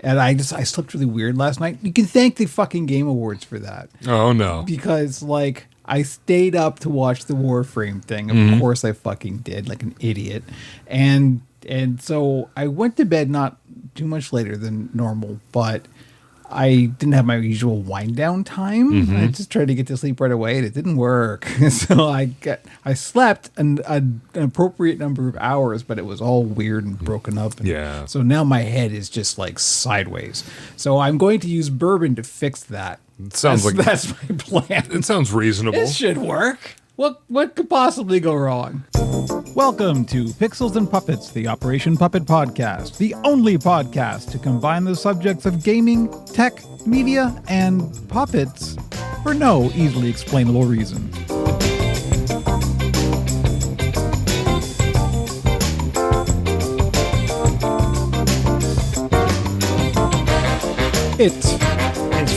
And I slept really weird last night. You can thank the fucking Game Awards for that. Oh, no. Because, like, I stayed up to watch the Warframe thing. Of course I fucking did, like an idiot. And so I went to bed not too much later than normal, but I didn't have my usual wind down time. I just tried to get to sleep right away, and it didn't work. So I slept an appropriate number of hours, but it was all weird and broken up. And so now my head is just like sideways. So I'm going to use bourbon to fix that. That's my plan. It sounds reasonable. It should work. What could possibly go wrong? Welcome to Pixels and Puppets, the Operation Puppet podcast, the only podcast to combine the subjects of gaming, tech, media, and puppets for no easily explainable reason. It's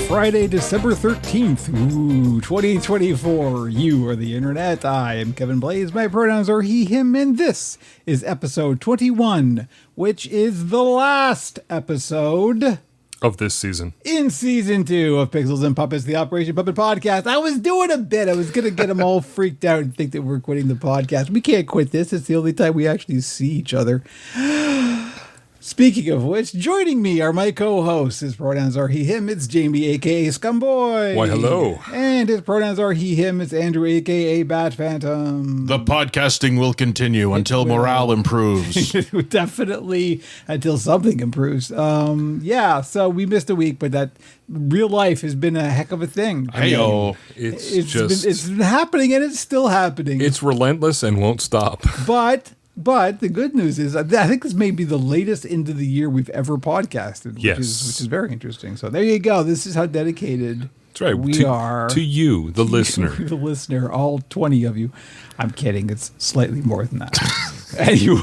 Friday, December 13th, 2024. You are the internet. I am Kevin Blaze. My pronouns are he, him, and this is episode 21, which is the last episode of this season. In season 2 of Pixels and Puppets, the Operation Puppet podcast. I was doing a bit. I was going to get them all freaked out and think that we're quitting the podcast. We can't quit this. It's the only time we actually see each other. Speaking of which, joining me are my co-hosts. His pronouns are he, him. It's Jamie, a.k.a. Scumboy. Why, hello. And his pronouns are he, him. It's Andrew, a.k.a. Bat Phantom. The podcasting will continue until morale improves. Definitely until something improves. So we missed a week, but that real life has been a heck of a thing. It's been happening, and it's still happening. It's relentless and won't stop. But the good news is, I think this may be the latest into the year we've ever podcasted, which is very interesting. So there you go. This is how dedicated we are to you, the listener. The listener, all 20 of you. I'm kidding. It's slightly more than that. Anyway.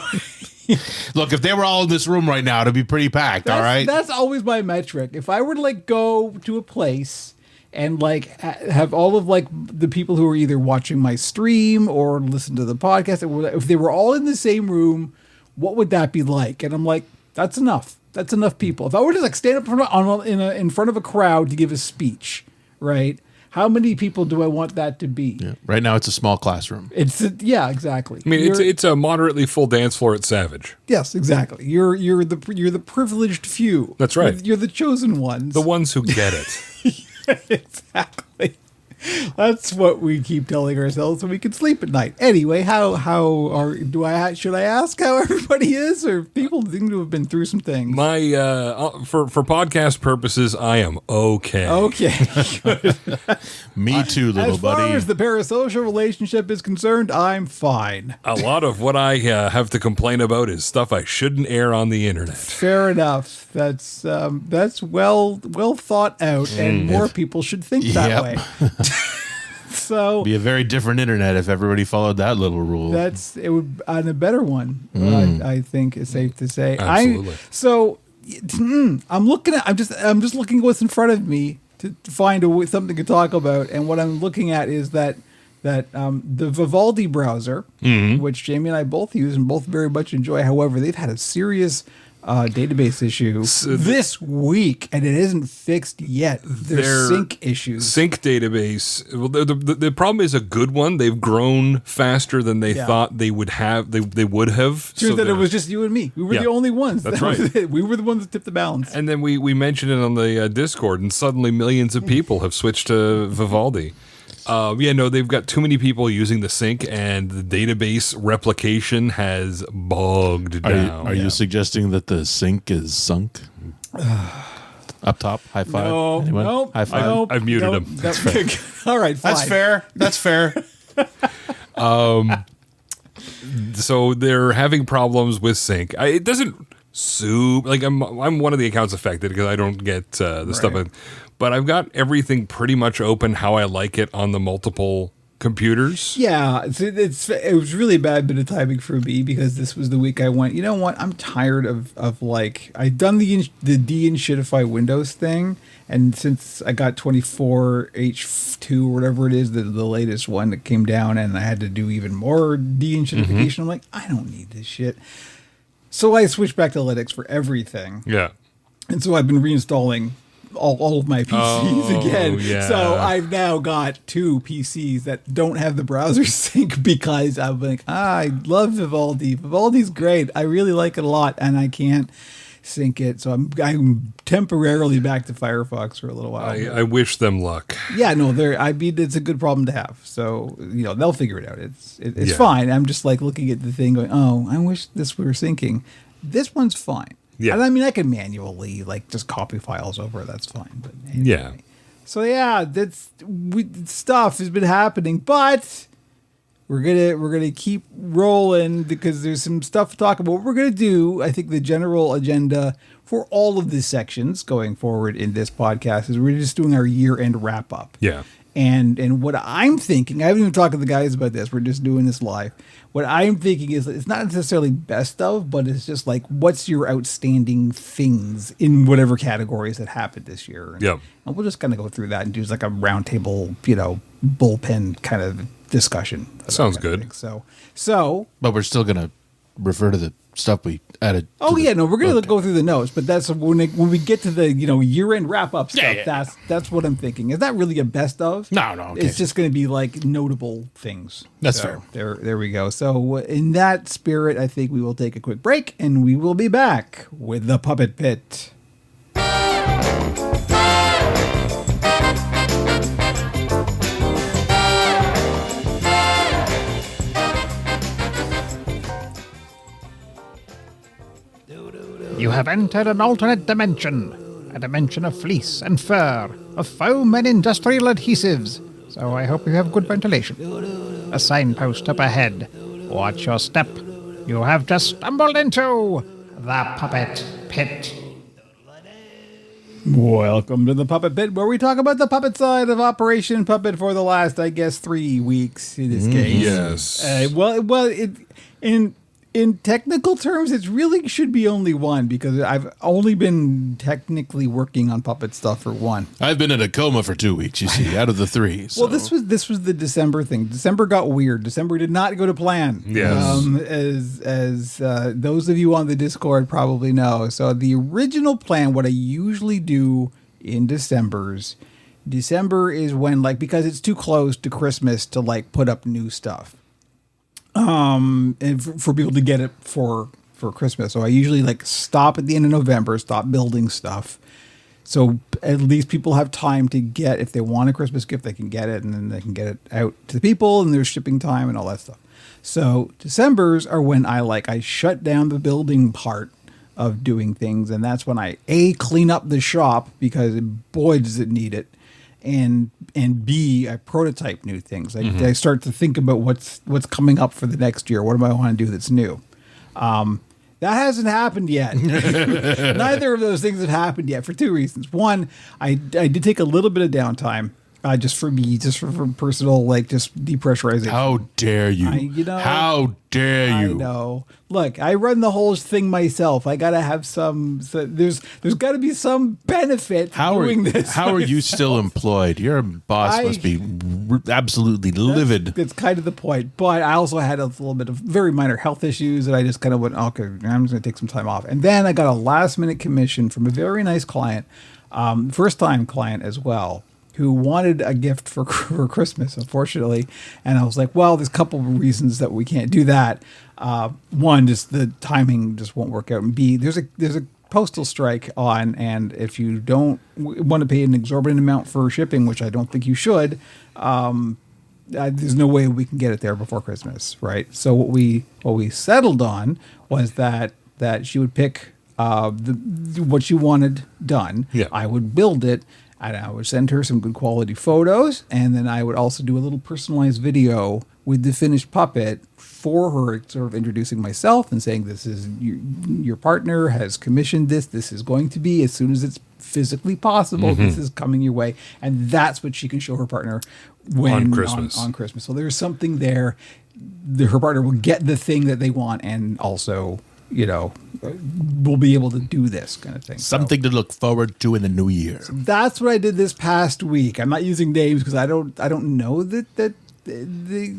Look, if they were all in this room right now, it'd be pretty packed, all right? That's always my metric. If I were to, go to a place and have all of the people who are either watching my stream or listen to the podcast, if they were all in the same room, what would that be like? And I'm like, that's enough. That's enough people. If I were to stand up in front of a crowd to give a speech, right? How many people do I want that to be? Yeah. Right now, it's a small classroom. Exactly. I mean, it's a moderately full dance floor at Savage. Yes, exactly. You're the privileged few. That's right. You're the chosen ones. The ones who get it. Exactly. That's what we keep telling ourselves so we can sleep at night. Anyway, should I ask how everybody is, or people seem to have been through some things? My for podcast purposes, I am okay. Okay. Good. Me too, little buddy. As far as the parasocial relationship is concerned, I'm fine. A lot of what I have to complain about is stuff I shouldn't air on the internet. Fair enough. That's well thought out, and more people should think that way. So be a very different internet if everybody followed that little rule. It would on a better one. I think it's safe to say. Absolutely. I'm just looking at what's in front of me to find something to talk about, and what I'm looking at is that the Vivaldi browser, which Jamie and I both use and both very much enjoy. However, they've had a serious database issue this week, and it isn't fixed yet. There's sync issues. Sync database. Well, the problem is a good one. They've grown faster than they thought they would have. They would have. Turns out it was just you and me. We were the only ones. That's right. We were the ones that tipped the balance. And then we mentioned it on the Discord, and suddenly millions of people have switched to Vivaldi. They've got too many people using the sync, and the database replication has bogged down. Are you suggesting that the sync is sunk? Up top, high five. No, high five. I've muted him. That's fair. All right, fine. That's fair. So they're having problems with sync. It doesn't I'm one of the accounts affected because I don't get the stuff. But I've got everything pretty much open how I like it on the multiple computers. Yeah, it was really a bad bit of timing for me because this was the week I went, you know what, I'm tired of I'd done the de-inshittify Windows thing, and since I got 24H2 or whatever it is, the latest one that came down, and I had to do even more de-inshittification, I'm like, I don't need this shit. So I switched back to Linux for everything. Yeah. And so I've been reinstalling all of my PCs again. yeah. So I've now got 2 PCs that don't have the browser sync because I'm like, I love Vivaldi. Vivaldi's great. I really like it a lot, and I can't sync it. So I'm temporarily back to Firefox for a little while. I wish them luck. Yeah, no, it's a good problem to have. So, they'll figure it out. It's Yeah. fine. I'm just like looking at the thing going, oh, I wish this were syncing. This one's fine. Yeah. And I mean, I can manually just copy files over. That's fine. But anyway. Yeah. So yeah, stuff has been happening, but we're gonna keep rolling because there's some stuff to talk about. What we're gonna do, I think, the general agenda for all of the sections going forward in this podcast is we're just doing our year-end wrap up. Yeah. And what I'm thinking, I haven't even talked to the guys about this. We're just doing this live. What I'm thinking is it's not necessarily best of, but it's just like, what's your outstanding things in whatever categories that happened this year? Yep. And we'll just kind of go through that and do like a roundtable, bullpen kind of discussion. Sounds good. So. But we're still going to refer to the stuff we added. Oh yeah, no, we're gonna go through the notes, but that's when we get to the year-end wrap-up stuff. Yeah. That's what I'm thinking. Is that really a best of? No, okay. It's just going to be like notable things. That's So, fair. There we go. So in that spirit, I think we will take a quick break, and we will be back with the Puppet Pit. You have entered an alternate dimension, a dimension of fleece and fur, of foam and industrial adhesives, so I hope you have good ventilation. A signpost up ahead. Watch your step. You have just stumbled into the Puppet Pit. Welcome to the Puppet Pit, where we talk about the puppet side of Operation Puppet for the last, I guess, 3 weeks in this case. Yes. In technical terms, it really should be only 1 because I've only been technically working on puppet stuff for 1. I've been in a coma for 2 weeks, you see, out of the 3. So. Well, this was the December thing. December got weird. December did not go to plan. Yes. As those of you on the Discord probably know. So the original plan, what I usually do in December is when because it's too close to Christmas to put up new stuff. And for people to get it for Christmas. So I usually stop at the end of November, stop building stuff. So at least people have time to get, if they want a Christmas gift, they can get it, and then they can get it out to the people, and there's shipping time and all that stuff. So December's are when I shut down the building part of doing things. And that's when I clean up the shop because boy, does it need it. And B, I prototype new things. I start to think about what's coming up for the next year. What do I want to do that's new? That hasn't happened yet. Neither of those things have happened yet for 2 reasons. One, I did take a little bit of downtime. Just for me, just for personal, just depressurization. How dare you? How dare you? I know. Look, I run the whole thing myself. I gotta have there's got to be some benefit to doing this. How are you still employed? Your boss must be absolutely livid. That's kind of the point. But I also had a little bit of very minor health issues, and I just kind of went, okay, I'm just gonna take some time off. And then I got a last minute commission from a very nice client, first time client as well, who wanted a gift for Christmas, unfortunately. And I was like, well, there's a couple of reasons that we can't do that. One, just the timing just won't work out. And B, there's a postal strike on, and if you don't want to pay an exorbitant amount for shipping, which I don't think you should, there's no way we can get it there before Christmas, right? So what we settled on was that she would pick what she wanted done. Yeah. I would build it, and I would send her some good quality photos, and then I would also do a little personalized video with the finished puppet for her, sort of introducing myself and saying, this is your partner has commissioned this. This is going to be, as soon as it's physically possible, this is coming your way. And that's what she can show her partner on Christmas. So there's something there. Her partner will get the thing that they want, and also, we'll be able to do this kind of thing. Something to look forward to in the new year. So that's what I did this past week. I'm not using names because I don't know that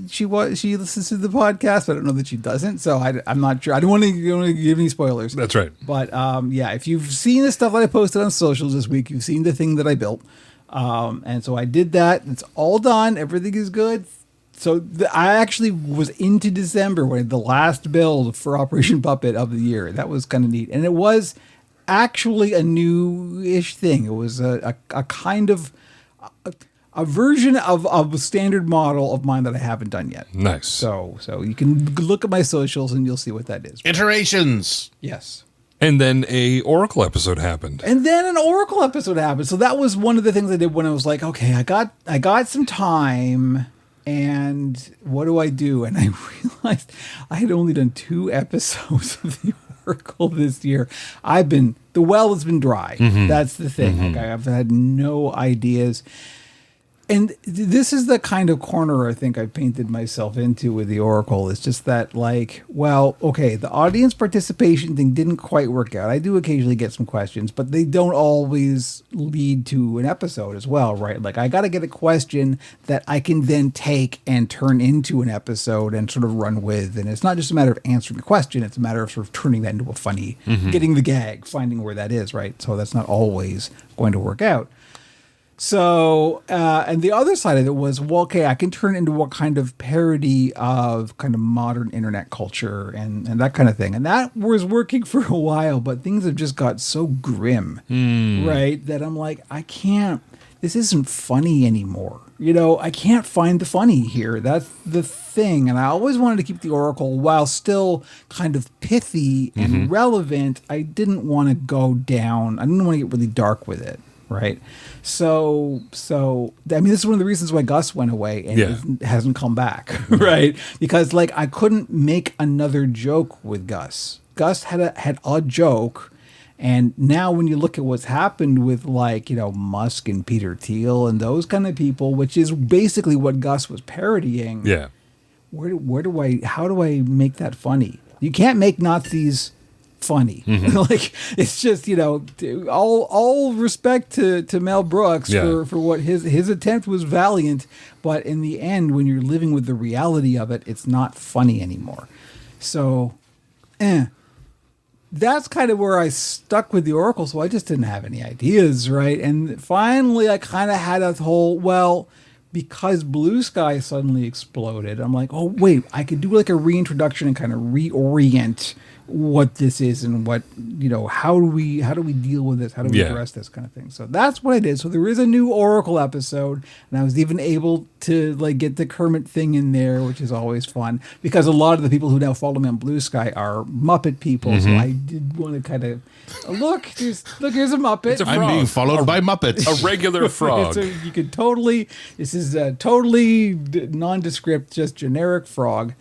she listens to the podcast, but I don't know that she doesn't. So I'm not sure. I don't want to give any spoilers. That's right. But yeah, if you've seen the stuff that I posted on socials this week, you've seen the thing that I built. And so I did that. It's all done. Everything is good. So I actually was into December when the last build for Operation Puppet of the year. That was kind of neat. And it was actually a new-ish thing. It was a kind of a version of a standard model of mine that I haven't done yet. Nice. So you can look at my socials and you'll see what that is. Iterations. Yes. And then a Oracle episode happened. And then an Oracle episode happened. So that was one of the things I did when I was like, okay, I got some time, and what do I do? And I realized I had only done 2 episodes of the Oracle this year. The well has been dry. Mm-hmm. That's the thing. Mm-hmm. Like I've had no ideas. And this is the kind of corner I think I painted myself into with the Oracle. It's just that, like, well, okay, the audience participation thing didn't quite work out. I do occasionally get some questions, but they don't always lead to an episode as well, right? Like, I got to get a question that I can then take and turn into an episode and sort of run with. And it's not just a matter of answering the question. It's a matter of sort of turning that into a funny, getting the gag, finding where that is, right? So that's not always going to work out. So, and the other side of it was, well, okay, I can turn it into what kind of parody of kind of modern internet culture and that kind of thing. And that was working for a while, but things have just got so grim, right? That I'm like, this isn't funny anymore. You know, I can't find the funny here. That's the thing. And I always wanted to keep the Oracle, while still kind of pithy and relevant, I didn't want to go down. I didn't want to get really dark with it. Right. So, I mean, this is one of the reasons why Gus went away and hasn't come back. Right. Because, like, I couldn't make another joke with Gus. Gus had a joke. And now when you look at what's happened with, like, you know, Musk and Peter Thiel and those kind of people, which is basically what Gus was parodying. Yeah. How do I make that funny? You can't make Nazis funny. Like, it's just, you know, all respect to Mel Brooks for what his attempt was valiant, but in the end, when you're living with the reality of it, it's not funny anymore. So that's kind of where I stuck with the Oracle. So I just didn't have any ideas, right? And finally I kind of had a whole, well, because Blue Sky suddenly exploded, I'm like, oh wait, I could do like a reintroduction and kind of reorient what this is and what, you know, how do we deal with this? How do we address this kind of thing? So that's what I did. So there is a new Oracle episode, and I was even able to, like, get the Kermit thing in there, which is always fun, because a lot of the people who now follow me on Blue Sky are Muppet people. So I did want to kind of here's a Muppet. It's a frog. I'm being followed by Muppets. A regular frog. You could totally. This is a totally nondescript, just generic frog.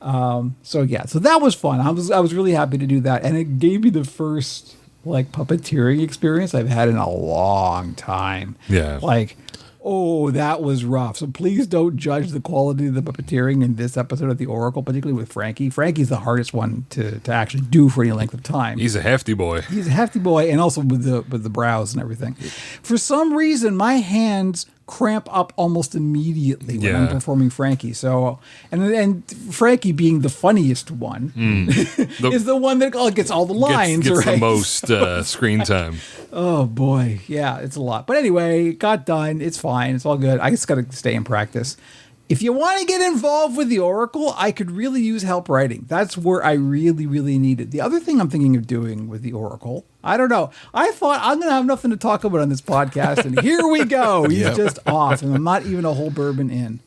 So that was fun. I was really happy to do that, and it gave me the first, like, puppeteering experience I've had in a long time. Yeah. Like, oh, that was rough. So please don't judge the quality of the puppeteering in this episode of the Oracle, particularly with Frankie. Frankie's the hardest one to actually do for any length of time. He's a hefty boy. And also with the brows and everything. For some reason, my hands cramp up almost immediately when I'm performing Frankie. So, and Frankie, being the funniest one, is the one that gets all the lines, gets right? the most screen time. Oh boy, yeah, it's a lot. But anyway, it got done. It's fine. It's all good. I just got to stay in practice. If you want to get involved with the Oracle, I could really use help writing. That's where I really, really need it. The other thing I'm thinking of doing with the Oracle, I don't know. I thought I'm going to have nothing to talk about on this podcast, and here we go. He's just off, and I'm not even a whole bourbon in.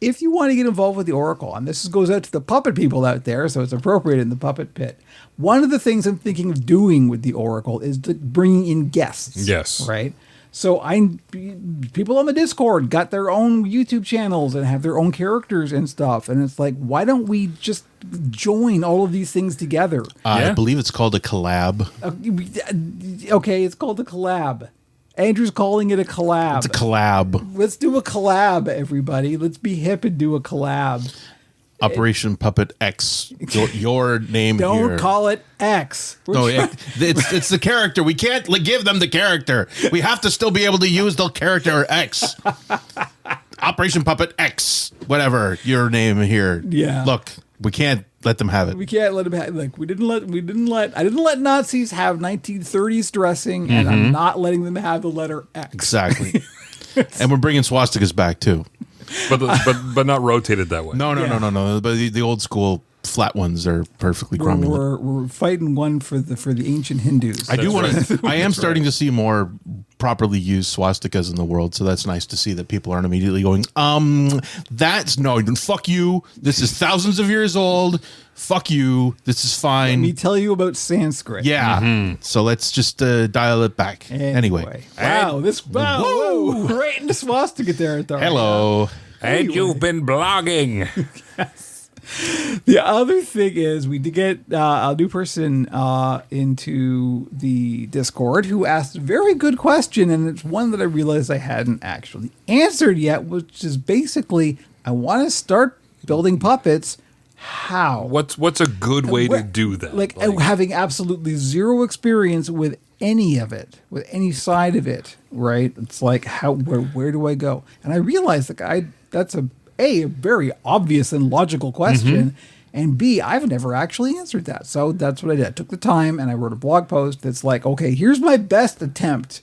If you want to get involved with the Oracle, and this goes out to the puppet people out there, so it's appropriate in the puppet pit, one of the things I'm thinking of doing with the Oracle is bringing in guests. Yes. Right? So people on the Discord got their own YouTube channels and have their own characters and stuff. And it's like, why don't we just join all of these things together? I believe it's called a collab. Okay, it's called a collab. Andrew's calling it a collab. It's a collab. Let's do a collab, everybody. Let's be hip and do a collab. Operation Puppet X. Your name Don't here. call it X. No, it's the character. We can't give them the character. We have to still be able to use the character X. Operation Puppet X, whatever your name here. Yeah. Look, we can't let them have it. We can't let them have, like, I didn't let Nazis have 1930s dressing, and I'm not letting them have the letter X. Exactly. And we're bringing swastikas back too. but not rotated that way. No. But the old school flat ones are perfectly cromulent. We're fighting one for the ancient Hindus. I do want to. I am starting to see more properly used swastikas in the world, so that's nice to see that people aren't immediately going, that's no, fuck you. This is thousands of years old. Fuck you. This is fine. Let me tell you about Sanskrit. Yeah. So let's just dial it back. Anyway. Wow, whoa, right into swastika territory. Hello. And you've been blogging. The other thing is we did get a new person into the Discord who asked a very good question, and it's one that I realized I hadn't actually answered yet, which is basically, I want to start building puppets. How? What's a good way to do that? Like having absolutely zero experience with any of it, with any side of it, right? It's like, where do I go? And I realized that's a very obvious and logical question, and B, I've never actually answered that. So that's what I did. I took the time and I wrote a blog post that's like, okay, here's my best attempt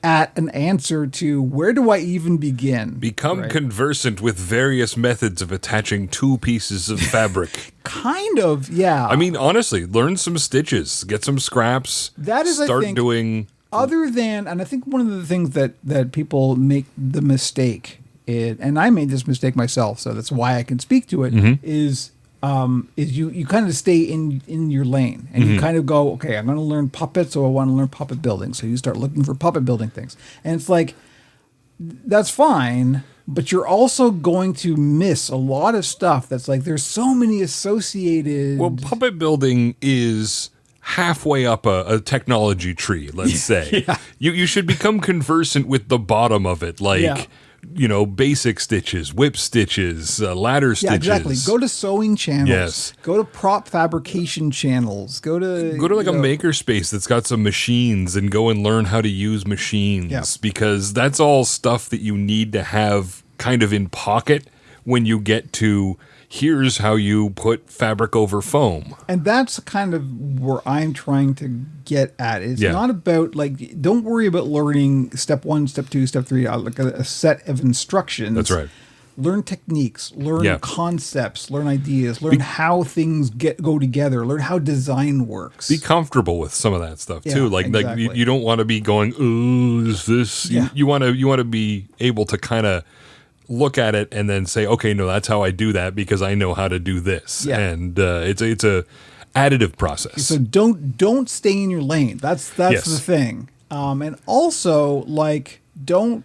at an answer to where do I even begin? Become conversant with various methods of attaching two pieces of fabric. Kind of, yeah. I mean, honestly, learn some stitches, get some scraps. That is, start I think, doing. Other than, and I think one of the things that people make the mistake, and I made this mistake myself, so that's why I can speak to it, is you kind of stay in your lane, and you kind of go, okay, I'm going to learn puppets, so I want to learn puppet building. So you start looking for puppet building things. And it's like, that's fine, but you're also going to miss a lot of stuff that's like, there's so many associated... Well, puppet building is halfway up a technology tree, let's say. Yeah. You should become conversant with the bottom of it, like... You know, basic stitches, whip stitches, ladder stitches. Yeah, exactly. Go to sewing channels. Yes. Go to prop fabrication channels. Go to like a makerspace that's got some machines and go and learn how to use machines, because that's all stuff that you need to have kind of in pocket when you get to here's how you put fabric over foam. And that's kind of where I'm trying to get at. It's not about, like, don't worry about learning step 1, step 2, step 3, like a set of instructions. That's right. Learn techniques, learn concepts, learn ideas, learn how things go together, learn how design works. Be comfortable with some of that stuff too. Like you don't want to be going, "Oh, is this?" You want to be able to kind of look at it and then say, okay, no, that's how I do that because I know how to do this. Yeah. And it's a additive process. So don't stay in your lane. That's the thing. And also, like, don't,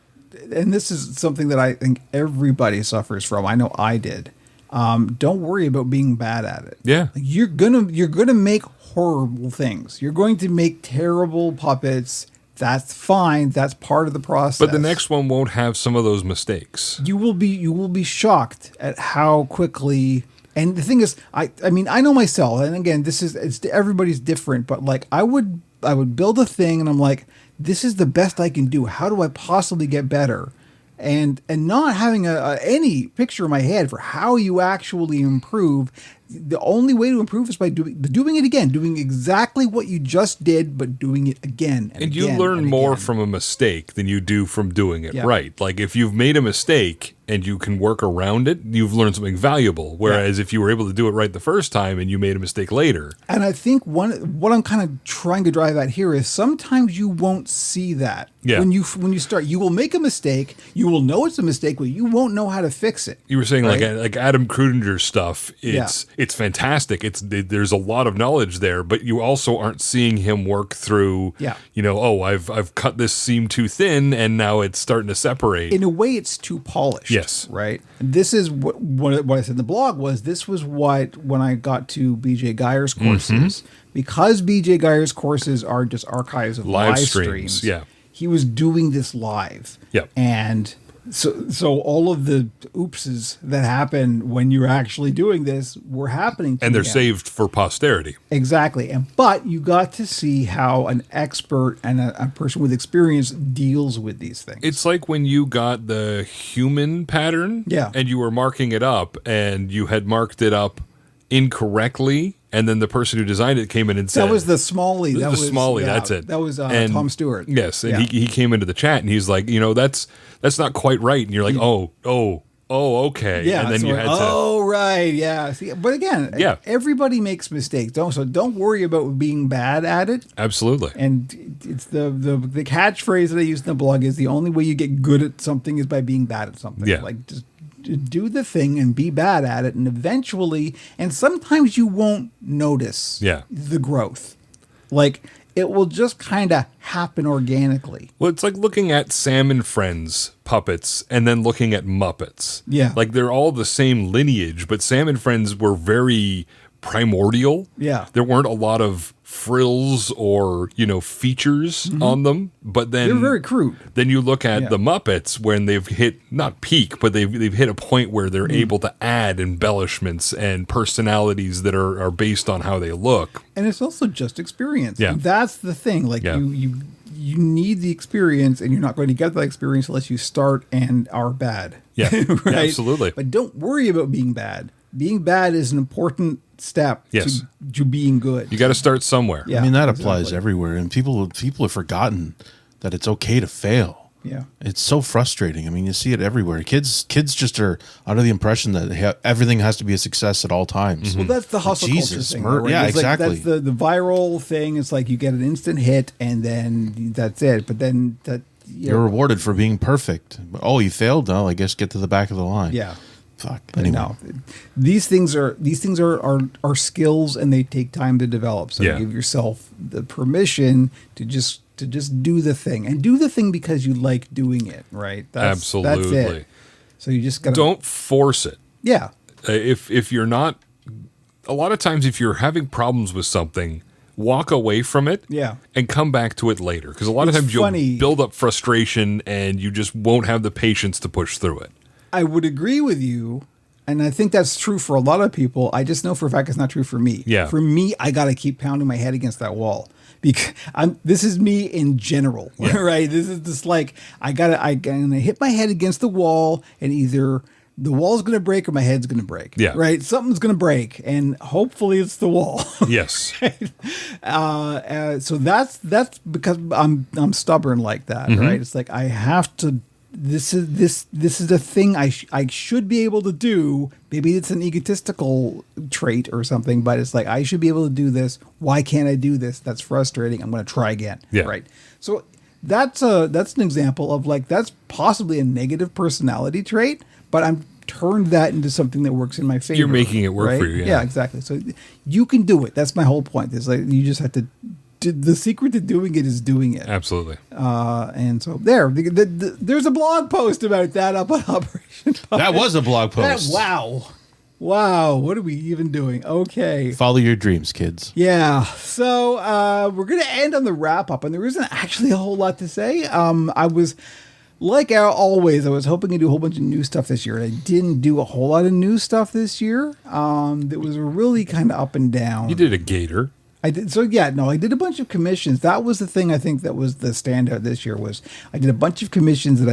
and this is something that I think everybody suffers from. I know I did. Don't worry about being bad at it. Yeah. Like, you're gonna make horrible things. You're going to make terrible puppets. That's fine. That's part of the process. But the next one won't have some of those mistakes. You will be shocked at how quickly. And the thing is, I mean, I know myself, and again, everybody's different. But like, I would build a thing, and I'm like, this is the best I can do. How do I possibly get better? And not having any picture in my head for how you actually improve. The only way to improve is by doing it again, doing exactly what you just did, but doing it again. And you learn more from a mistake than you do from doing it right. Like, if you've made a mistake and you can work around it, you've learned something valuable. Whereas if you were able to do it right the first time and you made a mistake later. And I think what I'm kind of trying to drive at here is sometimes you won't see that. Yeah. When you start, you will make a mistake, you will know it's a mistake, but you won't know how to fix it. You were saying like Adam Krudinger's stuff, it's fantastic. There's a lot of knowledge there, but you also aren't seeing him work through, I've cut this seam too thin and now it's starting to separate. In a way, it's too polished. Yes. Right? This is what I said in the blog was, this was what, when I got to BJ Geyer's courses, because BJ Geyer's courses are just archives of live streams. Yeah. He was doing this live. Yep. And So all of the oopses that happen when you're actually doing this were happening to And they're him. saved for posterity. Exactly. But you got to see how an expert and a person with experience deals with these things. It's like when you got the human pattern Yeah. and you were marking it up and you had marked it up incorrectly, and then the person who designed it came in and said... That was the Smalley. The That was Smalley, yeah, that's it. That was And- Tom Stewart. Yes, and Yeah. he came into the chat and he's like, that's not quite right. And you're like, oh, okay. Yeah, And then so you had to... oh right, yeah. See, but again, Yeah. everybody makes mistakes. Don't worry about being bad at it. Absolutely. And it's the catchphrase that I use in the blog is the only way you get good at something is by being bad at something. Yeah. Like just do the thing and be bad at it, and eventually, and sometimes you won't notice Yeah. the growth. Like it will just kind of happen organically. Well, it's like looking at Sam and Friends puppets and then looking at Muppets. Yeah. Like they're all the same lineage, but Sam and Friends were very primordial. Yeah. There weren't a lot of frills or, features on them. But then They're very crude. Then you look at Yeah. the Muppets when they've hit not peak, but they've hit a point where they're able to add embellishments and personalities that are based on how they look. And it's also just experience. Yeah. And that's the thing. Like Yeah. you need the experience, and you're not going to get that experience unless you start and are bad. Yeah. right? Yeah, absolutely. But don't worry about being bad. Being bad is an important step Yes. to being good. You got to start somewhere. Yeah, I mean, that applies exactly. everywhere, and people have forgotten that it's okay to fail. Yeah. It's so frustrating. I mean, you see it everywhere. Kids just are under the impression that everything has to be a success at all times. Well, that's the hustle culture Jesus, thing. mur- right? yeah, It's like, exactly. that's the viral thing. It's like you get an instant hit, and then that's it. But then You're rewarded for being perfect. Oh, you failed? No, I guess get to the back of the line. yeah. Fuck. But Anyway. no, these things are skills, and they take time to develop. So Yeah. give yourself the permission to just do the thing, and do the thing because you like doing it. Right? That's Absolutely. it. So you just gotta Don't force it. Yeah. If you're not, a lot of times if you're having problems with something, walk away from it Yeah. and come back to it later. Because a lot of It's times you'll funny. build up frustration and you just won't have the patience to push through it. I would agree with you, and I think that's true for a lot of people. I just know for a fact it's not true for me. Yeah. For me, I got to keep pounding my head against that wall because this is me in general, Yeah. right? This is just like I'm gonna hit my head against the wall, and either the wall's gonna break or my head's gonna break. Yeah. Right. Something's gonna break, and hopefully it's the wall. Yes. So that's because I'm stubborn like that, Mm-hmm. right? It's like I have to. This is the thing I should be able to do. Maybe it's an egotistical trait or something, but it's like I should be able to do this. Why can't I do this? That's frustrating. I'm going to try again. Yeah. Right. So that's an example of like that's possibly a negative personality trait, but I'm turned that into something that works in my favor. You're making it work for you, yeah. Yeah, exactly. So you can do it. That's my whole point. It's like you just have to. The secret to doing it is doing it. Absolutely. And so there's a blog post about that up on Operation That was a blog That- post. Wow. What are we even doing? Okay. Follow your dreams, kids. Yeah. So we're going to end on the wrap up, and there isn't actually a whole lot to say. I was, like always, I was hoping to do a whole bunch of new stuff this year, and I didn't do a whole lot of new stuff this year. It was really kind of up and down. You did a gator. I did. So yeah, no, I did a bunch of commissions. That was the thing I think that was the standout this year was I did a bunch of commissions that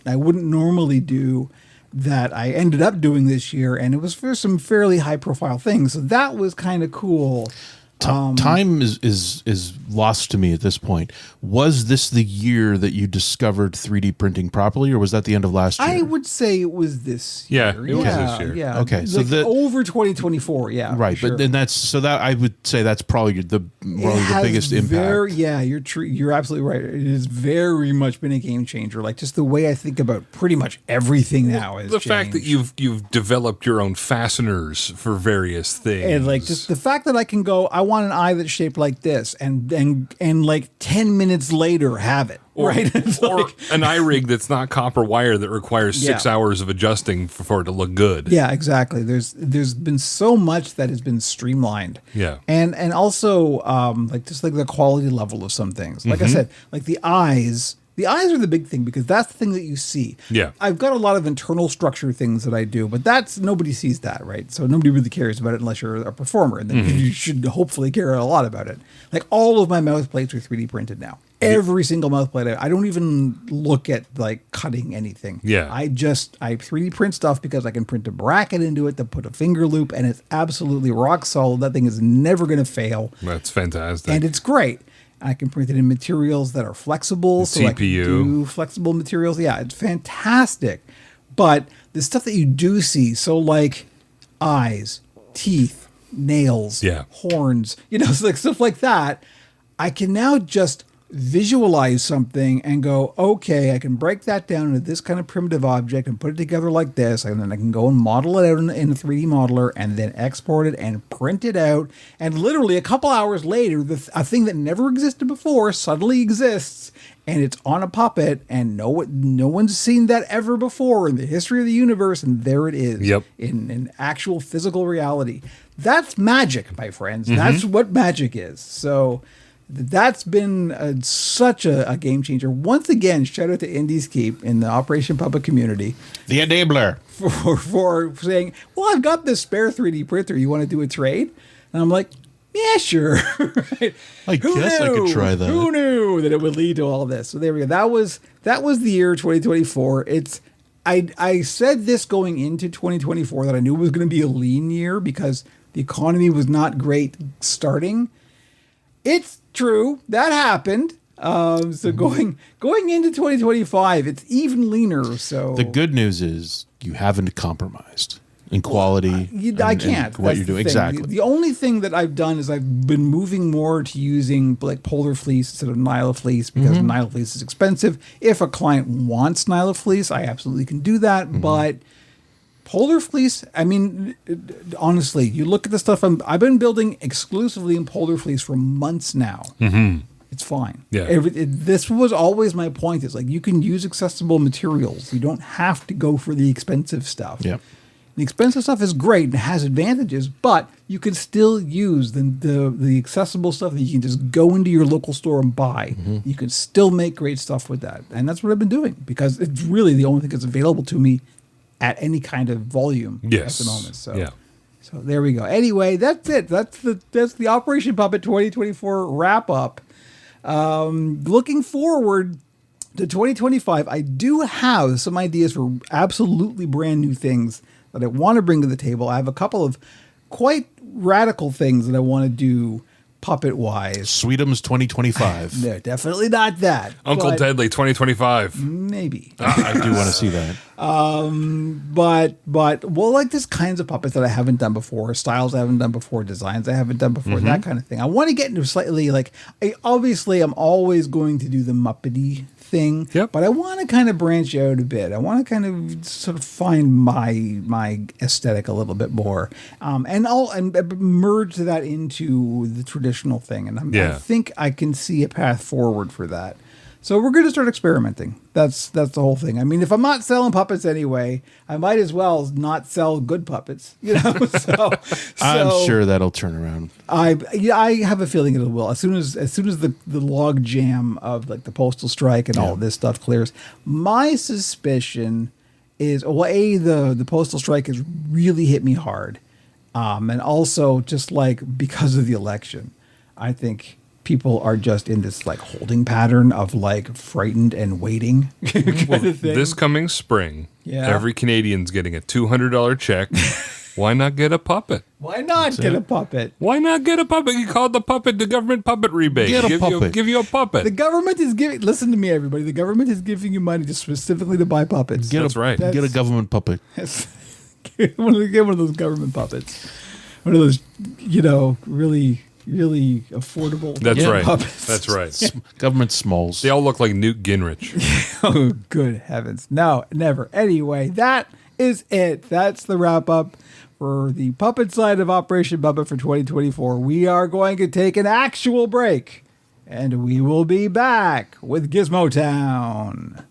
I wouldn't normally do that I ended up doing this year. And it was for some fairly high profile things. So that was kind of cool. Time is lost to me at this point. Was this the year that you discovered 3D printing properly, or was that the end of last year? I would say it was this Yeah, year. it was this year. Yeah. Okay, so Like over 2024. Yeah. right, for but then that I would say that's probably the biggest impact. Yeah, you're true. You're absolutely right. It has very much been a game changer. Like just the way I think about pretty much everything now is The fact that you've developed your own fasteners for various things. and like just the fact that I can go, I want an eye that's shaped like this, and like 10 minutes later have it. Right. It's or like- an eye rig that's not copper wire that requires 6 Yeah. hours of adjusting for it to look good. Yeah, exactly. There's been so much that has been streamlined. Yeah. And also like just like the quality level of some things. Like I said, like the eyes The eyes are the big thing because that's the thing that you see. Yeah. I've got a lot of internal structure things that I do, but that's nobody sees that, right? So nobody really cares about it unless you're a performer, and then you should hopefully care a lot about it. Like all of my mouth plates are 3D printed now. Every single mouth plate. I don't even look at like cutting anything. Yeah. I 3D print stuff because I can print a bracket into it to put a finger loop, and it's absolutely rock solid. That thing is never going to fail. That's fantastic. And it's great. I can print it in materials that are flexible. So I can TPU. do flexible materials. Yeah, it's fantastic. But the stuff that you do see, so like eyes, teeth, nails, horns, so like stuff like that, I can now just visualize something and go, okay, I can break that down into this kind of primitive object and put it together like this, and then I can go and model it out in a 3D modeler and then export it and print it out, and literally a couple hours later, a thing that never existed before suddenly exists, and it's on a puppet, and no one's seen that ever before in the history of the universe, and there it is in actual physical reality. That's magic, my friends. That's what magic is. So that's been such a game changer. Once again, shout out to Indies Keep in the Operation Puppet community. The enabler. For saying, well, I've got this spare 3D printer. You want to do a trade? And I'm like, yeah, sure. Right? I guess I could try that. Who knew that it would lead to all this? So there we go. That was the year 2024. I said this going into 2024 that I knew it was going to be a lean year because the economy was not great starting. It's true. That happened. So going into 2025, it's even leaner. So the good news is you haven't compromised in quality. I can't. What you're doing exactly. The only thing that I've done is I've been moving more to using like polar fleece instead of Nyla fleece because Nyla fleece is expensive. If a client wants Nyla fleece, I absolutely can do that. But polar fleece, I mean, honestly, you look at the stuff I've been building exclusively in polar fleece for months now. It's fine. Yeah. This was always my point. Is like you can use accessible materials. You don't have to go for the expensive stuff. Yep. The expensive stuff is great and has advantages, but you can still use the accessible stuff that you can just go into your local store and buy. You can still make great stuff with that. And that's what I've been doing because it's really the only thing that's available to me at any kind of volume at the moment. So, so there we go. Anyway, that's it. That's the Operation Puppet 2024 wrap up. Looking forward to 2025, I do have some ideas for absolutely brand new things that I want to bring to the table. I have a couple of quite radical things that I want to do puppet-wise. Sweetums 2025. No, definitely not that. Uncle Deadly 2025. Maybe. I do want to see that. But like there's kinds of puppets that I haven't done before, styles I haven't done before, designs I haven't done before, that kind of thing. I want to get into slightly like, I'm always going to do the Muppety thing, but I want to kind of branch out a bit. I want to kind of sort of find my aesthetic a little bit more, and merge that into the traditional thing. And I think I can see a path forward for that. So we're going to start experimenting. That's the whole thing. I mean, if I'm not selling puppets anyway, I might as well not sell good puppets. So I'm sure that'll turn around. I have a feeling it will. As soon as the log jam of like the postal strike and all of this stuff clears, my suspicion is the postal strike has really hit me hard, and also just like because of the election, I think people are just in this like holding pattern of like frightened and waiting kind of thing. This coming spring, every Canadian's getting a $200 check. Why not get a puppet? Why not get a puppet? Why not get a puppet? You call the puppet the government puppet rebate. Get a puppet. Give you a puppet. The government is giving. Listen to me, everybody. The government is giving you money just specifically to buy puppets. That's right. Get a government puppet. Get one of those government puppets. One of those, really affordable. That's right. Puppets. That's right. Government smalls. They all look like Newt Gingrich. Oh, good heavens. No, never. Anyway, that is it. That's the wrap up for the puppet side of Operation Puppet for 2024. We are going to take an actual break, and we will be back with Gizmo Town.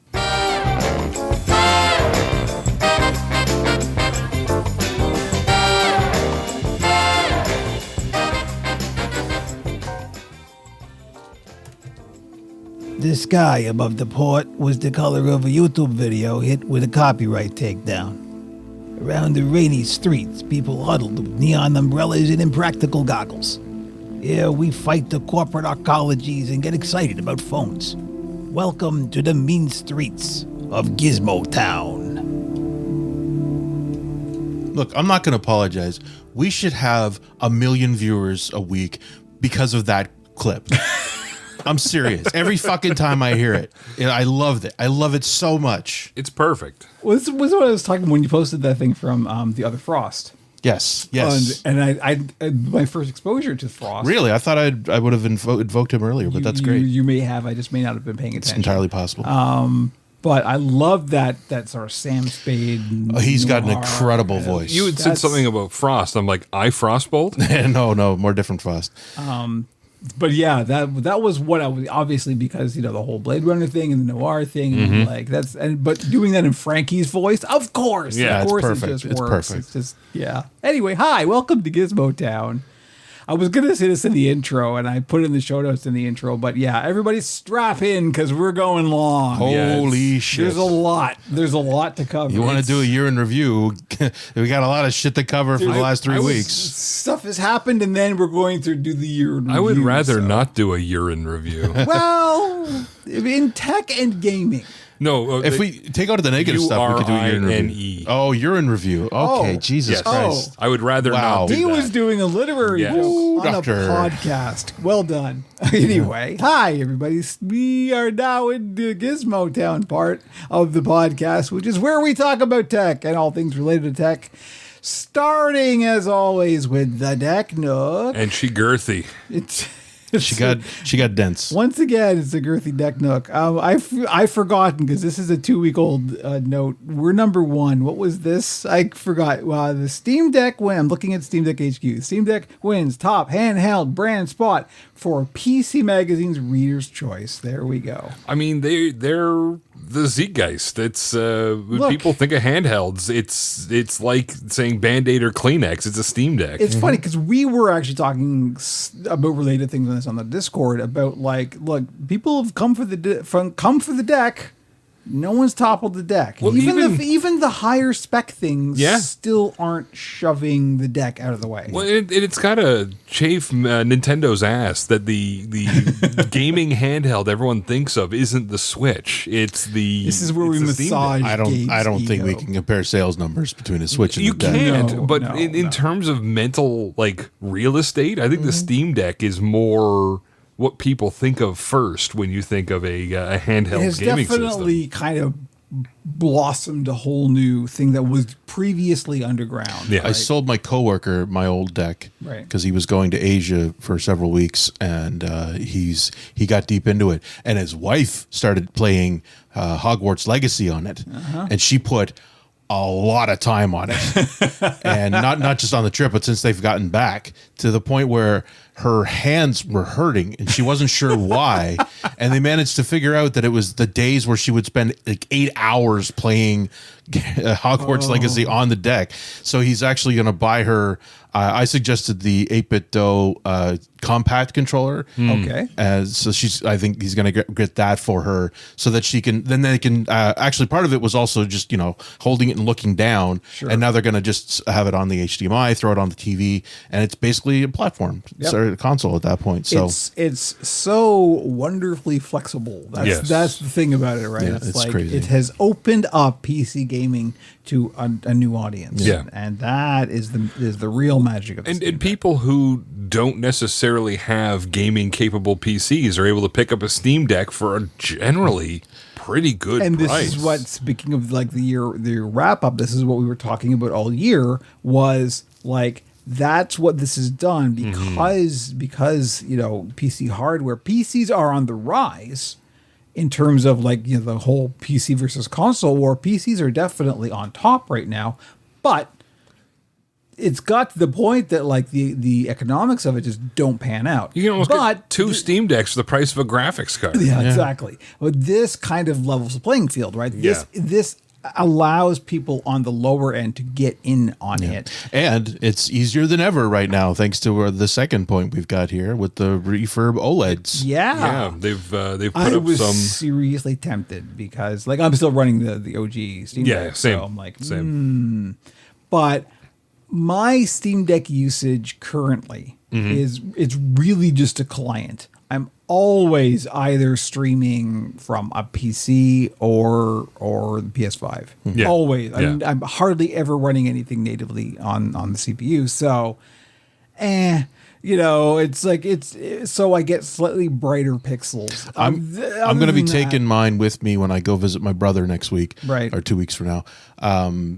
The sky above the port was the color of a YouTube video hit with a copyright takedown. Around the rainy streets, people huddled with neon umbrellas and impractical goggles. Here we fight the corporate arcologies and get excited about phones. Welcome to the mean streets of Gizmo Town. Look, I'm not going to apologize. We should have 1 million viewers a week because of that clip. I'm serious. Every fucking time I hear it, I loved it. I love it so much. It's perfect. Well, this was what I was talking when you posted that thing from the other Frost. Yes. And I my first exposure to Frost. Really? I thought I would have invoked him earlier, but that's great. You may have. I just may not have been paying It's attention. entirely possible. But I love that sort of Sam Spade. He's got an noir. incredible voice. You had said That's- something about Frost. I'm like, I Frostbolt? no, more different Frost. But yeah, that was what I was, obviously, because the whole Blade Runner thing and the noir thing, and like but doing that in Frankie's voice, of course, Yeah, of it's course, perfect. it just It's works. perfect. It's just Anyway, hi, welcome to Gizmo Town. I was gonna say this in the intro, and I put it in the show notes in the intro, but yeah, everybody strap in because we're going long. Holy shit. There's a lot. There's a lot to cover. You want to do a year in review? We got a lot of shit to cover for the last 3 weeks. Stuff has happened, and then we're going to do the year in I would review, rather so. not do a urine review. Well, in tech and gaming. No, If we take out the negative stuff, we could do a year in review. URINE. Oh, urine review. Okay, Oh, Jesus yes. Christ. I would rather Wow. not do He that. was doing a literary Yes. joke Ooh, on doctor. a podcast. Well done. Anyway, hi everybody. We are now in the Gizmo Town part of the podcast, which is where we talk about tech and all things related to tech. Starting as always with the Deck Nook. And she girthy. She got dense. Once again, it's a girthy Deck Nook. I've forgotten because this is a 2-week-old note. We're number 1. What was this? I forgot. The Steam Deck win. I'm looking at Steam Deck HQ. Steam Deck wins top handheld brand spot for PC Magazine's Reader's Choice. There we go. I mean, they're the Zeitgeist. It's when people think of handhelds. It's like saying Band-Aid or Kleenex. It's a Steam Deck. It's funny because we were actually talking about related things on this on the Discord about look, people have come for the deck. No one's toppled the deck. Well, even the higher spec things Yeah. still aren't shoving the deck out of the way. Well, it's got to chafe Nintendo's ass that the gaming handheld everyone thinks of isn't the Switch. It's the This is where we it's the Steam Deck. massage. I don't Gabe's think we ego. can compare sales numbers between a Switch and You the Deck. can't, No, but no, in no. terms of mental real estate, I think the Steam Deck is more what people think of first when you think of a handheld It has gaming definitely system. kind of blossomed a whole new thing that was previously underground. Yeah. I sold my coworker my old deck Right. because he was going to Asia for several weeks, and he got deep into it. And his wife started playing Hogwarts Legacy on it, and she put a lot of time on it, and not just on the trip, but since they've gotten back, to the point where her hands were hurting and she wasn't sure why. And they managed to figure out that it was the days where she would spend 8 hours playing Hogwarts Legacy on the deck. So he's actually going to buy her. I suggested the 8-bit Do compact controller. Okay. So I think he's going to get that for her so that she can, then they can, actually part of it was also just, holding it and looking down. Sure. And now they're going to just have it on the HDMI, throw it on the TV, and it's basically a platform. Yep. Or a console at that point. So it's so wonderfully flexible. Yes. That's the thing about it, right? Yeah, it's crazy. It has opened up PC gaming to a new audience. Yeah. And that is the real magic of the Steam And Deck. people who don't necessarily have gaming capable PCs are able to pick up a Steam Deck for a generally pretty good And this price. is what, speaking of the year wrap up, this is what we were talking about all year was that's what this has done because PC hardware, PCs are on the rise in terms of the whole PC versus console war. PCs are definitely on top right now, but it's got to the point that the economics of it just don't pan out. You can almost but get 2 Steam Decks for the price of a graphics card. yeah, exactly. But this kind of levels the playing field, right? Yeah. This allows people on the lower end to get in on it. And it's easier than ever right now, thanks to the second point we've got here with the refurb OLEDs. Yeah, they've put I up was some. seriously tempted because, like, I'm still running the OG Steam Deck. Same. So I'm like, same. But my Steam Deck usage currently it's really just a client. I'm always either streaming from a PC or the PS5. Yeah. Always. Yeah. I'm hardly ever running anything natively on the CPU. So, it's like so I get slightly brighter pixels. I'm going to be taking mine with me when I go visit my brother next week, Right. or 2 weeks from now,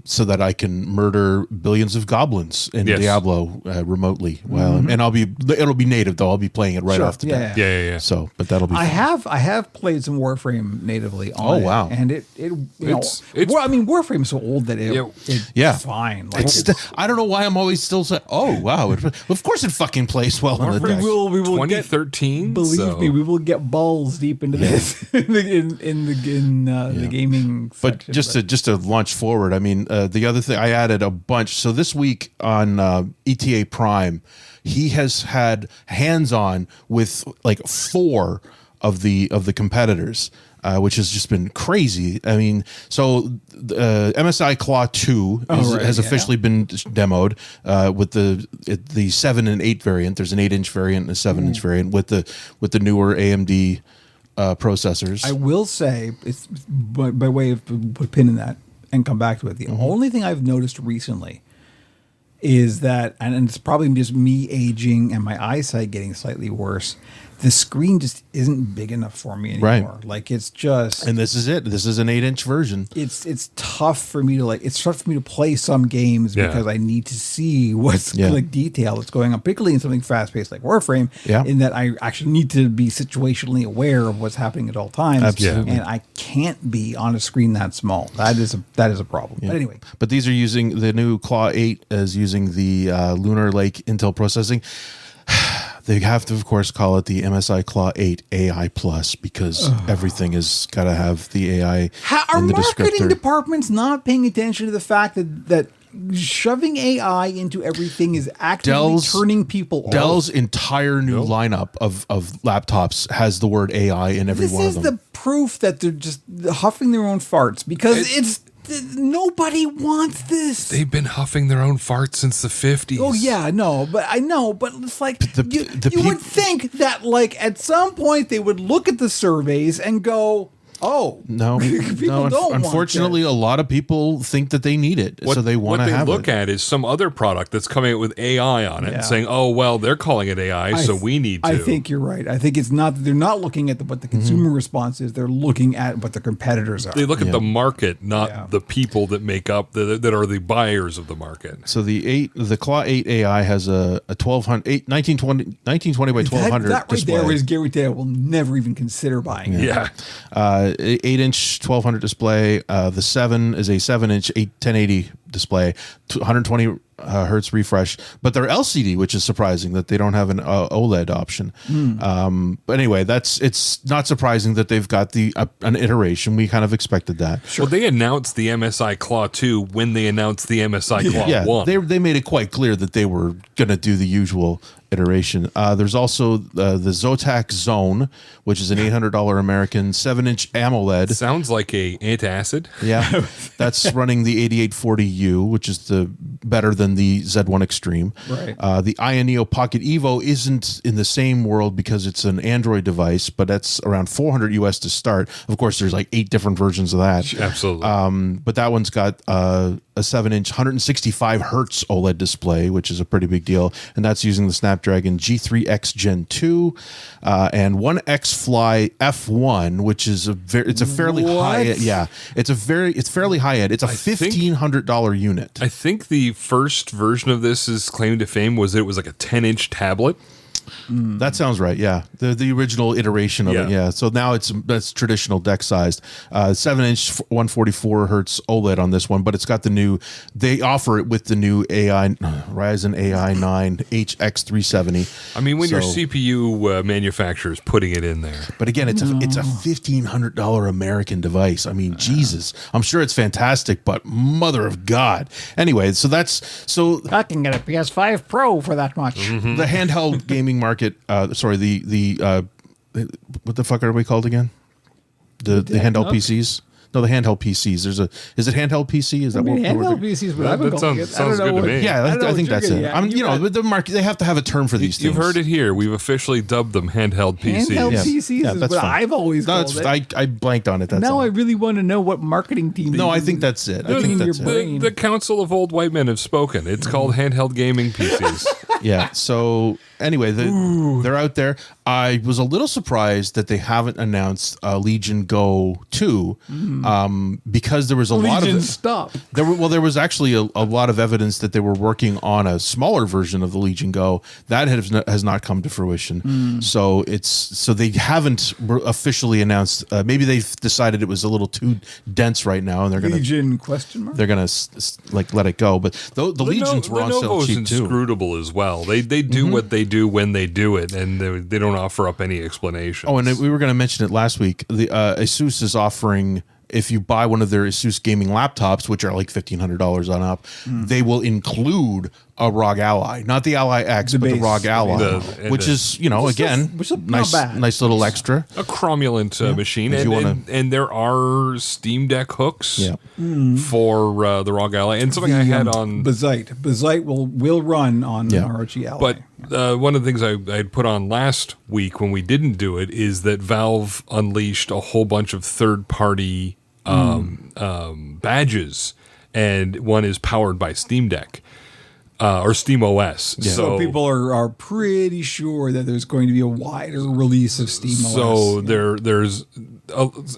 so that I can murder billions of goblins in Yes. Diablo remotely. Well, and it'll be native though. I'll be playing it right Sure. off the bat. Yeah. So, but that'll be. I fun. have played some Warframe natively on Oh, it, wow. and it It's- Warframe's so old that it's Yeah. fine. Like, I don't know why I'm always still saying, "Oh wow!" Of course, it fucking plays well on the we deck. will 2013. believe me, we will get balls deep into this in the gaming. But section, just to launch forward, I mean, the other thing I added a bunch. So this week on ETA Prime, he has had hands on with like 4 of the competitors, which has just been crazy. I mean, so MSI Claw 2 has officially been demoed with the 7 and 8 variant. There's an 8-inch variant and a 7-inch variant with the newer AMD processors. I will say, it's by way of put a pin in that and come back to it. The only thing I've noticed recently is that, and it's probably just me aging and my eyesight getting slightly worse, the screen just isn't big enough for me anymore. Right. Like, it's just, And this is it. This is an 8-inch version. it's tough for me to play some games because I need to see what's like detail that's going on, particularly in something fast paced like Warframe. Yeah. In that I actually need to be situationally aware of what's happening at all times. Absolutely. And I can't be on a screen that small. That is a problem. But anyway, But these are using the new Claw 8 as using the Lunar Lake Intel processing. They have to, of course, call it the MSI Claw 8 AI Plus because everything has got to have the AI are in the marketing descriptor. departments not paying attention to the fact that shoving AI into everything is actively turning people off? Dell's entire new lineup of laptops has the word AI in every This one of is them. the proof that they're just huffing their own farts because nobody wants this. They've been huffing their own farts since the 50s. Oh yeah, no, but I know, but it's like you would peop- think that like at some point they would look at the surveys and go, "Oh, No, people don't want unfortunately, this. a lot of people think that they need it, so they want to have What they look it. at is some other product that's coming out with AI on it Yeah. and saying, "Oh, well, they're calling it AI, so we need to." I think you're right. I think it's not that they're not looking at what the consumer response is. They're looking at what the competitors are. They look at the market, not Yeah. the people that make up that are the buyers of the market. So the Claw 8 AI has a 1920 by 1200 that right display. there is guaranteed. I will never even consider buying it. Yeah. 8-inch 1200 display. The 7 is a 7-inch 1080 display, 120 hertz refresh. But they're LCD, which is surprising that they don't have an OLED option. But anyway, it's not surprising that they've got an iteration. We kind of expected that. Well, they announced the MSI Claw 2 when they announced the MSI Claw Yeah, 1. they made it quite clear that they were going to do the usual iteration. There's also the Zotac Zone, which is an $800 American 7-inch AMOLED. Sounds like a antacid. Yeah, that's running the 8840U, which is better than the Z1 Extreme. Right. The Ioneo Pocket Evo isn't in the same world because it's an Android device, but that's around $400 US to start. Of course, there's like 8 different versions of that. Absolutely. But that one's got a 7-inch 165 hertz OLED display, which is a pretty big deal, and that's using the Snapdragon G3X Gen 2 and one X-Fly F1, which is it's a fairly high end. Yeah, it's fairly high end. It's a $1,500 unit. I think the first version of this is claim to fame was that it was like a 10-inch tablet. That sounds right. Yeah, the original iteration of it. Yeah. So now that's traditional deck sized, 7-inch 144 hertz OLED on this one, but it's got the new. They offer it with the new Ryzen AI 9 HX370. I mean, when your CPU manufacturer is putting it in there, but again, it's a $1,500 American device. I mean, Jesus, I'm sure it's fantastic, but mother of God. Anyway, so I can get a PS5 Pro for that much. The handheld gaming market. The what the fuck are we called again? The handheld PCs. No, the handheld PCs. Is it handheld PC? Is that what handheld PCs? But I've been calling it. Sounds good to me. Yeah, I think that's it. The market. They have to have a term for these things. You've heard it here. We've officially dubbed them handheld PCs. Handheld PCs is what I've always called it. I blanked on it. That's now all. I really want to know what marketing team. No, I think that's it. I think that's it. The Council of Old White Men have spoken. It's called handheld gaming PCs. Yeah. So anyway, they're out there. I was a little surprised that they haven't announced Legion Go 2 because there was a lot of stop. There was actually a lot of evidence that they were working on a smaller version of the Legion Go that has not come to fruition. So they haven't officially announced. Maybe they've decided it was a little too dense right now, and they're going to Legion question mark. They're going to let it go. But the Legions were on sale cheap too. Inscrutable as well. They do what they do when they do it, and they don't offer up any explanation. Oh, and we were going to mention it last week. The ASUS is offering, if you buy one of their ASUS gaming laptops, which are like $1,500 on up, they will include a ROG Ally, not the Ally X, but the ROG Ally, which is nice little extra, a cromulent machine, and there are Steam Deck hooks for the ROG Ally, and something I had on Bazite will run on ROG Ally. But one of the things I had put on last week when we didn't do it is that Valve unleashed a whole bunch of third-party badges, and one is powered by Steam Deck. Or Steam OS. Yeah. So people are pretty sure that there's going to be a wider release of Steam OS. So there's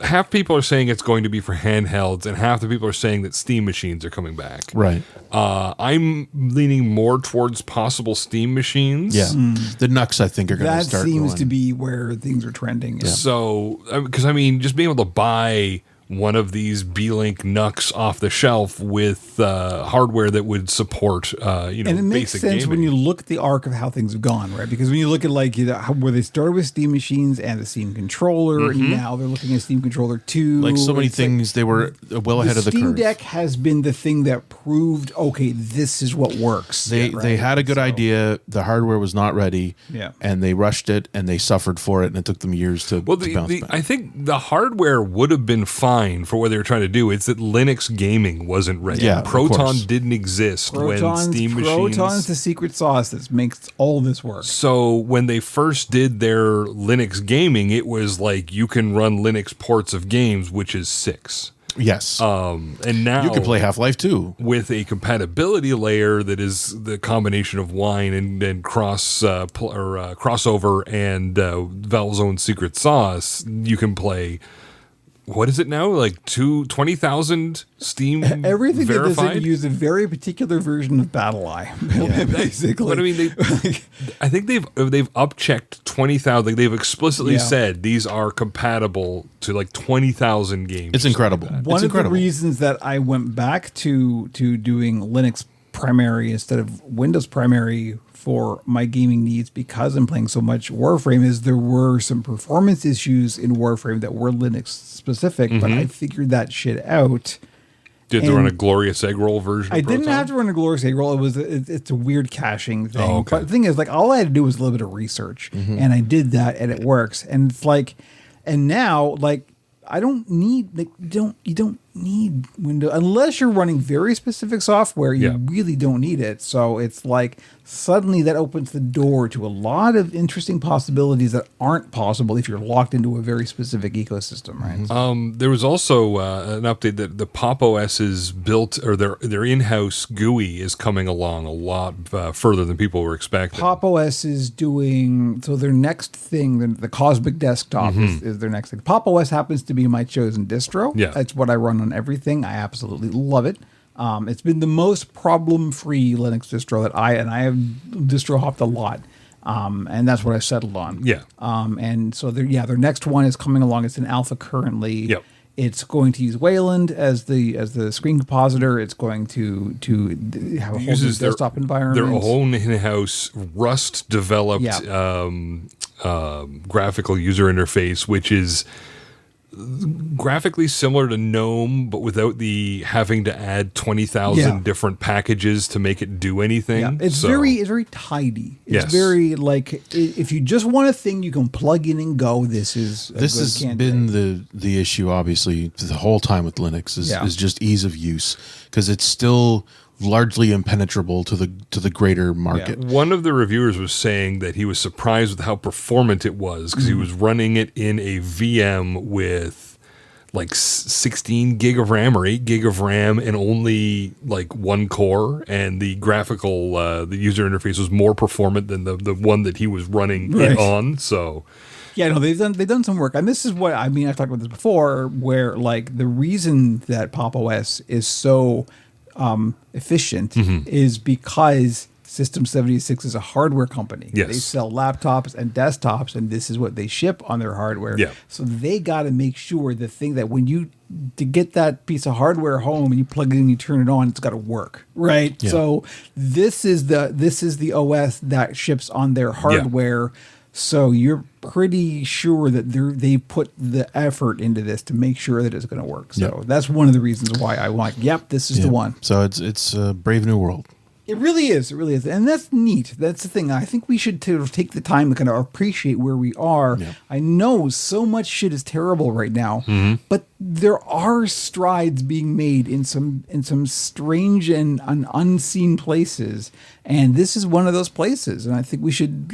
half people are saying it's going to be for handhelds, and half the people are saying that Steam machines are coming back. Right. I'm leaning more towards possible Steam machines. Yeah. The Nux, I think, are going to start. That seems to be where things are trending. Yeah. So, because just being able to buy one of these B-Link Nux off the shelf with hardware that would support, and it makes sense gaming. When you look at the arc of how things have gone, right? Because when you look at where they started with Steam machines and the Steam controller, and now they're looking at Steam controller 2. Like so many things, they were well ahead of the curve. Steam Deck has been the thing that proved, okay, this is what works. They had a good idea. The hardware was not ready, and they rushed it, and they suffered for it, and it took them years to bounce back. I think the hardware would have been fine for what they were trying to do. It's that Linux gaming wasn't ready. Yeah, Proton didn't exist when Steam machines. Proton's the secret sauce that makes all this work. So when they first did their Linux gaming, it was like you can run Linux ports of games, which is 6. Yes. And now you can play Half-Life 2 with a compatibility layer that is the combination of Wine and crossover and Valve's own secret sauce. You can play. What is it now? Like 20,000 Steam everything verified? That doesn't use a very particular version of BattleEye, basically. But I mean, I think they've upchecked 20,000. Like they've explicitly said these are compatible to like 20,000 games. It's incredible. One of the reasons that I went back to doing Linux primary instead of Windows primary for my gaming needs, because I'm playing so much Warframe, is there were some performance issues in Warframe that were Linux specific, but I figured that shit out. Did you run a Glorious Egg Roll version? I didn't have to run a Glorious Egg Roll. It's a weird caching thing. Oh, okay. But the thing is, like, all I had to do was a little bit of research, and I did that, and it works. And it's like, and now, like, I don't need, like, you don't need Windows unless you're running very specific software. You really don't need it. So it's like suddenly that opens the door to a lot of interesting possibilities that aren't possible if you're locked into a very specific ecosystem, right? There was also an update that the Pop! OS is built, or their in-house GUI is coming along a lot further than people were expecting. Pop! OS is doing, so their next thing, the Cosmic Desktop is their next thing. Pop! OS happens to be my chosen distro. Yeah. That's what I run on everything. I absolutely love it. It's been the most problem-free Linux distro that I have distro hopped a lot. And that's what I settled on. Yeah. And so their next one is coming along. It's in alpha currently. Yep. It's going to use Wayland as the screen compositor. It's going to have a whole new desktop environment. Their own in-house Rust developed Yeah. Graphical user interface, which is graphically similar to GNOME, but without the having to add 20,000 Yeah. different packages to make it do anything. Yeah, it's very tidy. It's Yes. very like if you just want a thing you can plug in and go. This is This has been the issue, obviously, the whole time with Linux is just ease of use, because it's still largely impenetrable to the greater market. One of the reviewers was saying that he was surprised with how performant it was because he was running it in a VM with like 16 gig of RAM or 8 gig of RAM and only like one core, and the graphical the user interface was more performant than the one that he was running it on. So yeah, no, they've done some work, and this is what I mean. I've talked about this before, where like the reason that Pop! OS is so efficient is because System 76 is a hardware company. Yes. They sell laptops and desktops, and this is what they ship on their hardware. Yeah. So they got to make sure the thing that when you to get that piece of hardware home and you plug it in, you turn it on, it's got to work, right? Yeah. So this is the OS that ships on their hardware. So you're pretty sure that they put the effort into this to make sure that it's going to work. So that's one of the reasons why I want. Yep, this is the one. So it's a brave new world. It really is. It really is. And that's neat. That's the thing. I think we should take the time to kind of appreciate where we are. Yeah. I know so much shit is terrible right now, but there are strides being made in some strange and unseen places. And this is one of those places. And I think we should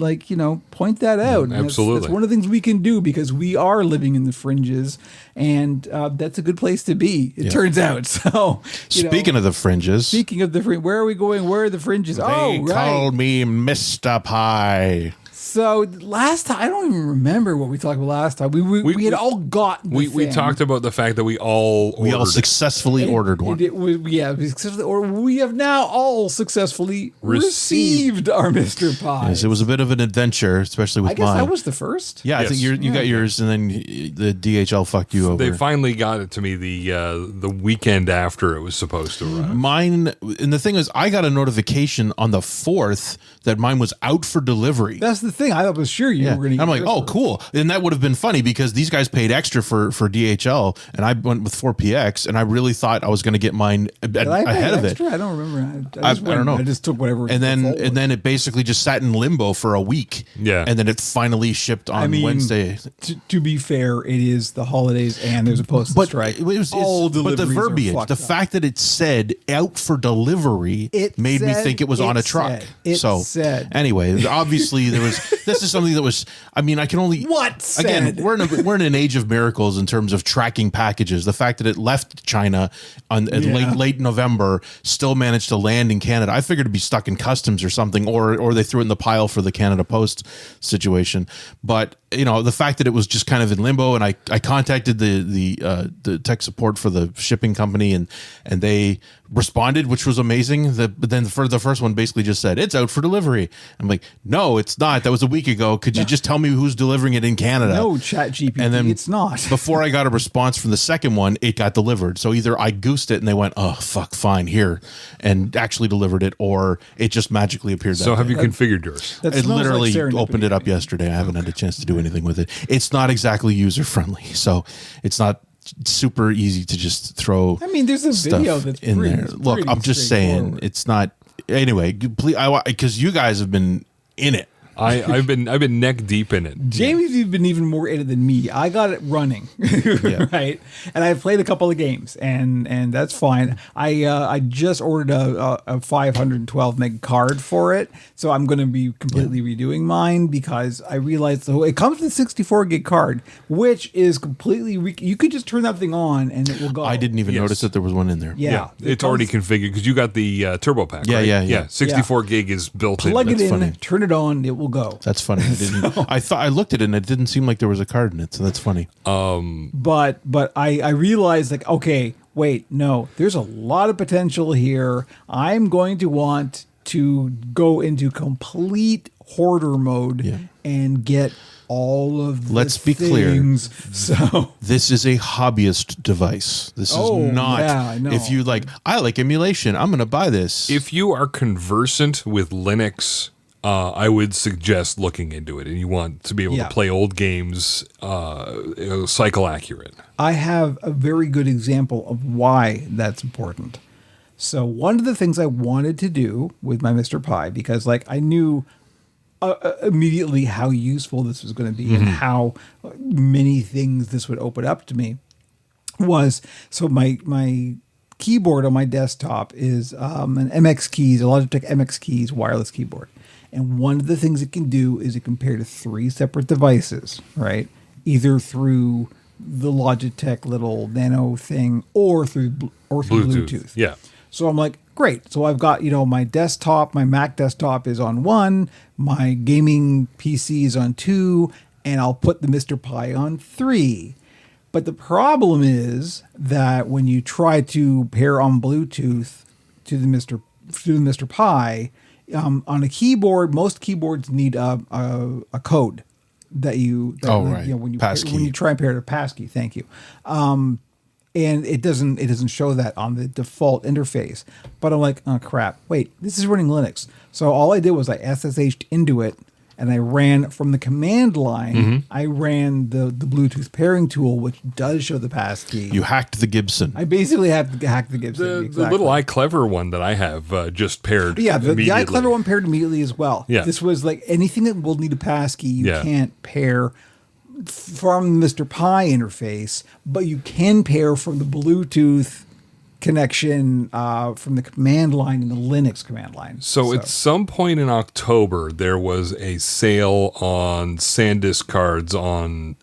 point that out. And absolutely. That's one of the things we can do because we are living in the fringes, and that's a good place to be. It turns out. So Speaking of the fringes, Speaking of the fringe, where are we going? Where are the fringes? they Right. called me Mr. Pie. So last time, I don't even remember what we talked about last time. We had all got the we thing. talked about the fact that we all successfully ordered one. We have now all successfully received our Mr. Pie. Yes, it was a bit of an adventure, especially with I guess mine. I was the first. Yeah, I Yes. think you got yours, and then the DHL fucked you over. They finally got it to me the weekend after it was supposed to arrive. Mine, and the thing is, I got a notification on the 4th that mine was out for delivery. That's the thing. I was sure you were going to. I'm like, oh, cool. And that would have been funny because these guys paid extra for DHL, and I went with 4PX, and I really thought I was going to get mine ahead of it. I don't remember. I don't know. I just took whatever. And then it basically just sat in limbo for a week. Yeah. And then it finally shipped on Wednesday. To be fair, it is the holidays and there's a postal strike. But the verbiage, the fact that it said out for delivery, made me think it was on a truck. Anyway, obviously there was. This is something that was. I mean, I can only. Again, we're in an age of miracles in terms of tracking packages. The fact that it left China on late November, still managed to land in Canada. I figured it'd be stuck in customs or something, or they threw it in the pile for the Canada Post situation. But the fact that it was just kind of in limbo, and I contacted the tech support for the shipping company, and they responded, which was amazing. But then for the first one, basically just said it's out for delivery. I'm like, no, it's not. That was a week ago. Could you just tell me who's delivering it in Canada? No, ChatGPT. And then it's not. Before I got a response from the second one, it got delivered. So either I goosed it and they went, oh fuck, fine, here, and actually delivered it, or it just magically appeared. So have you configured yours? That I smells literally like serendipity opened it up to me. yesterday. I haven't had a chance to do anything with it. It's not exactly user friendly, so it's not super easy to just throw. I mean, there's a stuff video that's in pretty, there. Look, pretty I'm just saying, straightforward. it's not. Anyway, please, because you guys have been in it. I've been neck deep in it. Jamie's been even more in it than me. I got it running, right? And I've played a couple of games, and that's fine. I just ordered a 512 meg card for it, so I'm going to be completely redoing mine because I realized it comes with a 64 gig card, which is completely. You could just turn that thing on and it will go. I didn't even notice that there was one in there. Yeah, It's already configured because you got the turbo pack. Yeah, right? yeah. 64 gig is built in. Plug it That's in, funny. turn it on, it will go. That's funny. I thought I looked at it and it didn't seem like there was a card in it, so that's funny. But I realized, like, okay, wait, no, there's a lot of potential here. I'm going to want to go into complete hoarder mode Yeah. and get all of the Let's be clear. things. So This is a hobbyist device. This is not. yeah, I know. If you like, I like emulation. I'm going to buy this. If you are conversant with Linux, I would suggest looking into it, and you want to be able Yeah. to play old games cycle accurate. I have a very good example of why that's important. So one of the things I wanted to do with my Mr. Pi, because like I knew immediately how useful this was going to be and how many things this would open up to me, was so my keyboard on my desktop is an MX Keys, a Logitech MX Keys wireless keyboard. And one of the things it can do is it can pair to 3 separate devices, right? Either through the Logitech little nano thing or through Bluetooth. Yeah. So I'm like, great. So I've got, my desktop, my Mac desktop is on 1, my gaming PC is on 2, and I'll put the Mr. Pi on 3. But the problem is that when you try to pair on Bluetooth to the Mr. Pi, on a keyboard, most keyboards need a code that right. when you Passkey. when you try and pair to passkey. Thank you. And it doesn't show that on the default interface. But I'm like, oh crap! Wait, this is running Linux. So all I did was I SSH'd into it, and I ran from the command line. I ran the Bluetooth pairing tool, which does show the passkey. you hacked the Gibson. I basically have to hack the Gibson. The little iClever one that I have just paired. Yeah, the immediately. iClever one paired immediately as well. Yeah. This was like anything that will need a passkey, you Yeah. can't pair from the Mr. Pi interface, but you can pair from the Bluetooth connection from the command line in the Linux command line. So at some point in October, there was a sale on SanDisk cards on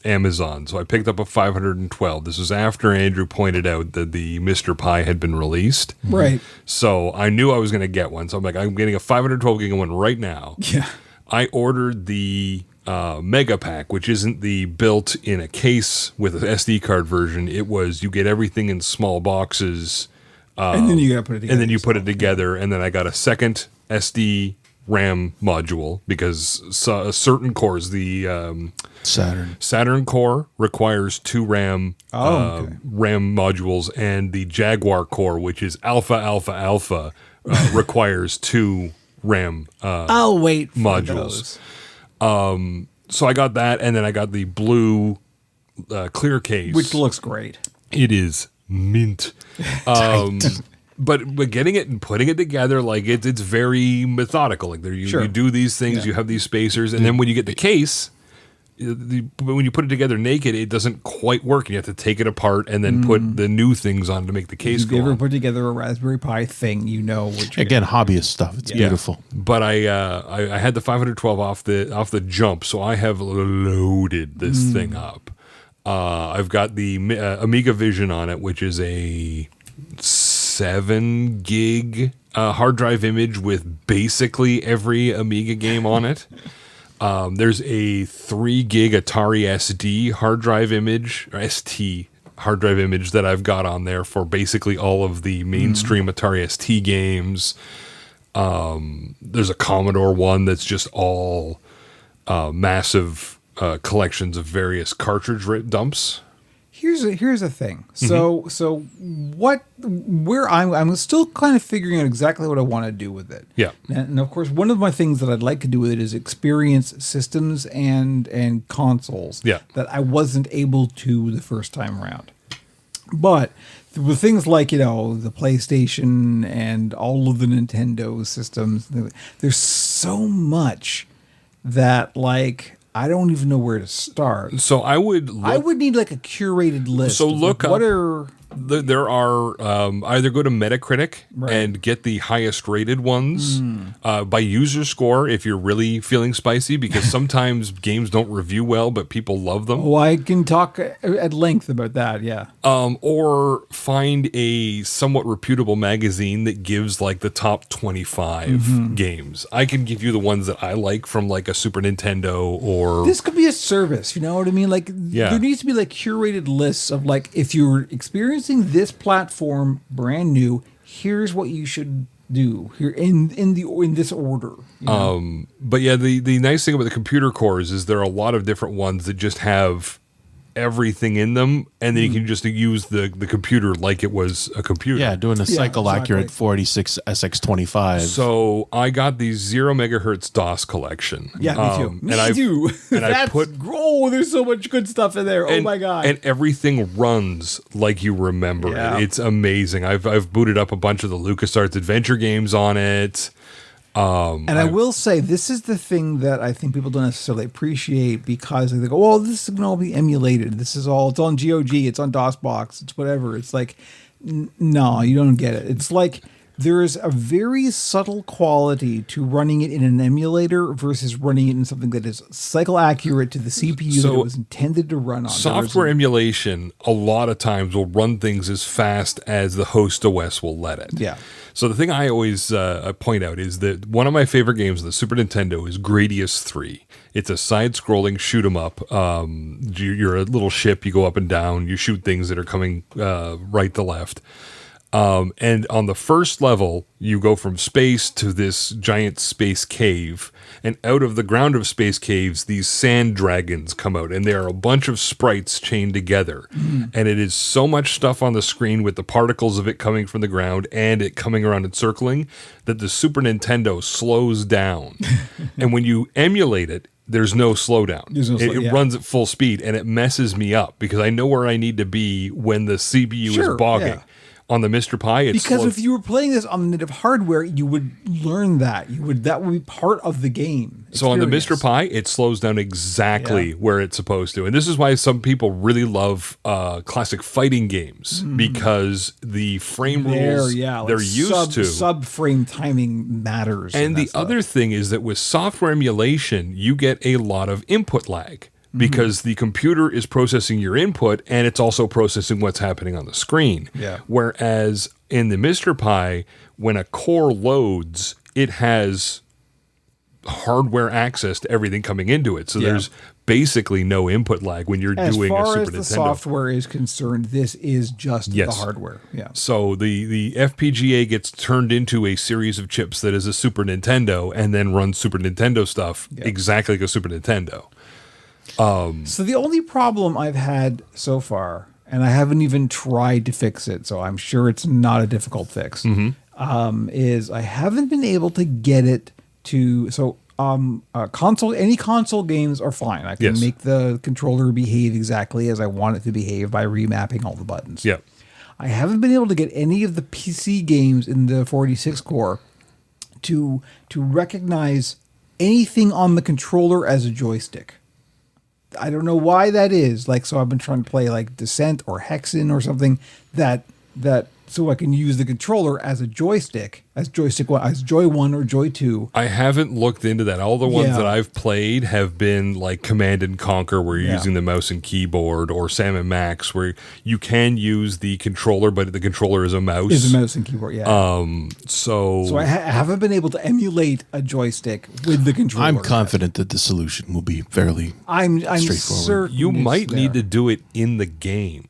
Amazon. So I picked up a 512. This was after Andrew pointed out that the Mr. Pi had been released. Right. So I knew I was going to get one. So I'm like, I'm getting a 512 gig one right now. Yeah. I ordered the Mega Pack, which isn't the built in a case with an SD card version. It was you get everything in small boxes, And then you got to put it together. and then you put it together. And then I got a second SD RAM module because certain cores, the Saturn core requires 2 RAM RAM modules, and the Jaguar core, which is alpha, requires 2 RAM I'll wait for modules. those, So I got that, and then I got the blue clear case, which looks great. it is mint. But getting it and putting it together, like it's very methodical. Like you do these things, you have these spacers, and then when you get the case, when you put it together naked, it doesn't quite work. And you have to take it apart and then put the new things on to make the case If go you ever on. put together a Raspberry Pi thing, which you're Again, hobbyist stuff. It's beautiful. But I had the 512 off the jump, so I have loaded this thing up. I've got the Amiga Vision on it, which is a 7 gig hard drive image with basically every Amiga game on it. There's a 3 gig Atari SD hard drive image, or ST hard drive image that I've got on there for basically all of the mainstream Atari ST games. There's a Commodore one that's just all massive collections of various cartridge dumps. Here's a thing. So I'm still kind of figuring out exactly what I want to do with it. Yeah. And of course, one of my things that I'd like to do with it is experience systems and consoles that I wasn't able to the first time around. But with things like, the PlayStation and all of the Nintendo systems, there's so much that I don't even know where to start. So I would need like a curated list. So of, look what up- are There are either go to Metacritic and get the highest rated ones by user score if you're really feeling spicy, because sometimes games don't review well, but people love them. Oh, I can talk at length about that. Yeah. Or find a somewhat reputable magazine that gives like the top 25 games. I can give you the ones that I like from like a Super Nintendo or... This could be a service, you know what I mean? Like there needs to be like curated lists of like, if you're experiencing this platform brand new, here's what you should do here in this order. You know? But yeah, the nice thing about the computer cores is there are a lot of different ones that just have everything in them, and then you can just use the computer like it was a computer. Yeah, doing a cycle accurate exactly. 486 SX25. So I got the 0 megahertz DOS collection. Yeah, me too. Me too. And I That's, put there's so much good stuff in there. Oh my god! And everything runs like you remember Yeah. it. It's amazing. I've booted up a bunch of the LucasArts adventure games on it. And I will say, this is the thing that I think people don't necessarily appreciate, because they go, "Well, this can all be emulated. It's on GOG, it's on DOSBox, it's whatever." It's like, no, you don't get it. It's like there's a very subtle quality to running it in an emulator versus running it in something that is cycle accurate to the CPU that it was intended to run on. Software emulation, a lot of times, will run things as fast as the host OS will let it. Yeah. So the thing I always point out is that one of my favorite games on the Super Nintendo is Gradius 3. It's a side-scrolling shoot-'em-up. You're a little ship. You go up and down. You shoot things that are coming right to left. And on the first level, you go from space to this giant space cave. And out of the ground of space caves, these sand dragons come out. And they are a bunch of sprites chained together. And it is so much stuff on the screen with the particles of it coming from the ground and it coming around and circling that the Super Nintendo slows down. And when you emulate it, there's no slowdown. It runs at full speed, and it messes me up because I know where I need to be when the CPU is bogging. Yeah. On the Mr. Pi, it's Because slow. if you were playing this on the native hardware, you would learn that. That would be part of the game. So on the experience. Mr. Pi, it slows down exactly where it's supposed to. And this is why some people really love classic fighting games, because the frame rules they're used to. Subframe timing matters. And the other thing is that with software emulation, you get a lot of input lag. Because the computer is processing your input and it's also processing what's happening on the screen. Yeah. Whereas in the Mr. Pi, when a core loads, it has hardware access to everything coming into it. So there's basically no input lag when you're doing a Super Nintendo. As far as the software is concerned, this is just the hardware. Yeah. So the FPGA gets turned into a series of chips that is a Super Nintendo and then runs Super Nintendo stuff exactly like a Super Nintendo. So the only problem I've had so far, and I haven't even tried to fix it, so I'm sure it's not a difficult fix, is I haven't been able to get it to. So any console games are fine. I can make the controller behave exactly as I want it to behave by remapping all the buttons. Yeah. I haven't been able to get any of the PC games in the 486 core to recognize anything on the controller as a joystick. I don't know why that is. So I've been trying to play like Descent or Hexen or something that so I can use the controller as a joystick, as joystick one, as Joy 1 or Joy 2. I haven't looked into that. All the ones that I've played have been like Command and Conquer, where you're using the mouse and keyboard, or Sam and Max, where you can use the controller, but the controller is a mouse. Is a mouse and keyboard, yeah. So I haven't been able to emulate a joystick with the controller. I'm confident that the solution will be fairly I'm straightforward. certain you it's might need there. to do it in the game.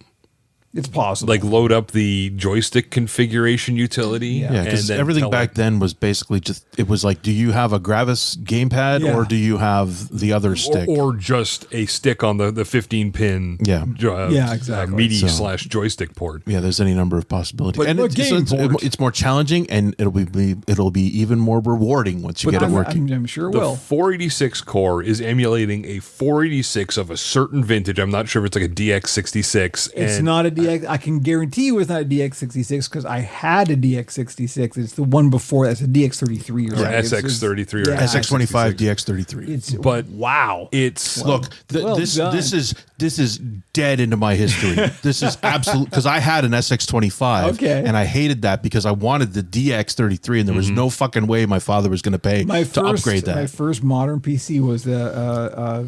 It's possible. Like load up the joystick configuration utility. Yeah, because then everything tell back it- then was basically just, it was like, do you have a Gravis gamepad or do you have the other stick? or just a stick on the 15-pin exactly. MIDI So- / joystick port. Yeah, there's any number of possibilities. But And the it's game board- it's more challenging, and it'll be even more rewarding once you get it working. I'm sure it The will. 486 core is emulating a 486 of a certain vintage. I'm not sure if it's like a DX66. It's not a DX. I can guarantee you it's not a DX66 because I had a DX66. It's the one before that's a DX33 or something. SX33 or Yeah. SX25 DX33. It's But wow. It's Look, well this done. is dead into my history. This is absolute, because I had an SX25, Okay. and I hated that because I wanted the DX33, and there was no fucking way my father was going to pay to upgrade that. My first modern PC was a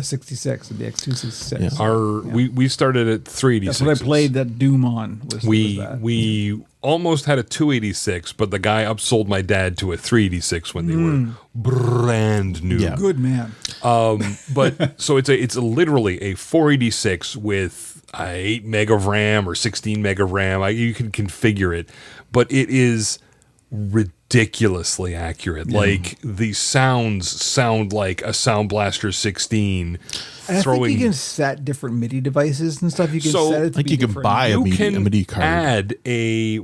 66, a DX266. Yeah. we started at 386. That's what I played that Doom on. Was that. We almost had a 286, but the guy upsold my dad to a 386 when they were brand new. Yeah. Good man. But so it's literally a 486 with 8 meg of RAM or 16 meg of RAM. You can configure it, but it is ridiculously accurate. Like the sounds sound like a Sound Blaster 16. And I think you can set different MIDI devices and stuff. You can So, set it to like be you can different. buy a You MIDI, can a MIDI card. add a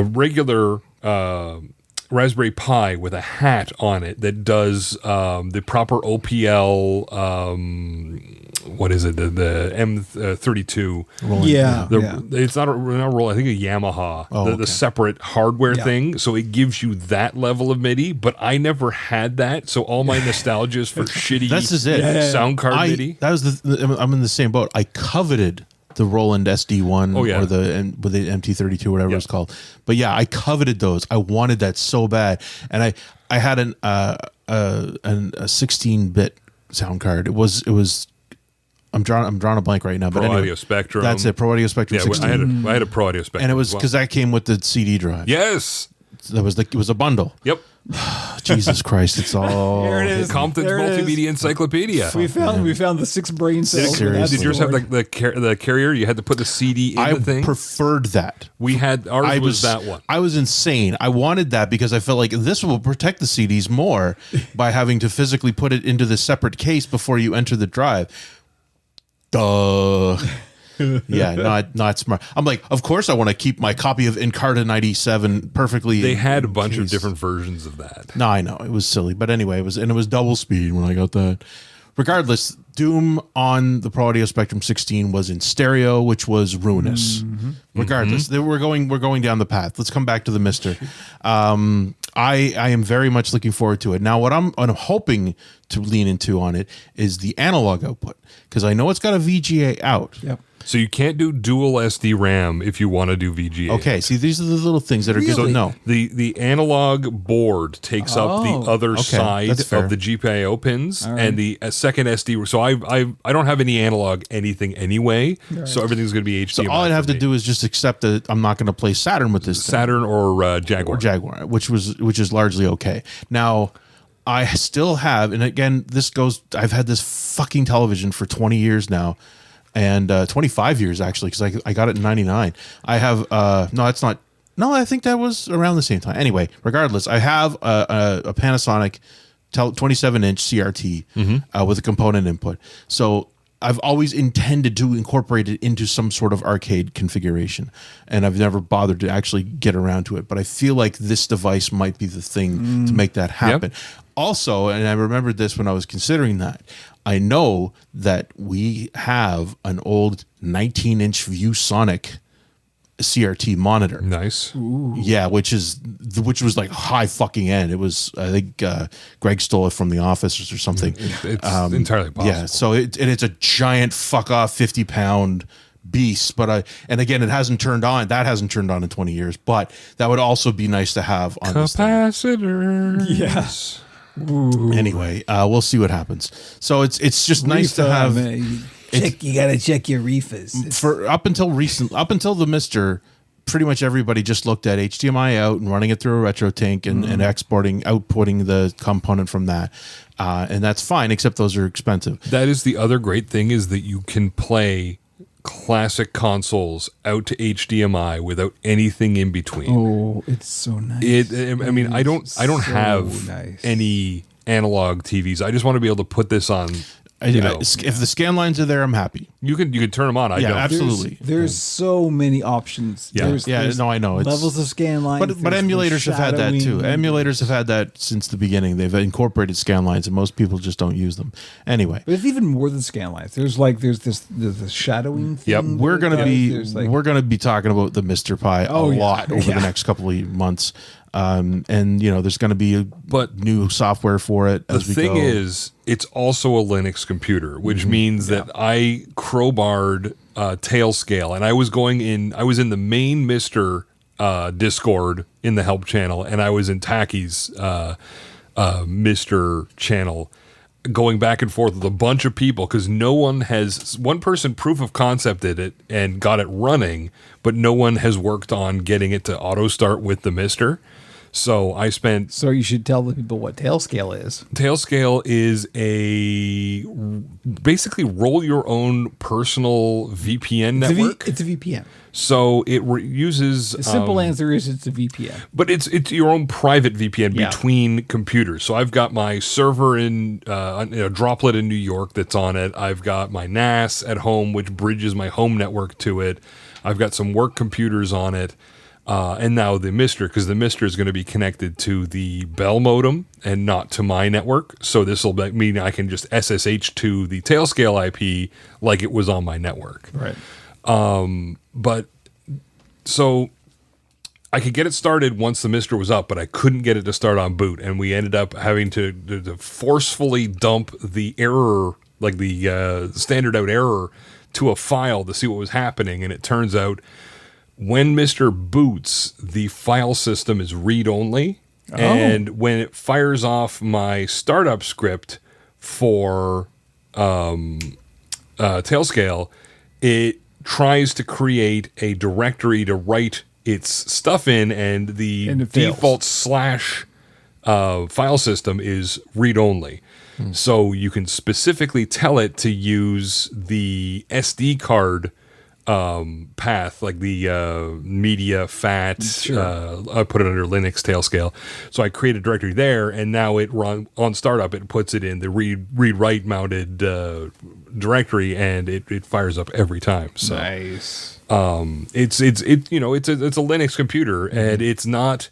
regular Raspberry Pi with a hat on it that does the proper OPL. What is it? The M32. Yeah, It's not a roll. I think a Yamaha. Oh, the okay. separate hardware Yeah. thing. So it gives you that level of MIDI. But I never had that. So all my nostalgia is for shitty. This is it. Sound card MIDI. That was I'm in the same boat. I coveted the Roland SD1 Oh, yeah. or the MT32, whatever Yeah. it's called. But yeah, I coveted those. I wanted that so bad, and I had a 16-bit sound card. It was. I'm drawing a blank right now. Pro but anyway, Audio Spectrum. That's it. Pro Audio Spectrum Yeah, 16, I had a Pro Audio Spectrum. and it was as well. because that came with the CD drive. Yes. It was a bundle. Yep. Jesus Christ, it's all. There it is. Compton's There it is. Multimedia Encyclopedia. We found the 6 brain cells. Seriously. Did yours have the carrier? You had to put the CD in I the thing? preferred that. We had, ours was that one. I was insane. I wanted that because I felt like this will protect the CDs more by having to physically put it into the separate case before you enter the drive. Duh. Yeah, not smart. I'm like, of course I want to keep my copy of Encarta 97 perfectly. They had a in bunch of case. different versions of that. No, I know it was silly, but anyway, it was double speed when I got that. Regardless, Doom on the Pro Audio Spectrum 16 was in stereo, which was ruinous. Regardless, we're going down the path. Let's come back to the Mister. I am very much looking forward to it. Now, what I'm hoping to lean into on it is the analog output, because I know it's got a VGA out. Yep. So you can't do dual SD RAM if you want to do VGA. Okay, see, these are the little things that are good to Really? know. The analog board takes up the other side that's fair. of the GPIO pins and the second SD. So I don't have any analog anything anyway. So everything's going to be HDMI. So all I'd have for to me. do is just accept that I'm not going to play Saturn with this thing. Saturn or Jaguar. Or Jaguar, which is largely okay. Now, I still have, and again, I've had this fucking television for 20 years now, and 25 years actually, because I got it in 99. I have, no, it's not, no, I think that was around the same time. Anyway, regardless, I have a Panasonic 27-inch CRT with a component input. So I've always intended to incorporate it into some sort of arcade configuration, and I've never bothered to actually get around to it. But I feel like this device might be the thing to make that happen. Also, and I remembered this when I was considering that, I know that we have an old 19-inch ViewSonic CRT monitor. Nice. Yeah, which was like high fucking end. It was, I think Greg stole it from The Office or something. It's entirely possible. Yeah, so it's a giant fuck off 50-pound beast. But and again, it hasn't turned on. That hasn't turned on in 20 years. But that would also be nice to have on this thing. Capacitor. Yes. Anyway, we'll see what happens. So it's just nice to have. You gotta check your reefers. For up until the Mister, pretty much everybody just looked at HDMI out and running it through a RetroTink and outputting the component from that, and that's fine. Except those are expensive. That is the other great thing, is that you can play classic consoles out to HDMI without anything in between. Oh, it's so nice. I mean, I don't have any analog TVs. I just want to be able to put this on. If the scan lines are there, I'm happy. You can turn them on. I Yeah, don't. absolutely. There's so many options. Yeah. There's No, I know. It's, levels of scan lines. but there's emulators have had that too. shadowing. Emulators have had that since the beginning. They've incorporated scan lines, and most people just don't use them. Anyway, But it's even more than scan lines. There's the shadowing thing. Yep. we're gonna be There's like, be talking about the Mr. Pi a lot over the next couple of months. And there's going to be But new software for it. The As we thing go. is, it's also a Linux computer, which means that I crowbarred Tailscale, and I was in the main Mister Discord in the help channel, and I was in Tacky's Mister channel, going back and forth with a bunch of people, because one person proof of concepted it and got it running, but no one has worked on getting it to auto start with the Mister. So I spent. So you should tell the people what Tailscale is. Tailscale is a basically roll your own personal VPN network. It's a VPN. So it uses. The simple answer is it's a VPN. But it's your own private VPN Yeah. between computers. So I've got my server in a Droplet in New York that's on it. I've got my NAS at home, which bridges my home network to it. I've got some work computers on it. And now the Mister, because the Mister is going to be connected to the Bell modem and not to my network. So this will mean I can just SSH to the Tailscale IP like it was on my network. Right. But so I could get it started once the Mister was up, but I couldn't get it to start on boot. And we ended up having to forcefully dump the error, like the standard out error, to a file to see what was happening. And it turns out when Mister boots, the file system is read-only. Oh. And when it fires off my startup script for Tailscale, it tries to create a directory to write its stuff in, and the default slash file system is read-only. So you can specifically tell it to use the SD card path, like the media FAT. Sure. I put it under Linux Tailscale. So I create a directory there, and now it on startup, it puts it in the read-write mounted directory, and it fires up every time. So nice. It's a Linux computer, and it's not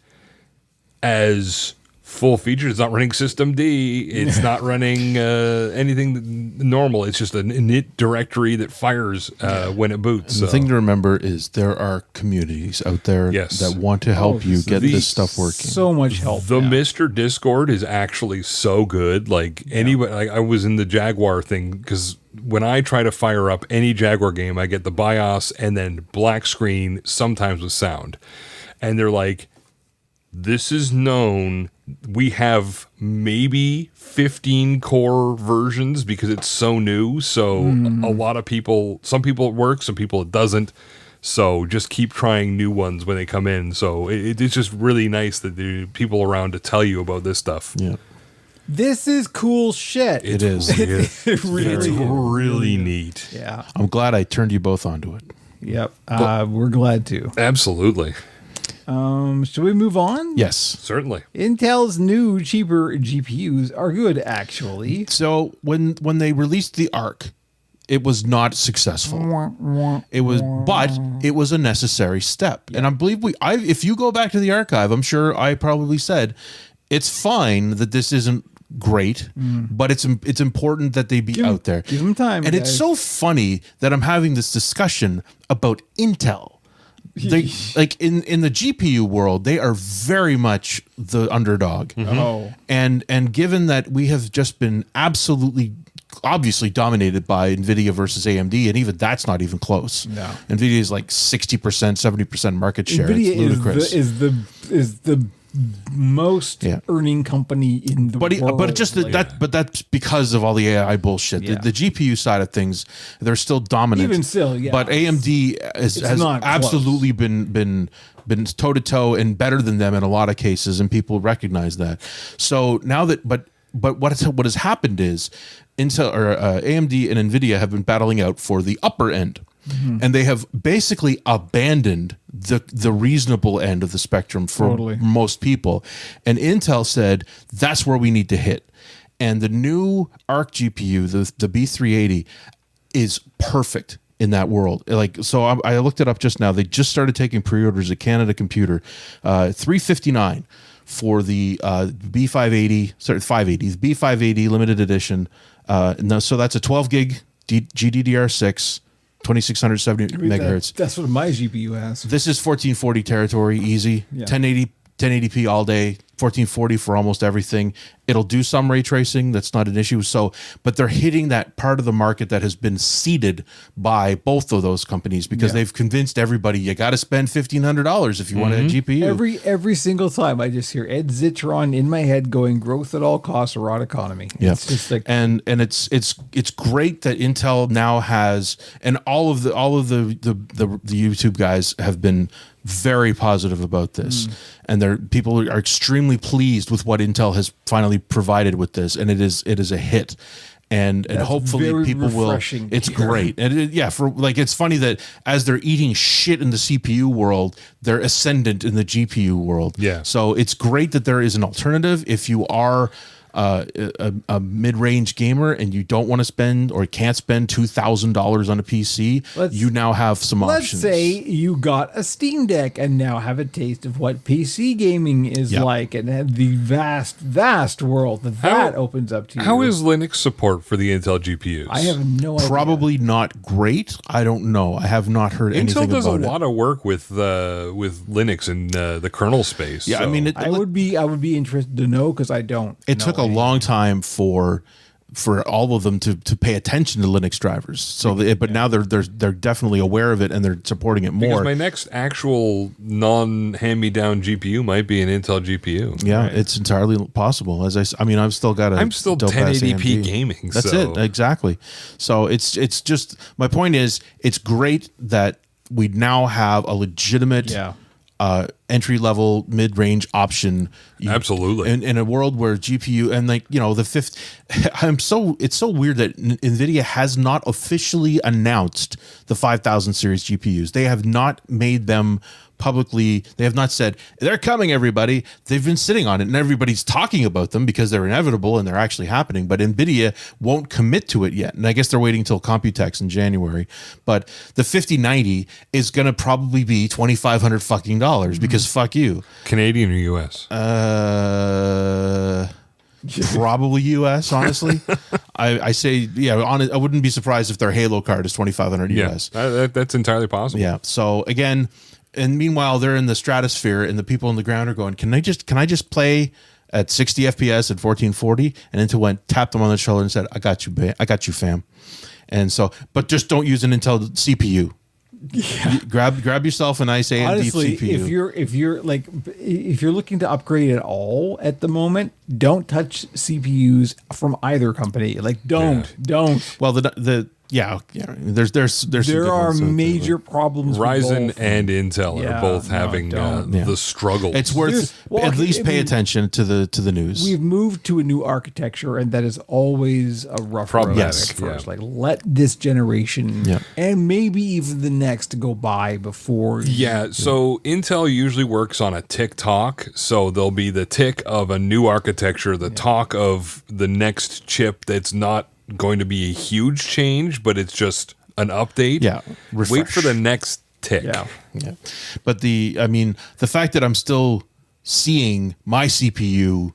as full featured. It's not running System D. It's not running anything normal. It's just an init directory that fires when it boots. The thing to remember is there are communities out there that want to help you get this stuff working. So much help. The Mr. Discord is actually so good. Like anybody, like I was in the Jaguar thing because when I try to fire up any Jaguar game, I get the BIOS and then black screen, sometimes with sound. And they're like, this is known. We have maybe 15 core versions because it's so new. So a lot of people, some people it works, some people it doesn't. So just keep trying new ones when they come in. So it's just really nice that there are people around to tell you about this stuff. Yeah. This is cool shit. It is. It really It's is. really neat. Yeah. I'm glad I turned you both onto it. Yep. We're glad to. Absolutely. Should we move on? Yes. Certainly. Intel's new, cheaper GPUs are good, actually. So when they released the Arc, it was not successful. But it was a necessary step. And I believe if you go back to the archive, I'm sure I probably said it's fine that this isn't great, but it's important that they be out there. Give them time. And guys. it's so funny that I'm having this discussion about Intel. They like in the GPU world, they are very much the underdog. Oh. And given that we have just been obviously dominated by NVIDIA versus AMD, and even that's not even close. No. NVIDIA is like 60%, 70% market share. NVIDIA it's ludicrous. is the most earning company in the world. But just but that's because of all the AI bullshit. Yeah. The GPU side of things, they're still dominant. Even still, yeah. But AMD has not absolutely been toe to toe and better than them in a lot of cases, and people recognize that. So now that but what has happened is Intel or AMD and NVIDIA have been battling out for the upper end. And they have basically abandoned the reasonable end of the spectrum for most people. And Intel said, that's where we need to hit. And the new Arc GPU, the B380, is perfect in that world. So I looked it up just now. They just started taking pre-orders at Canada Computer, $359 for the B580, sorry, 580, the B580 limited edition. So that's a 12 gig GDDR6. 2670 megahertz. That's what my GPU has. This is 1440 territory, easy. 1080p all day, 1440 for almost everything. It'll do some ray tracing. That's not an issue. So, but they're hitting that part of the market that has been seeded by both of those companies because they've convinced everybody you got to spend $1,500 if you want a GPU. Every single time I just hear Ed Zitron in my head going growth at all costs or raw economy. Yeah. It's just like, and it's great that Intel now has, and all of the YouTube guys have been very positive about this, and people are extremely pleased with what Intel has finally provided with this, and it is a hit. And hopefully very people refreshing will. It's to hear. great, and it's funny that as they're eating shit in the CPU world, they're ascendant in the GPU world. Yeah. So it's great that there is an alternative if you are a mid-range gamer and you don't want to spend or can't spend $2,000 on a PC. You now have some options. Let's say you got a Steam Deck and now have a taste of what PC gaming is like, and have the vast world that opens up to you. How is Linux support for the Intel GPUs? I have no idea. Probably not great. I don't know. I have not heard anything Intel does about a lot of work with Linux in the kernel space. Yeah, so. I mean, I would be interested to know because I don't. it took a long time for all of them to pay attention to Linux drivers. So, but now they're definitely aware of it and they're supporting it more. Because my next actual non-hand-me-down GPU might be an Intel GPU. Yeah, it's entirely possible. As I've still got I'm still 1080p gaming. That's so. it, exactly. So it's just, my point is, it's great that we now have a legitimate entry-level mid-range option. Absolutely. In a world where GPU and it's so weird that NVIDIA has not officially announced the 5000 series GPUs. They have not made them publicly. They have not said they're coming, everybody. They've been sitting on it and everybody's talking about them because they're inevitable and they're actually happening, but NVIDIA won't commit to it yet. And I guess they're waiting till Computex in January. But the 5090 is going to probably be $2,500 fucking dollars because fuck you. Canadian or US? Probably US, honestly. I say, I wouldn't be surprised if their Halo card is $2,500 US. That's entirely possible. Yeah. So again, and meanwhile they're in the stratosphere and the people on the ground are going, can I just play at 60 FPS at 1440? And Intel went, tapped them on the shoulder and said, I got you, fam. And so, but just don't use an Intel CPU. Yeah. Grab yourself a nice AMD Honestly, CPU. if you're looking to upgrade at all at the moment, don't touch CPUs from either company. Like don't. Well, there are major problems. Ryzen with both. and Intel are both having the struggle. It's worth at least pay attention to the news. We've moved to a new architecture, and that is always a rough road at first. Like, let this generation and maybe even the next go by before. So Intel usually works on a tick-tock. So there'll be the tick of a new architecture, the talk of the next chip that's not going to be a huge change, but it's just an update. Wait for the next tick. But the fact that I'm still seeing my CPU,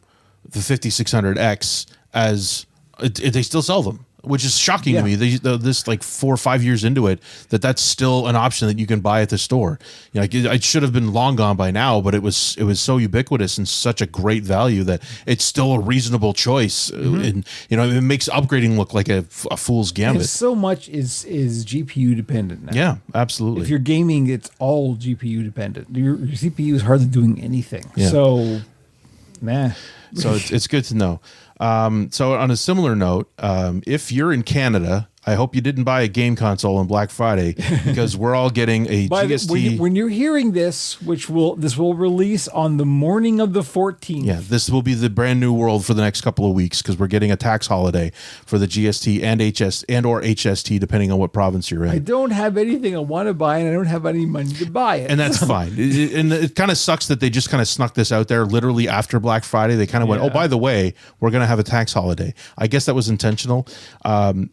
the 5600X, as they still sell them, which is shocking to me. This like 4 or 5 years into it, that's still an option that you can buy at the store. It should have been long gone by now, but it was so ubiquitous and such a great value that it's still a reasonable choice. And it makes upgrading look like a fool's gambit. And so much is GPU dependent now. Yeah, absolutely. If you're gaming, it's all GPU dependent. Your CPU is hardly doing anything. So, So it's good to know. So on a similar note, if you're in Canada, I hope you didn't buy a game console on Black Friday because we're all getting a GST. When you're hearing this, this will release on the morning of the 14th. Yeah, this will be the brand new world for the next couple of weeks because we're getting a tax holiday for the GST and or HST, depending on what province you're in. I don't have anything I want to buy, and I don't have any money to buy it. And that's fine. And it kind of sucks that they just kind of snuck this out there literally after Black Friday. They kind of went, oh, by the way, we're going to have a tax holiday. I guess that was intentional. On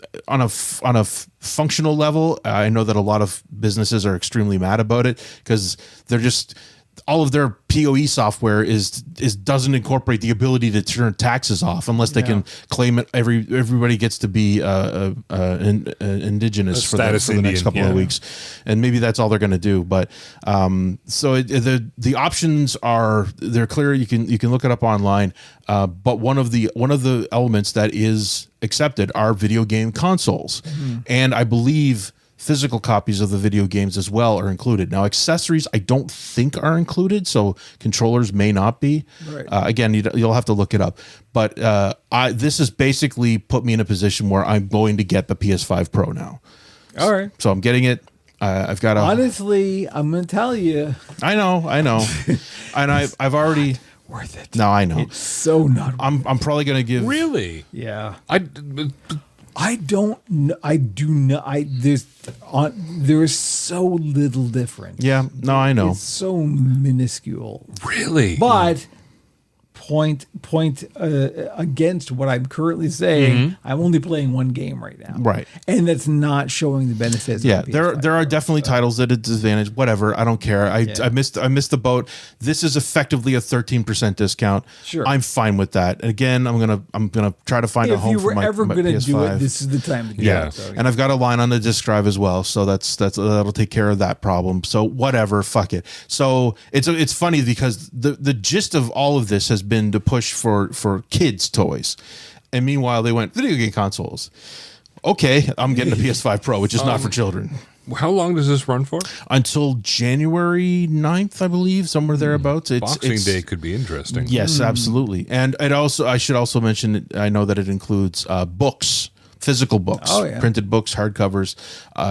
a functional level, I know that a lot of businesses are extremely mad about it because they're just, all of their PoE software is doesn't incorporate the ability to turn taxes off unless they can claim it. Everybody gets to be indigenous for the next couple of weeks, and maybe that's all they're going to do. But so the options they're clear. You can look it up online. But one of the elements that is accepted are video game consoles, and I believe physical copies of the video games as well are included. Now, accessories I don't think are included, so controllers may not be. Right. Again, you'll have to look it up. But this has basically put me in a position where I'm going to get the PS5 Pro now. All right. So I'm getting it. I've got honestly, I'm going to tell you. I know. And I've already... Worth it. No, I know. It's so not. I'm probably going to give... Really? Yeah. I don't know. I do not. There's so little difference. Yeah. No, I know. It's so minuscule. Really? But point against what I'm currently saying, I'm only playing one game right now. Right. And that's not showing the benefits. Yeah, there are definitely titles at a disadvantage. Whatever, I don't care. I missed the boat. This is effectively a 13% discount. Sure. I'm fine with that. Again, I'm gonna try to find a home for my PS5. If you were ever going to do it, this is the time to do it. So, and I've got a line on the disk drive as well, so that'll take care of that problem. So whatever, fuck it. So it's funny because the gist of all of this has been to push for kids' toys, and meanwhile they went video game consoles. Okay, I'm getting a PS5 Pro, which is not for children. How long does this run for? Until January 9th, I believe, somewhere thereabouts. Boxing Day could be interesting. Yes, absolutely. And I should also mention, I know that it includes books, physical books, printed books, hardcovers,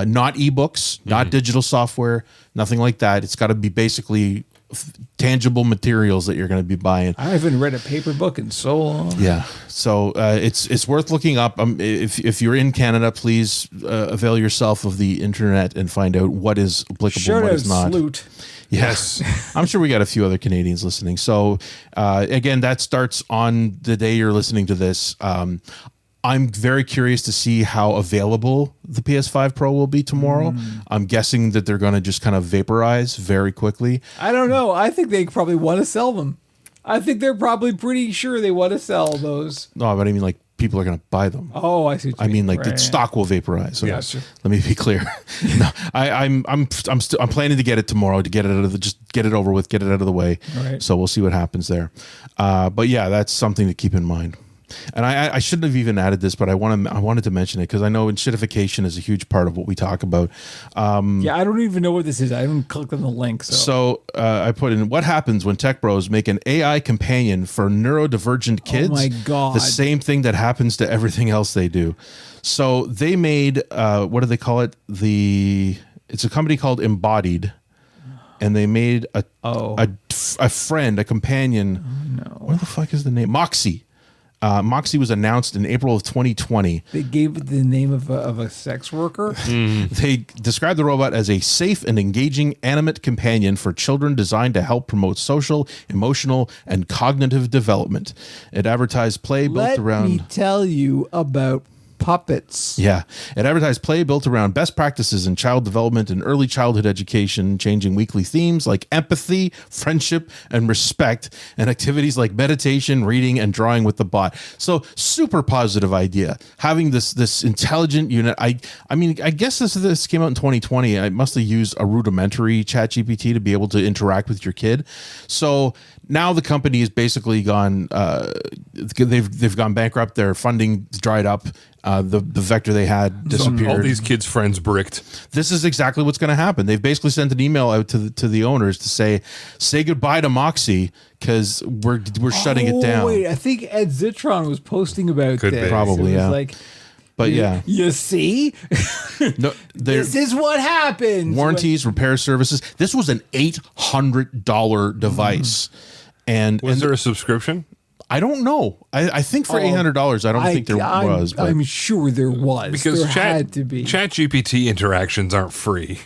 not ebooks, not digital software, nothing like that. It's got to be basically tangible materials that you're going to be buying. I haven't read a paper book in so long. Yeah, so it's worth looking up. If you're in Canada, please avail yourself of the internet and find out what is applicable and what is not. Sloot. Yes, I'm sure we got a few other Canadians listening. So again, that starts on the day you're listening to this. I'm very curious to see how available the PS5 Pro will be tomorrow. I'm guessing that they're going to just kind of vaporize very quickly. I don't know. I think they probably want to sell them. I think they're probably pretty sure they want to sell those. No, but I mean, like, people are going to buy them. Oh, I see what you mean. Like, the stock will vaporize. So yes. Let me be clear. No, I'm planning to get it tomorrow to get it just get it over with, get it out of the way. Right. So we'll see what happens there. But yeah, that's something to keep in mind. And I shouldn't have even added this, but I wanted to mention it because I know shitification is a huge part of what we talk about. Yeah, I don't even know what this is. I haven't clicked on the link. So I put in, what happens when tech bros make an AI companion for neurodivergent kids? Oh my God. The same thing that happens to everything else they do. So they made, what do they call it? It's a company called Embodied. And they made a friend, a companion. Oh, no. What the fuck is the name? Moxie. Moxie was announced in April of 2020. They gave it the name of a sex worker. They described the robot as a safe and engaging animate companion for children designed to help promote social, emotional, and cognitive development. It advertised play built around... Let me tell you about puppets. Yeah. It advertised play built around best practices in child development and early childhood education, changing weekly themes like empathy, friendship, and respect, and activities like meditation, reading, and drawing with the bot. So super positive idea. Having this intelligent unit. I mean, I guess this came out in 2020. I must have used a rudimentary ChatGPT to be able to interact with your kid. So now the company has basically gone, they've gone bankrupt. Their funding dried up. The vector they had disappeared. All these kids' friends bricked. This is exactly what's going to happen. They've basically sent an email out to the owners to say goodbye to Moxie because we're shutting it down. Wait, I think Ed Zitron was posting about Could this. be. Probably, yeah. Like, but yeah, you see, no, this is what happens. Warranties, repair services. This was an $800 device, and Was there a subscription? I don't know. I think for $800, I don't think there was. But, I'm sure there was Because there had to be. ChatGPT interactions aren't free.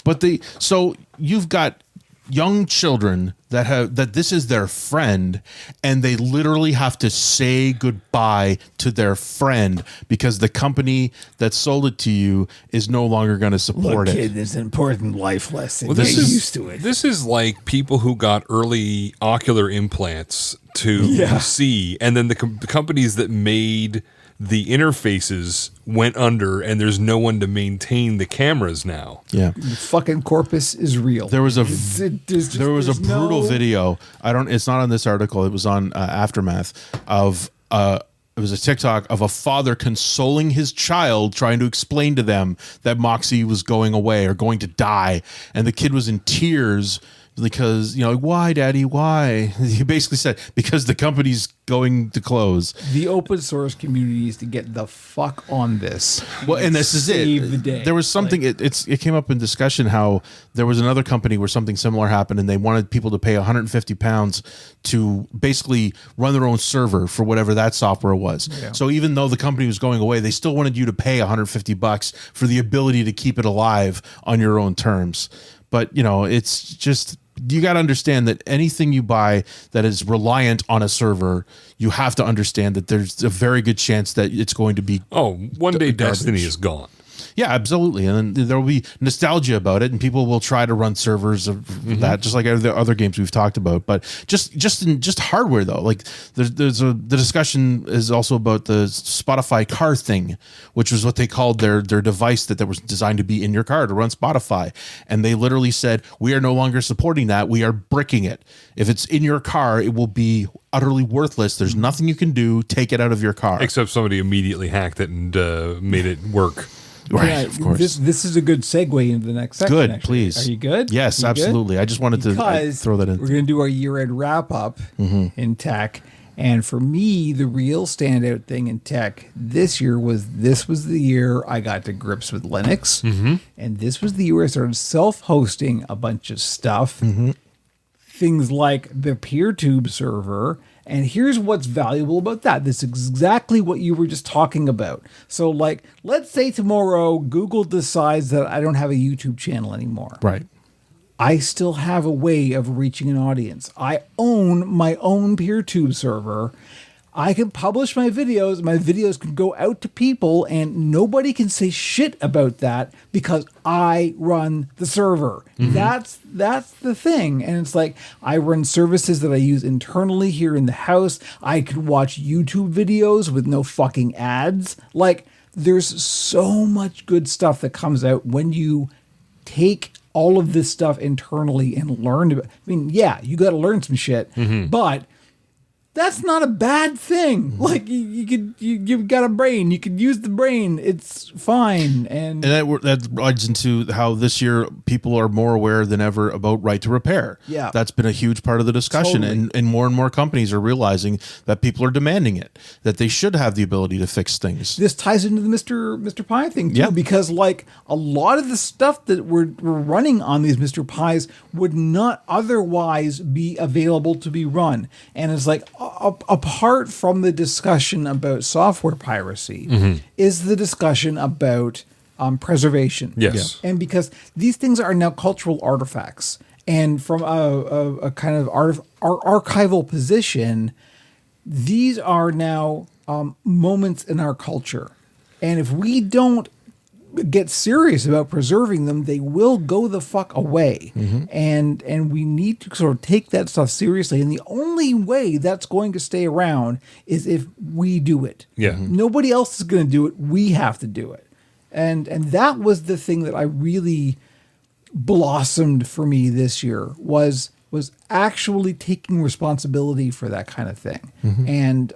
but so you've got young children that this is their friend, and they literally have to say goodbye to their friend because the company that sold it to you is no longer going to support Look, it. kid, it's an important life lesson. Well, Get this is used to it. This is like people who got early ocular implants to see, and then the companies that made the interfaces went under, and there's no one to maintain the cameras now. Yeah. The fucking corpus is real. There was a there's brutal video. It's not on this article. It was on Aftermath of it was a TikTok of a father consoling his child, trying to explain to them that Moxie was going away or going to die, and the kid was in tears because, like, why, Daddy, why? He basically said, because the company's going to close. The open source community needs to get the fuck on this. Well, and this is it. Save the day. There was something. It came up in discussion how there was another company where something similar happened, and they wanted people to pay £150 to basically run their own server for whatever that software was. Yeah. So even though the company was going away, they still wanted you to pay $150 for the ability to keep it alive on your own terms. But it's just, you got to understand that anything you buy that is reliant on a server, you have to understand that there's a very good chance that it's going to be. One day Destiny is gone. Yeah, absolutely. And then there will be nostalgia about it, and people will try to run servers of that, just like the other games we've talked about. But just hardware, though, like the discussion is also about the Spotify car thing, which was what they called their device that was designed to be in your car to run Spotify. And they literally said, we are no longer supporting that. We are bricking it. If it's in your car, it will be utterly worthless. There's nothing you can do. Take it out of your car. Except somebody immediately hacked it and made it work. Right, of course. This is a good segue into the next section. Good, actually. please. Are you good? Yes, You absolutely. Good? I just wanted to throw that in. We're going to do our year-end wrap-up in tech. And for me, the real standout thing in tech this year was the year I got to grips with Linux. And this was the year I started self-hosting a bunch of stuff. Things like the PeerTube server. And here's what's valuable about that. This is exactly what you were just talking about. So, like, let's say tomorrow Google decides that I don't have a YouTube channel anymore. Right. I still have a way of reaching an audience. I own my own PeerTube server. I can publish my videos. My videos can go out to people, and nobody can say shit about that because I run the server. That's the thing. And it's like, I run services that I use internally here in the house. I can watch YouTube videos with no fucking ads. Like, there's so much good stuff that comes out when you take all of this stuff internally and learn about. I mean, yeah, you got to learn some shit, but that's not a bad thing. Like, you've got a brain. You could use the brain. It's fine. And that rides into how this year people are more aware than ever about right to repair. Yeah. That's been a huge part of the discussion. Totally. And more companies are realizing that people are demanding it, that they should have the ability to fix things. this ties into the Mr. Pi thing too, Yeah. because like a lot of the stuff that we're running on these Mr. Pis would not otherwise be available to be run. And it's like, apart from the discussion about software piracy, is the discussion about preservation. Yes. And because these things are now cultural artifacts, and from a kind of archival position, these are now moments in our culture. And if we don't get serious about preserving them, they will go the fuck away. And we need to sort of take that stuff seriously. And the only way that's going to stay around is if we do it. Yeah. Nobody else is going to do it. We have to do it. And that was the thing that I really blossomed for me this year was actually taking responsibility for that kind of thing. And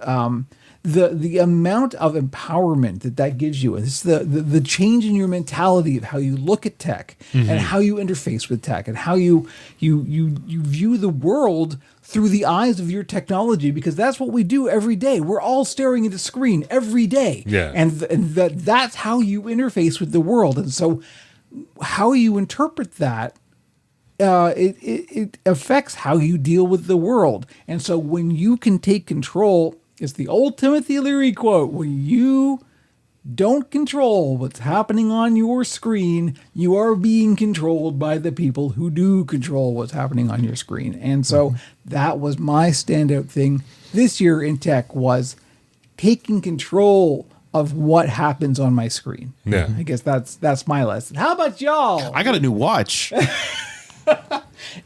the amount of empowerment that gives you, and it's the change in your mentality of how you look at tech and how you interface with tech and how you view the world through the eyes of your technology, because that's what we do every day. We're all staring at a screen every day. Yeah. And that's how you interface with the world. And so how you interpret that, it affects how you deal with the world. And so when you can take control, it's the old Timothy Leary quote, when you don't control what's happening on your screen. You are being controlled by the people who do control what's happening on your screen. And so that was my standout thing this year in tech, was taking control of what happens on my screen. Yeah. I guess that's my lesson. How about y'all? I got a new watch.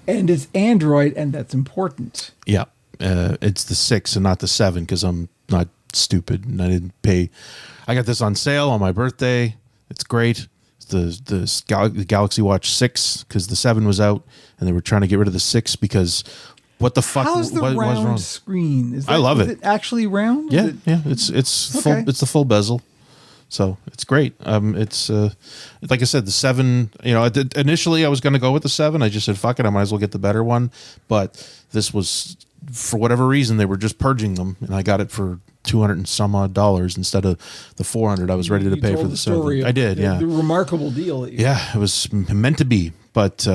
And it's Android, and that's important. Yeah. It's the 6 and not the 7 because I'm not stupid and I didn't pay. I got this on sale on my birthday. It's great. It's the Galaxy Watch 6 because the 7 was out and they were trying to get rid of the 6 because what the fuck How's the what was wrong? round screen? Is I love is it. actually round? Yeah, Is it- yeah. It's Okay. full. It's the full bezel. So it's great. It's like I said, the 7. You know, initially I was going to go with the 7. I just said, "Fuck it, I might as well get the better one." But this was, for whatever reason, they were just purging them, and I got it for $200 and some odd instead of the $400 I was ready to You pay told for the 7. I did, yeah, The remarkable deal. That you yeah. It was meant to be, but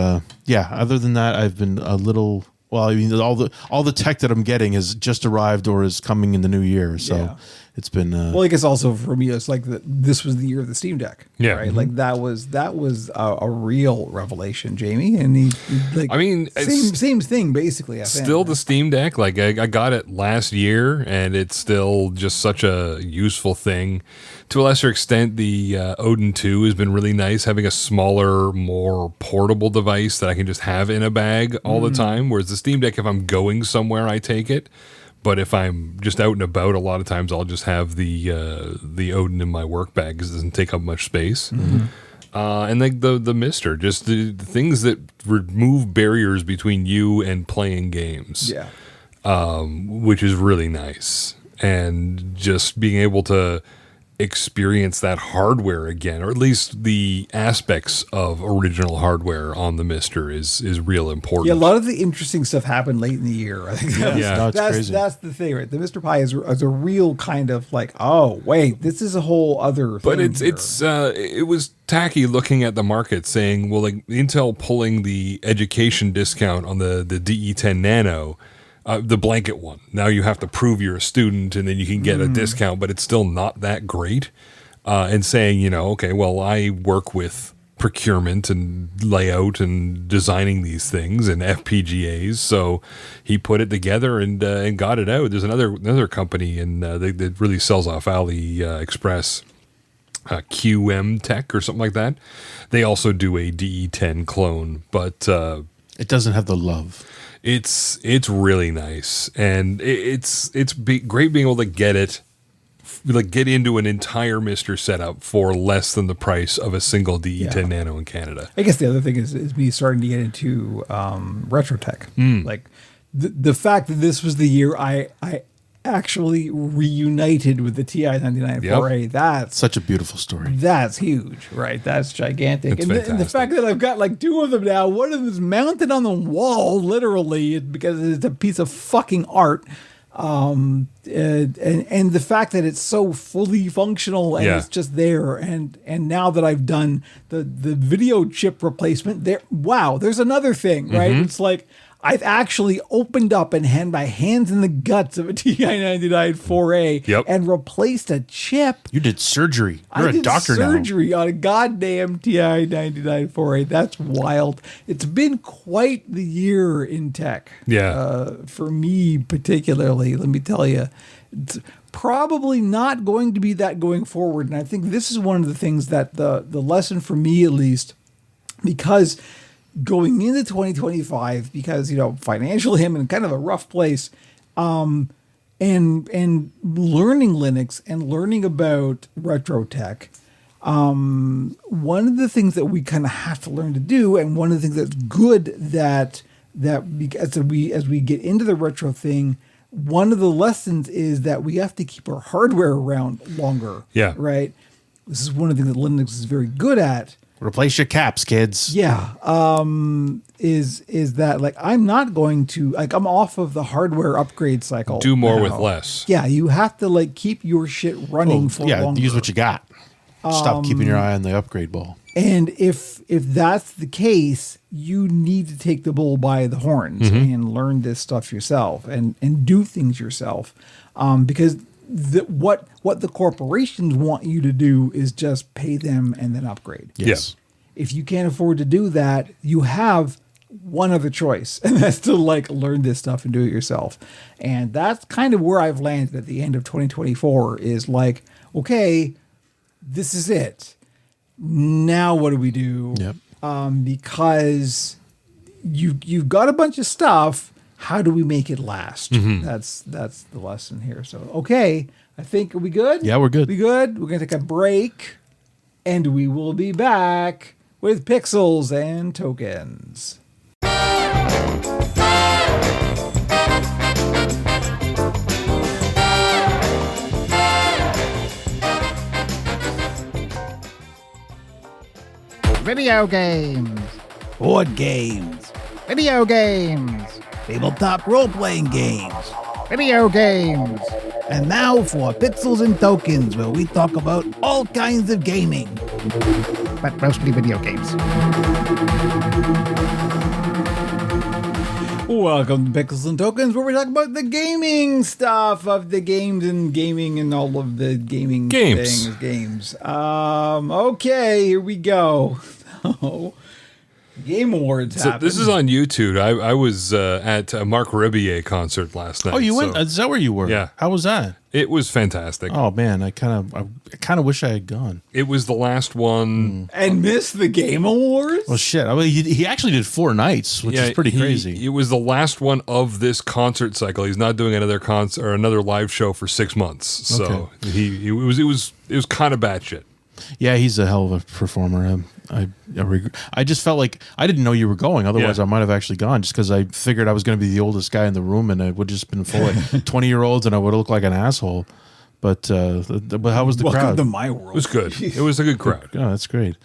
yeah. Other than that, I've been a little. Well, I mean, all the tech that I'm getting has just arrived or is coming in the new year. So Yeah. it's been. Well, I guess also for me, it's like this was the year of the Steam Deck. Yeah. Right. Like that was a real revelation, Jamie. And he like, I mean, it's same thing basically. I think. still the Steam Deck. Like I got it last year, and it's still just such a useful thing. To a lesser extent, the Odin 2 has been really nice, having a smaller, more portable device that I can just have in a bag all the time. Whereas the Steam Deck, if I'm going somewhere, I take it. But if I'm just out and about, a lot of times I'll just have the Odin in my work bag because it doesn't take up much space. And like the Mister, just the things that remove barriers between you and playing games. Yeah. Which is really nice. And just being able to experience that hardware again, or at least the aspects of original hardware on the Mister is real important. Yeah, a lot of the interesting stuff happened late in the year. I think That's crazy. that's the thing, right? The Mr. Pi is a real kind of like, oh wait, this is a whole other thing. But it was tacky looking at the market, saying, well, like Intel pulling the education discount on the DE10 Nano, the blanket one. Now you have to prove you're a student, and then you can get a discount, but it's still not that great. And saying, you know, okay, well, I work with procurement and layout and designing these things and FPGAs, so he put it together and got it out. There's another company that really sells off AliExpress. QM Tech or something like that. They also do a DE10 clone, but It doesn't have the love. it's really nice, and it's great being able to get it, like get into an entire Mister setup for less than the price of a single DE10 Yeah. Nano in Canada. I guess the other thing is me starting to get into retro tech. Like the fact that this was the year I actually reunited with the TI-99 Yep. 4A. That's Such a beautiful story. That's huge, right? That's gigantic. It's And the fantastic. fact that I've got like 2 of them now, one of them is mounted on the wall, literally, because it's a piece of fucking art. And the fact that it's so fully functional and Yeah. it's just there. And now that I've done the video chip replacement, there's another thing, right? It's like I've actually opened up and had my hands in the guts of a TI-99 4A Yep. and replaced a chip. You did surgery. You're I a did doctor now. surgery on a goddamn TI-99 4A. That's wild. It's been quite the year in tech. Yeah. For me particularly, let me tell you, it's probably not going to be that going forward. And I think this is one of the things that the lesson for me, at least, because going into 2025, because, you know, financially I'm in kind of a rough place, and learning Linux and learning about retro tech, one of the things that we kind of have to learn to do, and one of the things that's good that as we get into the retro thing, one of the lessons is that we have to keep our hardware around longer. Yeah. Right. This is one of the things that Linux is very good at. Replace your caps, kids. Yeah. Is that like I'm not going to like I'm off of the hardware upgrade cycle. Do more now. with less. Yeah, you have to like keep your shit running for Yeah, longer. use what you got. Stop keeping your eye on the upgrade ball. And if that's the case, you need to take the bull by the horns and learn this stuff yourself and do things yourself. Because what the corporations want you to do is just pay them and then upgrade. Yes. If you can't afford to do that, you have one other choice, and that's to like learn this stuff and do it yourself. And that's kind of where I've landed at the end of 2024 is like, okay, this is it. Now what do we do? Yep. Because you've got a bunch of stuff. How do we make it last? That's the lesson here. So, okay, I think, are we good? Yeah, we're good. We good? We're going to take a break, and we will be back with Pixels and Tokens. Video games. Board games. Video games. Tabletop role-playing games. Video games. And now for Pixels and Tokens, where we talk about all kinds of gaming. But mostly video games. Welcome to Pixels and Tokens, where we talk about the gaming stuff of the games and gaming and all of the gaming Games. Games. Okay, here we go. Game Awards So happened. this is on YouTube. I was at a Mark Rebier concert last night. Oh, you so went? Is that where you were? Yeah. How was that? It was fantastic. Oh man, I kind of wish I had gone. It was the last one. and missed the Game Awards? Well, shit. I mean, he actually did 4 nights, which is pretty crazy. It was the last one of this concert cycle. He's not doing another concert or another live show for 6 months. So it was kind of batshit. Yeah, he's a hell of a performer. I just felt like I didn't know you were going. Otherwise, Yeah. I might have actually gone just because I figured I was going to be the oldest guy in the room and it would just been full of 20-year-olds and I would look like an asshole. But how was the Welcome crowd? to my world. It was good. It was a good crowd. Oh, that's great.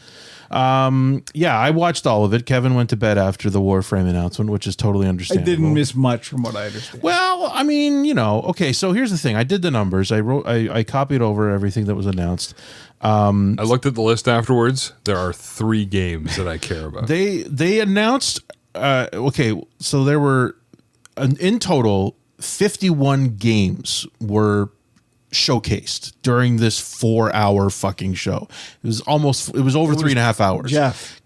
Yeah, I watched all of it. Kevin went to bed after the Warframe announcement, which is totally I understandable. didn't miss much from what I understand. Well, I mean, okay, so here's the thing. I did the numbers. I copied over everything that was announced. I looked at the list afterwards. There are 3 games that I care about. They announced okay, so there were in total 51 games were showcased during this 4-hour fucking show. It was over 3.5 hours. Jeff,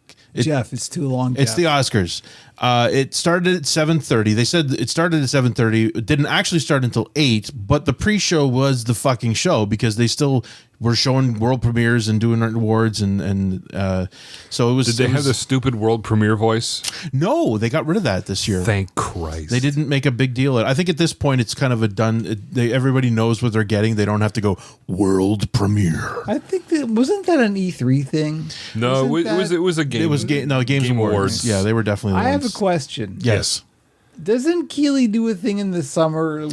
it's too long. It's the Oscars. It started at 7:30. They said it started at 7:30. It didn't actually start until 8, but the pre-show was the fucking show because they still were showing world premieres and doing awards and so it was. Did they have the stupid world premiere voice? No, they got rid of that this year. Thank Christ. They didn't make a big deal. I think at this point it's kind of a done. Everybody knows what they're getting. They don't have to go world premiere. I think wasn't that an E3 thing? No, Wasn't it was a game. It was Games Game Awards. Awards. Yeah, they were definitely. The I have a ones. question. Yes. Doesn't Keeley do a thing in the summer?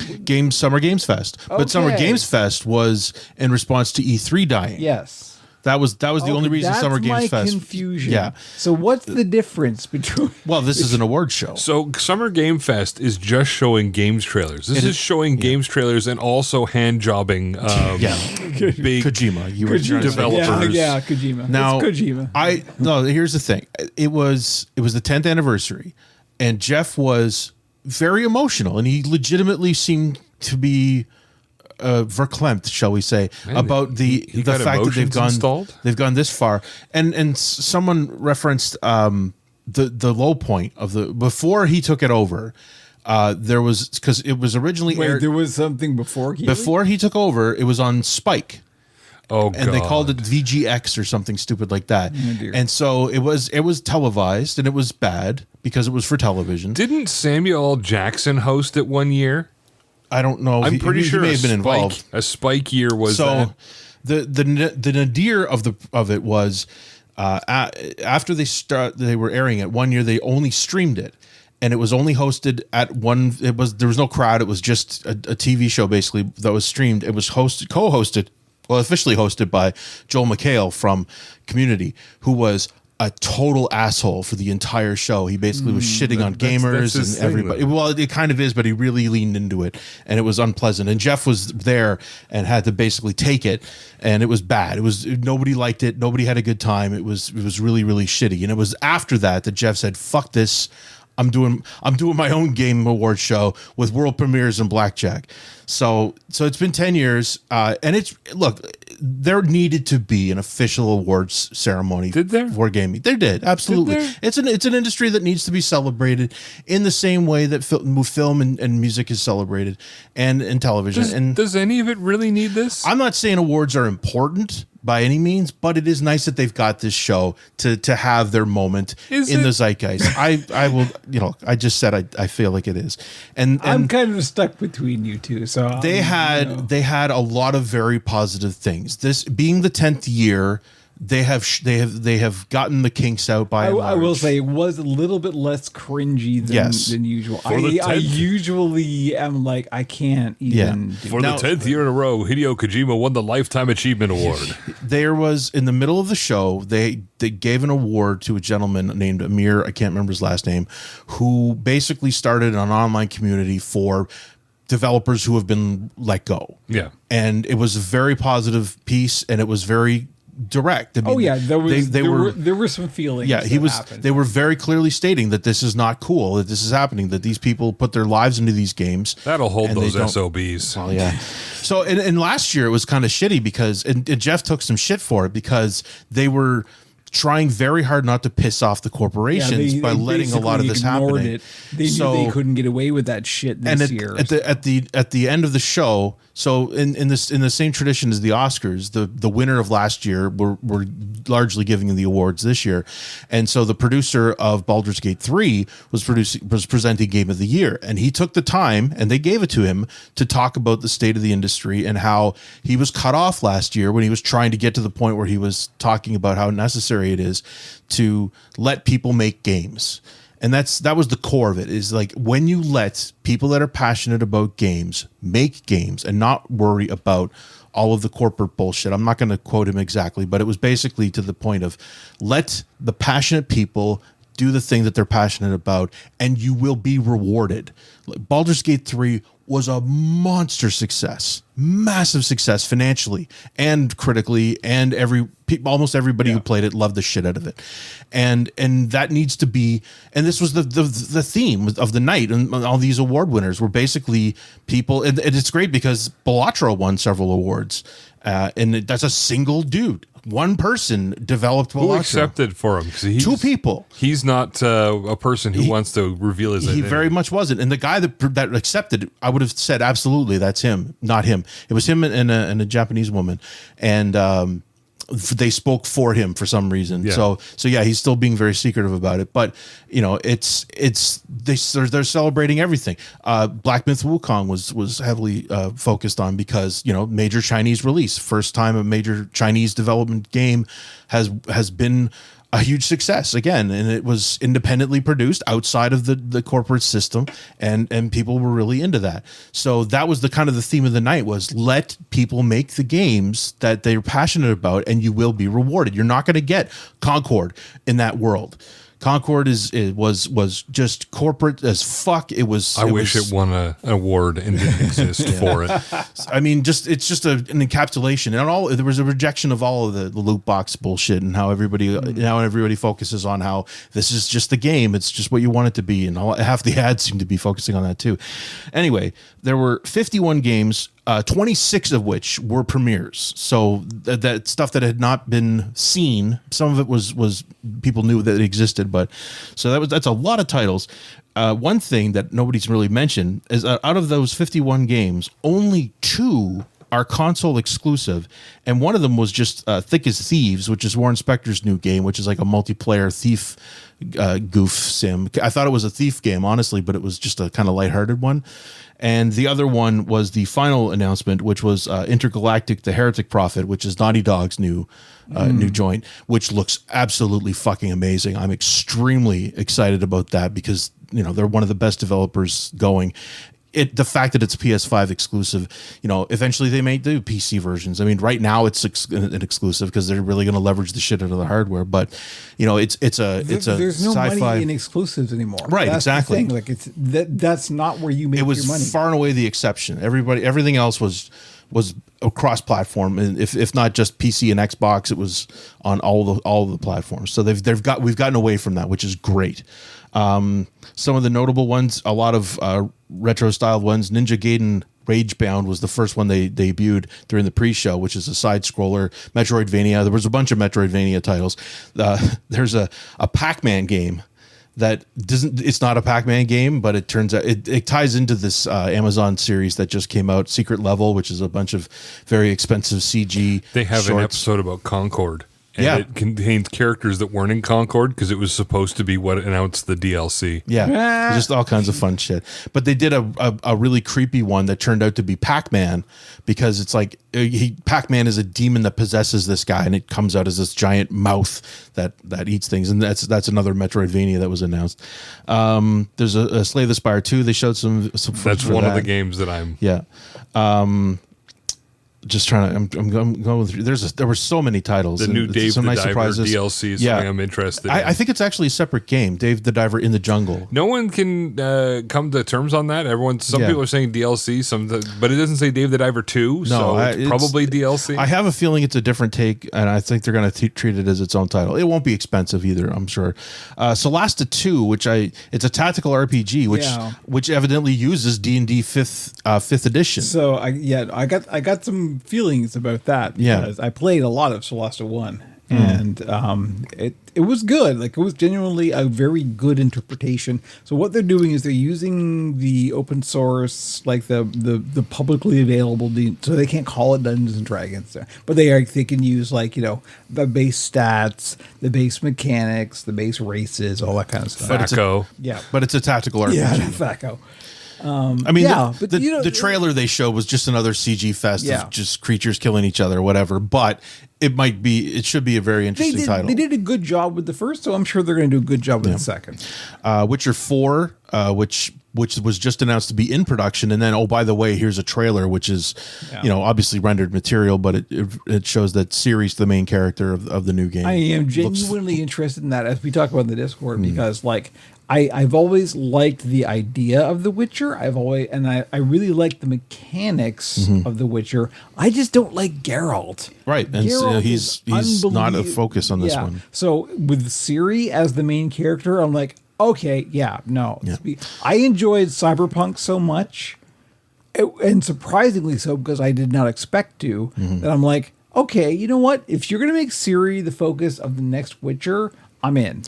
Summer Games Fest. But Summer Okay. Games Fest was in response to E3 dying. Yes. That was the only reason Summer Games That's my Fest. confusion. Yeah. So what's the difference between? Well, this is an award show. So Summer Game Fest is just showing games trailers. This is showing games trailers and also hand jobbing Yeah. big Kojima, you were trying to say. developers. Yeah, Kojima. Now, It's Kojima. Here's the thing. It was the 10th anniversary, and Jeff was very emotional, and he legitimately seemed to be verklempt, shall we say, about the he got fact that emotions they've gone this far. And someone referenced the low point of before he took it over. There was, because it was originally Wait, aired there was something before Keeley? before he took over. It was on Spike. Oh, And they God. called it VGX or something stupid like that. dear. And so it was televised, and it was bad because it was for television. Didn't Samuel L. Jackson host it one year? I don't know. I'm pretty sure he may a have been involved. A Spike year was So that. the nadir of it was after they were airing it one year, they only streamed it. And it was only hosted at one. There was no crowd. It was just a TV show basically that was streamed. It was co-hosted, officially hosted by Joel McHale from Community, who was a total asshole for the entire show. He basically was shitting on gamers that's his and thing, everybody. though. Well, it kind of is, but he really leaned into it, and it was unpleasant. And Jeff was there and had to basically take it, and it was bad. Nobody liked it. Nobody had a good time. It was really, really shitty. And it was after that Jeff said, "Fuck this. I'm doing my own game award show with world premieres and blackjack. So it's been 10 years, and there needed to be an official awards ceremony. Did there? For gaming? There did, absolutely. Did there? It's an industry that needs to be celebrated in the same way that film and music is celebrated, and television. Does any of it really need this? I'm not saying awards are important by any means, but it is nice that they've got this show to have their moment in the zeitgeist. I will, I just said I feel like it is, and I'm kind of stuck between you two. So they had a lot of very positive things. This being the 10th year, they have gotten the kinks out by and I will large. say it was a little bit less cringy than usual. I usually am like, I can't even do For the 10th year in a row, Hideo Kojima won the Lifetime Achievement Award. There was, in the middle of the show, they gave an award to a gentleman named Amir, I can't remember his last name, who basically started an online community for developers who have been let go. Yeah. And it was a very positive piece, and it was very direct. I mean, there were some feelings. Yeah, happened. They were very clearly stating that this is not cool, that this is happening, that these people put their lives into these games. That'll hold those SOBs. Well, yeah. So, and last year it was kind of shitty because, and Jeff took some shit for it because they were trying very hard not to piss off the corporations by letting a lot of this happen. They knew they couldn't get away with that shit this year. At the end of the show, so in the same tradition as the Oscars, the winner of last year were largely giving the awards this year, and so the producer of Baldur's Gate 3 was presenting Game of the Year, and he took the time, and they gave it to him to talk about the state of the industry and how he was cut off last year when he was trying to get to the point where he was talking about how necessary it is to let people make games. And that was the core of it, is like when you let people that are passionate about games make games and not worry about all of the corporate bullshit. I'm not going to quote him exactly, but it was basically to the point of let the passionate people do the thing that they're passionate about and you will be rewarded. Baldur's Gate 3 was a monster success, massive success financially and critically, and almost everybody who played it loved the shit out of it, and that needs to be. And this was the theme of the night, and all these award winners were basically people, and it's great because Balatro won several awards, and that's a single dude. One person developed Balatro. Who accepted for him? Two people. He's not a person who wants to reveal his identity. He very much wasn't. And the guy that accepted, I would have said, absolutely, that's him, not him. It was him and a Japanese woman. And they spoke for him for some reason. Yeah. So yeah, he's still being very secretive about it. But they're celebrating everything. Black Myth Wukong was heavily focused on because major Chinese release, first time a major Chinese development game has been a huge success again, and it was independently produced outside of the corporate system, and people were really into that. So that was the kind of the theme of the night, was let people make the games that they're passionate about, and you will be rewarded. You're not going to get Concord in that world. Concord was just corporate as fuck. It was. I wish it won an award and didn't exist for it. I mean, it's just an encapsulation, and there was a rejection of all of the loot box bullshit, and how everybody focuses on how this is just the game. It's just what you want it to be, and half the ads seem to be focusing on that too. Anyway, there were 51 games. 26 of which were premieres. So that stuff that had not been seen, some of it was people knew that it existed, but so that's a lot of titles. One thing that nobody's really mentioned is out of those 51 games, only 2 are console exclusive, and one of them was just Thick as Thieves, which is Warren Spector's new game, which is like a multiplayer thief goof sim. I thought it was a thief game, honestly, but it was just a kind of lighthearted one. And the other one was the final announcement, which was Intergalactic: The Heretic Prophet, which is Naughty Dog's new joint, which looks absolutely fucking amazing. I'm extremely excited about that because they're one of the best developers going. The fact that it's PS5 exclusive, eventually they may do PC versions. I mean, right now it's an exclusive because they're really going to leverage the shit out of the hardware. But it's a there's no sci-fi money in exclusives anymore. Right, that's exactly. The thing. Like that's not where you make your money. It was far and away the exception. Everything else was across platform, and if not just PC and Xbox, it was on all the platforms. So we've gotten away from that, which is great. Some of the notable ones, a lot of retro styled ones. Ninja Gaiden Ragebound was the first one they debuted during the pre-show, which is a side scroller Metroidvania. There was a bunch of Metroidvania titles. There's a Pac-Man game that doesn't, it's not a Pac-Man game, but it turns out it ties into this Amazon series that just came out, Secret Level, which is a bunch of very expensive CG. They have an episode about Concord. And it contains characters that weren't in Concord because it was supposed to be what announced the DLC. Yeah, just all kinds of fun shit. But they did a really creepy one that turned out to be Pac-Man, because it's like Pac-Man is a demon that possesses this guy, and it comes out as this giant mouth that eats things. And that's another Metroidvania that was announced. There's a Slay the Spire 2. They showed some That's one of the games that I'm... Yeah. Just trying to, I'm going through. There were so many titles. The new Dave some the nice Diver surprises. DLC is something I'm interested in. I think it's actually a separate game, Dave the Diver in the Jungle. No one can come to terms on that. Some people are saying DLC, but it doesn't say Dave the Diver 2, so it's probably DLC. I have a feeling it's a different take, and I think they're going to treat it as its own title. It won't be expensive either, I'm sure. Solasta 2, it's a tactical RPG, which evidently uses D&D 5th edition. So I got some feelings about that, because I played a lot of Solasta 1, and it was good. Like, it was genuinely a very good interpretation. So what they're doing is they're using the open source, like the publicly available, so they can't call it Dungeons and Dragons, but they can use, like, the base stats, the base mechanics, the base races, all that kind of stuff. But it's a tactical RPG. Yeah, THACO. I mean, the trailer they showed was just another CG fest of just creatures killing each other, whatever. But it should be a very interesting title. They did a good job with the first, so I'm sure they're going to do a good job with the second. Witcher 4, which was just announced to be in production, and then, oh, by the way, here's a trailer, which is obviously rendered material, but it shows that Ciri's the main character of the new game. I am genuinely interested in that, as we talk about in the Discord, because I've always liked the idea of The Witcher. I really like the mechanics of The Witcher. I just don't like Geralt. Right, and he's not a focus on this one. So with Ciri as the main character, I'm like, okay, I enjoyed Cyberpunk so much, and surprisingly so, because I did not expect to, that I'm like, okay, you know what? If you're going to make Ciri the focus of the next Witcher, I'm in.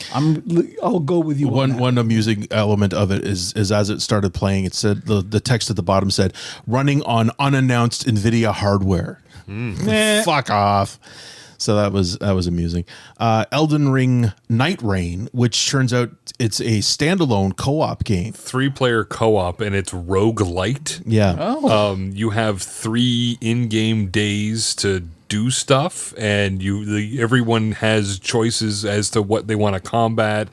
I'll go with you. One amusing element of it is as it started playing, it said the text at the bottom said, "Running on unannounced NVIDIA hardware." Fuck off. So that was amusing. Elden Ring Night Rain, which turns out it's a standalone co-op game. 3-player co-op, and it's roguelite. Yeah. Oh. You have 3 in-game days to do stuff, and everyone has choices as to what they want to combat,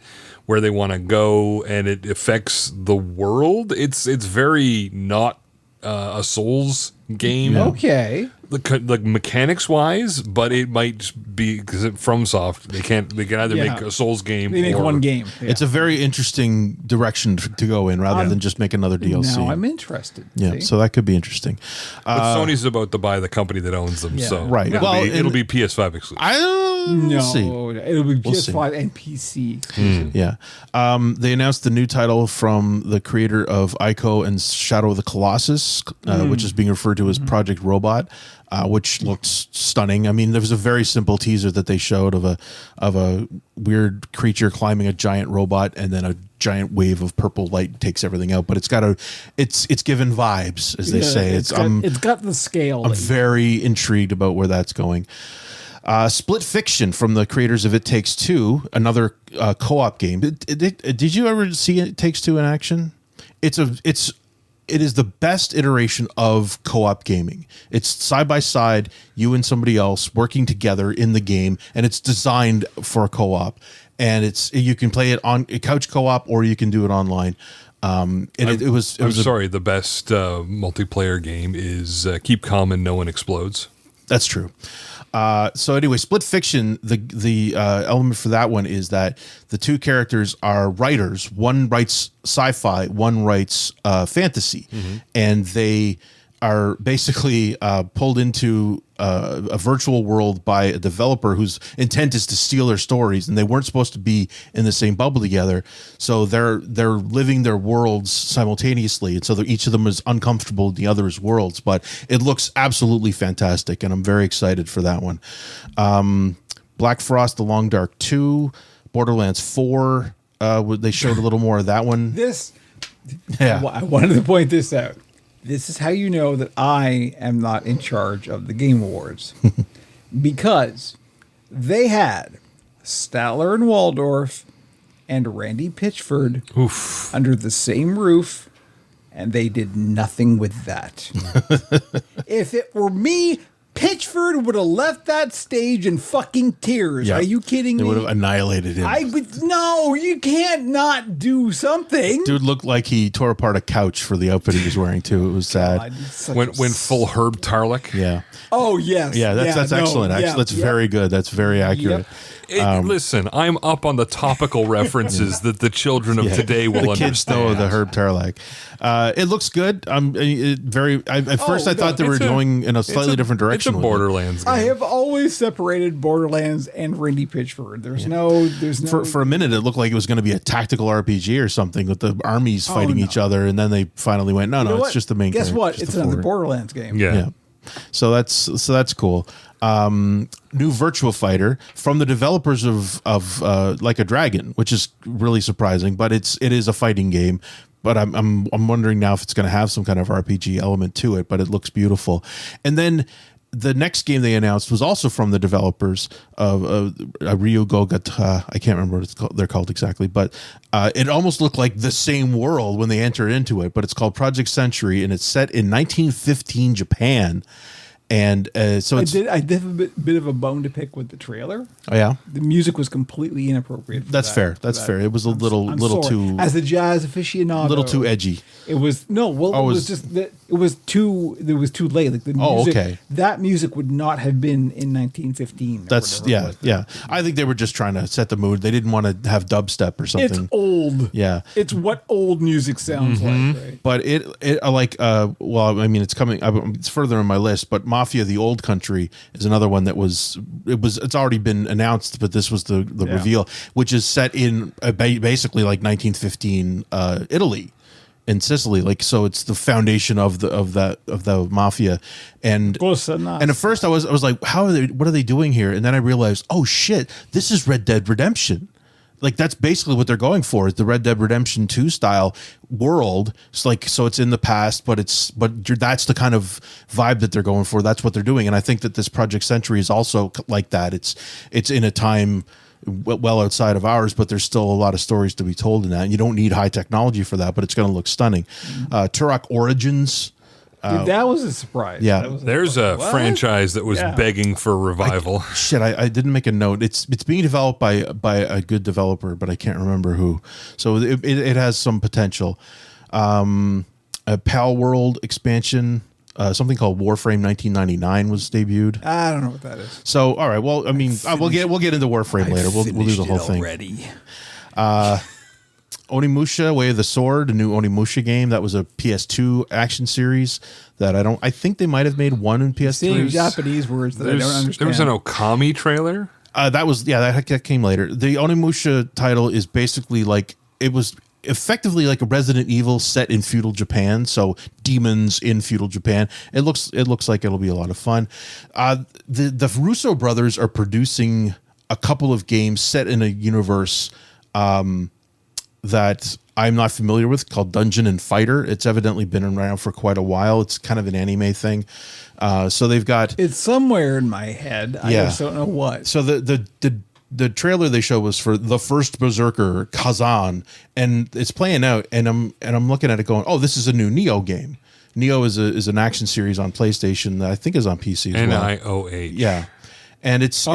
where they want to go, and it affects the world. It's very not a Souls game. Okay. Like mechanics wise, but it might be because FromSoft they can either make a Souls game. They make one game. Yeah. It's a very interesting direction to go in, rather than just make another DLC. Now I'm interested. Yeah, so that could be interesting. But Sony's about to buy the company that owns them, so right. It'll be PS5 exclusive. We'll see. It'll be PS5 and PC. Yeah. They announced the new title from the creator of Ico and Shadow of the Colossus, which is being referred to as Project Robot, which looks stunning. I mean, there was a very simple teaser that they showed of a weird creature climbing a giant robot, and then a giant wave of purple light takes everything out. But it's given vibes, as they say. It's got the scale. I'm very intrigued about where that's going. Split Fiction from the creators of It Takes Two, another co-op game. Did you ever see It Takes Two in action? It is the best iteration of co-op gaming. It's side by side, you and somebody else working together in the game, and it's designed for a co-op. And you can play it on a couch co-op, or you can do it online. I'm sorry, the best multiplayer game is Keep Calm and No One Explodes. That's true. So anyway, Split Fiction, the element for that one is that the two characters are writers. One writes sci-fi, one writes fantasy, and they are basically pulled into a virtual world by a developer whose intent is to steal their stories, and they weren't supposed to be in the same bubble together. So they're living their worlds simultaneously, and so each of them is uncomfortable in the other's worlds. But it looks absolutely fantastic, and I'm very excited for that one. Black Frost: The Long Dark 2, Borderlands 4. They showed a little more of that one. I wanted to point this out. This is how you know that I am not in charge of the Game Awards. Because they had Statler and Waldorf and Randy Pitchford under the same roof, and they did nothing with that. If it were me, Pitchford would have left that stage in fucking tears. Yeah. Are you kidding me? They would have annihilated him. No, you can't not do something. Dude looked like he tore apart a couch for the outfit he was wearing too. It was sad. Went full Herb Tarlick. Yeah. Oh yes. Yeah, that's excellent. Actually, that's very good. That's very accurate. Listen, I'm up on the topical references that the children of today will the kids understand. know the Herb Tarlac. It looks good. At first I thought they were going in a slightly different direction. It's a Borderlands game. I have always separated Borderlands and Randy Pitchford. There's no. For a minute, it looked like it was going to be a tactical RPG or something with the armies fighting each other, and then they finally went, no, it's just the main. Guess character, what? just It's the another forward. Borderlands game. Yeah. So that's cool. New Virtua Fighter from the developers of Like a Dragon, which is really surprising, but it is a fighting game. But I'm wondering now if it's going to have some kind of RPG element to it. But it looks beautiful. And then the next game they announced was also from the developers of Ryugo Gata. I can't remember what they're called exactly, but it almost looked like the same world when they entered into it. But it's called Project Century, and it's set in 1915 Japan. And so I did have a bit of a bone to pick with the trailer. Oh yeah, The music was completely inappropriate. that's fair. That's fair. It was a little sorry. too As a jazz aficionado, little too edgy. It was it was just that it was too late. Like the music, okay. That music would not have been in 1915. That's yeah. I think they were just trying to set the mood. They didn't want to have dubstep or something. It's old. Yeah. It's what old music sounds like, right? But it's coming. It's further on my list. But Mafia: The Old Country is another one it's already been announced, but this was the reveal, which is set in basically like 1915 Italy. In Sicily, so it's the foundation of the mafia, and at first I was like, what are they doing here? And then I realized, oh shit, this is Red Dead Redemption. Like that's basically what they're going for, is the Red Dead Redemption 2 style world. It's so it's in the past, but that's the kind of vibe that they're going for. That's what they're doing, and I think that this Project Century is also like that. It's in a time well outside of ours, but there's still a lot of stories to be told in that. And you don't need high technology for that, but it's going to look stunning. Turok Origins. Dude, that was a surprise. Yeah. There's a franchise that was begging for revival. I didn't make a note. It's being developed by a good developer, but I can't remember who. So it has some potential. A Pal World expansion. Something called Warframe 1999 was debuted. I don't know what that is. So all right, well, I mean, we'll get into Warframe later. We'll do the whole thing. Already. Onimusha: Way of the Sword, a new Onimusha game that was a PS2 action series that I think they might have made one in PS3. Seeing Japanese words that I don't understand. There was an Okami trailer. That came later. The Onimusha title is basically it was effectively like a Resident Evil set in feudal Japan, so demons in feudal Japan. It looks like it'll be a lot of fun. The Russo brothers are producing a couple of games set in a universe that I'm not familiar with, called Dungeon and Fighter. It's evidently been around for quite a while. It's kind of an anime thing. So they've got it's somewhere in my head. I just don't know what. So the trailer they showed was for the first Berserker, Kazan, and it's playing out, and I'm looking at it going, oh, this is a new Neo game. Neo is an action series on PlayStation that I think is on PC as well. NIOH. Yeah, and it's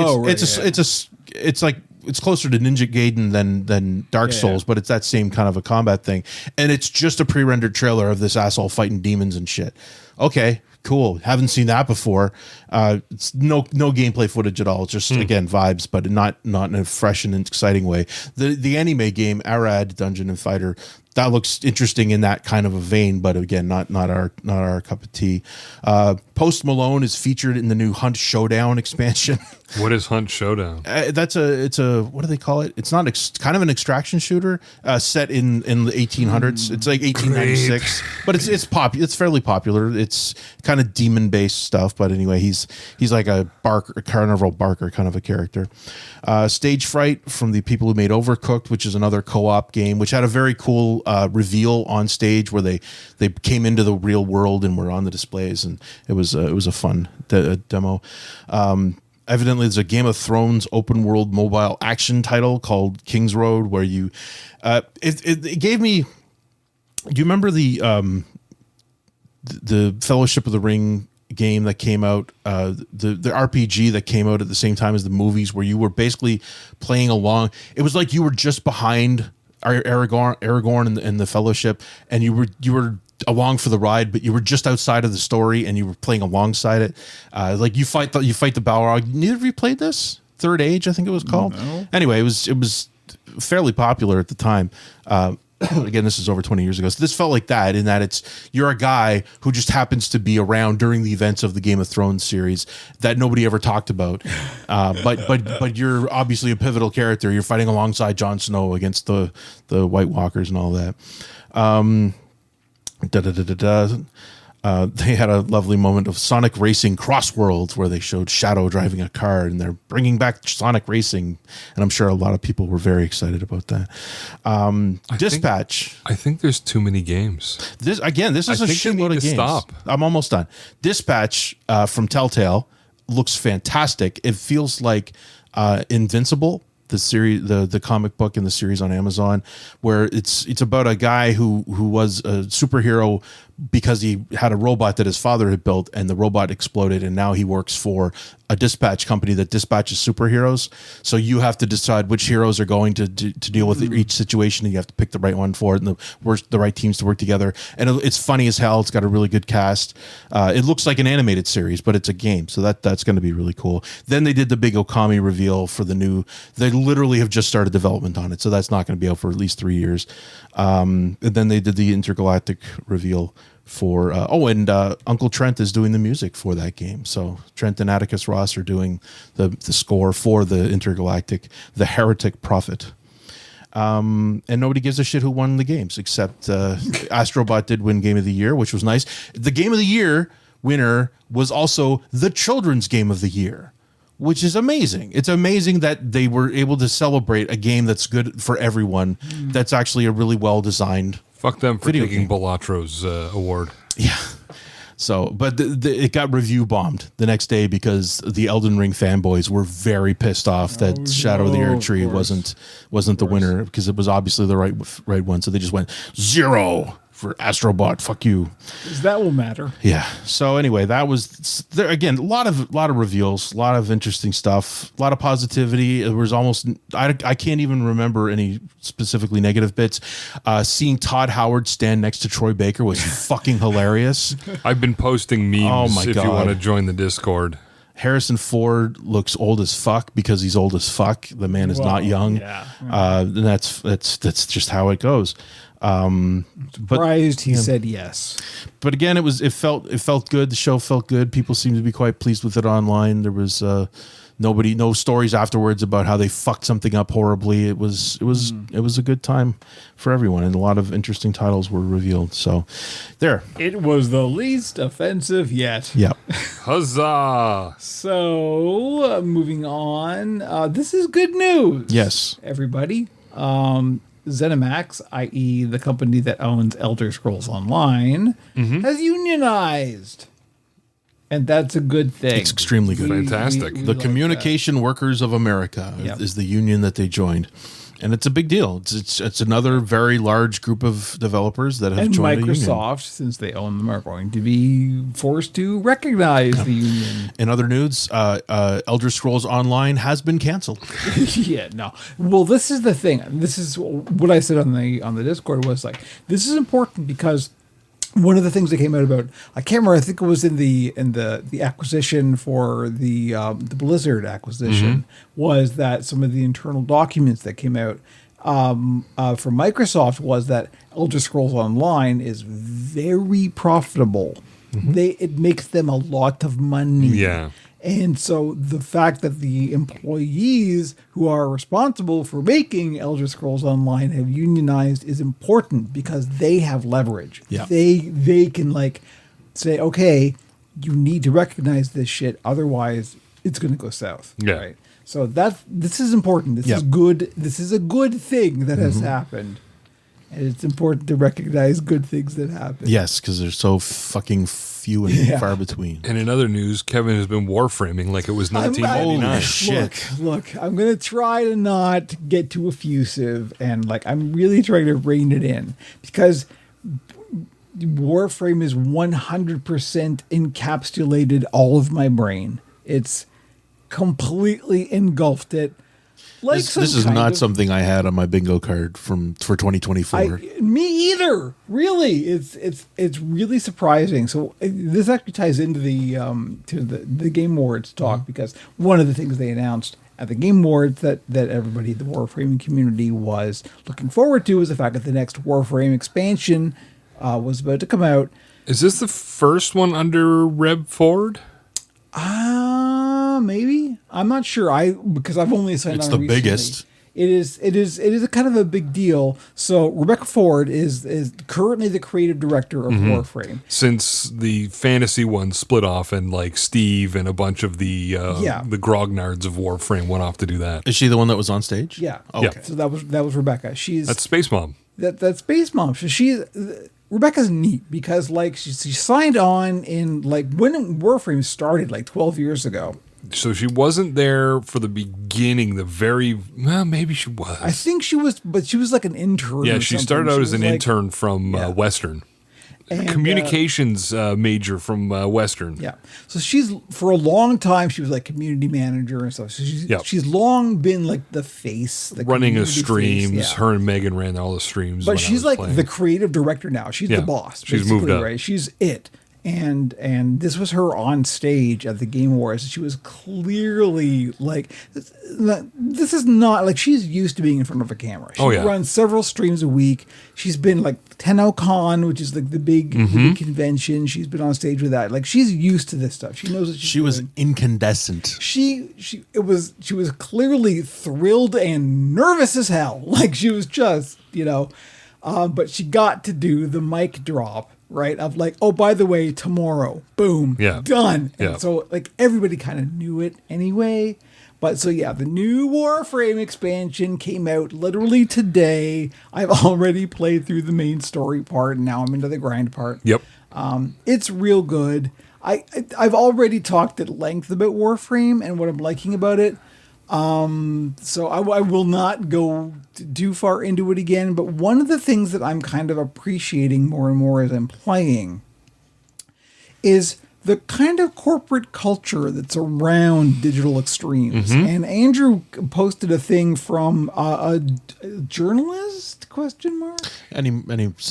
closer to Ninja Gaiden than Dark Souls, but it's that same kind of a combat thing, and it's just a pre-rendered trailer of this asshole fighting demons and shit. Okay. Cool. Haven't seen that before. It's no gameplay footage at all. It's just again vibes, but not in a fresh and exciting way. The anime game Arad Dungeon and Fighter that looks interesting in that kind of a vein, but again, not our cup of tea. Post Malone is featured in the new Hunt Showdown expansion. What is Hunt Showdown? It's a what do they call it? It's not kind of an extraction shooter set in the 1800s. It's like 1896, but it's fairly popular. It's kind of demon based stuff, but anyway, he's like a carnival barker kind of a character. Stage Fright from the people who made Overcooked, which is another co-op game, which had a very cool reveal on stage where they came into the real world and were on the displays, and it was a fun demo. Evidently, there's a Game of Thrones open world mobile action title called King's Road, where you it gave me. Do you remember the Fellowship of the Ring game that came out, the RPG that came out at the same time as the movies, where you were basically playing along? It was like you were just behind Aragorn and the Fellowship, and you were along for the ride, but you were just outside of the story and you were playing alongside it. Like you fight the Balrog. Neither of you played this? Third Age, I think it was called. No. Anyway, it was fairly popular at the time. Again, this is over 20 years ago. So this felt like that, in that you're a guy who just happens to be around during the events of the Game of Thrones series that nobody ever talked about. But you're obviously a pivotal character. You're fighting alongside Jon Snow against the White Walkers and all that. They had a lovely moment of Sonic Racing Crossworlds where they showed Shadow driving a car, and they're bringing back Sonic Racing, and I'm sure a lot of people were very excited about that. Dispatch. I think there's too many games. This is a shitload of games. Stop. I'm almost done. Dispatch from Telltale looks fantastic. It feels like Invincible, the series, the comic book in the series on Amazon, where it's about a guy who was a superhero because he had a robot that his father had built, and the robot exploded, and now he works for a dispatch company that dispatches superheroes. So you have to decide which heroes are going to deal with each situation, and you have to pick the right one for it, and the right teams to work together. And it's funny as hell. It's got a really good cast. It looks like an animated series, but it's a game, so that's going to be really cool. Then they did the big Okami reveal for the new. They literally have just started development on it, so that's not going to be out for at least 3 years. And then they did the Intergalactic reveal for Uncle Trent is doing the music for that game. So Trent and Atticus Ross are doing the score for the Intergalactic, the Heretic Prophet. And nobody gives a shit who won the games, except Astrobot did win Game of the Year, which was nice. The Game of the Year winner was also the Children's Game of the Year, which is amazing. It's amazing that they were able to celebrate a game that's good for everyone. That's actually a really well-designed Fuck them for taking game. Balatro's award. Yeah. So, but it got review bombed the next day because the Elden Ring fanboys were very pissed off that Shadow of the Air Tree wasn't the winner, because it was obviously the right one. So they just went 0 for Astrobot. Fuck you. That will matter. Yeah. So anyway, that was there again. A lot of reveals, a lot of interesting stuff, a lot of positivity. It was almost I can't even remember any specifically negative bits. Seeing Todd Howard stand next to Troy Baker was fucking hilarious. I've been posting memes if you want to join the Discord. Harrison Ford looks old as fuck because he's old as fuck. The man is not young. Yeah. And that's just how it goes. Surprised he said yes. But again, it felt good. The show felt good. People seemed to be quite pleased with it online. There was no stories afterwards about how they fucked something up horribly. It was a good time for everyone, and a lot of interesting titles were revealed. So there. It was the least offensive yet. Yep. Huzzah! So moving on. This is good news. Yes. Everybody. ZeniMax, i.e. the company that owns Elder Scrolls Online, has unionized. And that's a good thing. It's extremely good. Fantastic. The Communication Workers of America is the union that they joined. And it's a big deal. It's another very large group of developers that have joined a union. And Microsoft, since they own them, are going to be forced to recognize the union. In other news, Elder Scrolls Online has been canceled. Yeah, no. Well, this is the thing. This is what I said on the Discord was like, this is important because one of the things that came out about, I can't remember, I think it was in the acquisition for the Blizzard acquisition, was that some of the internal documents that came out from Microsoft was that Elder Scrolls Online is very profitable. It makes them a lot of money. Yeah. And so the fact that the employees who are responsible for making Elder Scrolls Online have unionized is important because they have leverage. Yeah. They can like say, okay, you need to recognize this shit, otherwise it's going to go south. Yeah. Right. So this is important. This Yeah. is good. This is a good thing that has happened. And it's important to recognize good things that happen. Yes, because they're so fucking few and Yeah. far between. And in other news, Kevin has been warframing like it was I'm- 1999. Holy shit. Look, I'm going to try to not get too effusive and like I'm really trying to rein it in because Warframe is 100% encapsulated all of my brain. It's completely engulfed it. Like This is some kind not of- something I had on my bingo card for 2024. Me either. Really, it's really surprising. So this actually ties into the Game Awards talk because one of the things they announced at the Game Awards that everybody in the Warframing community was looking forward to was the fact that the next Warframe expansion was about to come out. Is this the first one under Reb Ford? Maybe I'm not sure. Because I've only signed It's on the recently. biggest. It is a kind of a big deal. So Rebecca Ford is currently the creative director of Warframe. Since the fantasy one split off and like Steve and a bunch of the grognards of Warframe went off to do that. Is she the one that was on stage? Yeah. Okay. So that was Rebecca. She's That's Space Mom. that's Space Mom. So Rebecca's neat because like she signed on in like when Warframe started like 12 years ago. So she wasn't there for the beginning, maybe she was. I think she was, but she was like an intern. Yeah, or she something. started out She as an was, like- intern from Yeah. Western. and, Communications major from Western. Yeah. So she's for a long time she was like community manager and stuff. So Yep. she's long been like the face, the Running the community streams. face, yeah. Her and Megan ran all the streams. But when I she's was like playing. the creative director now. She's Yeah. the boss. She's moved basically, up. right? She's it. And this was her on stage at the Game Awards. She was clearly like, this is not like she's used to being in front of a camera. She runs several streams a week. She's been like TennoCon, which is like the big convention. She's been on stage with that. Like she's used to this stuff. She knows what she's She was doing. incandescent. She was clearly thrilled and nervous as hell. Like she was just, but she got to do the mic drop, right? Of like, oh, by the way, tomorrow, boom, Yeah. done. And Yeah. so like everybody kind of knew it anyway. But so yeah, the new Warframe expansion came out literally today. I've already played through the main story part, and now I'm into the grind part. Yep. It's real good. I've already talked at length about Warframe and what I'm liking about it. So I will not go too far into it again. But one of the things that I'm kind of appreciating more and more as I'm playing is the kind of corporate culture that's around Digital Extremes. And Andrew posted a thing from a journalist, question mark? Any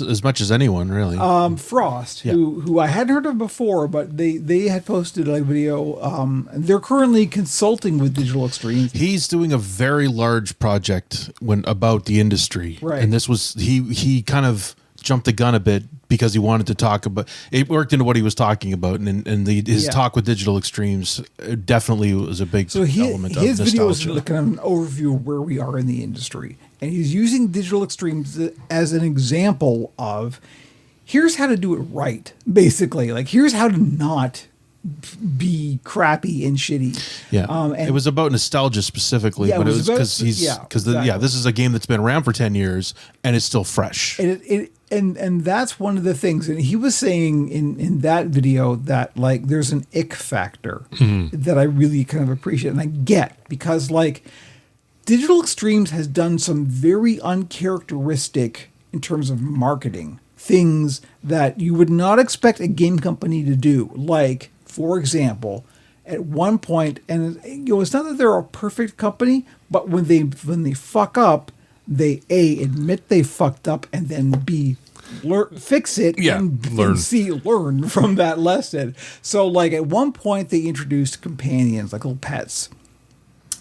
as much as anyone, really. Frost, Yeah. who I hadn't heard of before, but they had posted a video. They're currently consulting with Digital Extremes. He's doing a very large project about the industry, Right. and this was he kind of jumped the gun a bit because he wanted to talk about it. Worked into what he was talking about, and his Yeah. talk with Digital Extremes definitely was a big So element his of video is nostalgia. kind of an overview of where we are in the industry, and he's using Digital Extremes as an example of here's how to do it right. Basically, like here's how to not be crappy and shitty. Yeah, and it was about nostalgia specifically, Yeah, it but it was was about- because yeah, exactly. this is a game that's been around for 10 years and it's still fresh. And that's one of the things. And he was saying in that video that like there's an ick factor that I really kind of appreciate and I get because like Digital Extremes has done some very uncharacteristic in terms of marketing things that you would not expect a game company to do. Like, for example, at one point, and it's not that they're a perfect company, but when they fuck up, they A, admit they fucked up, and then B, fix it and learn from that lesson. So like at one point they introduced companions, like little pets.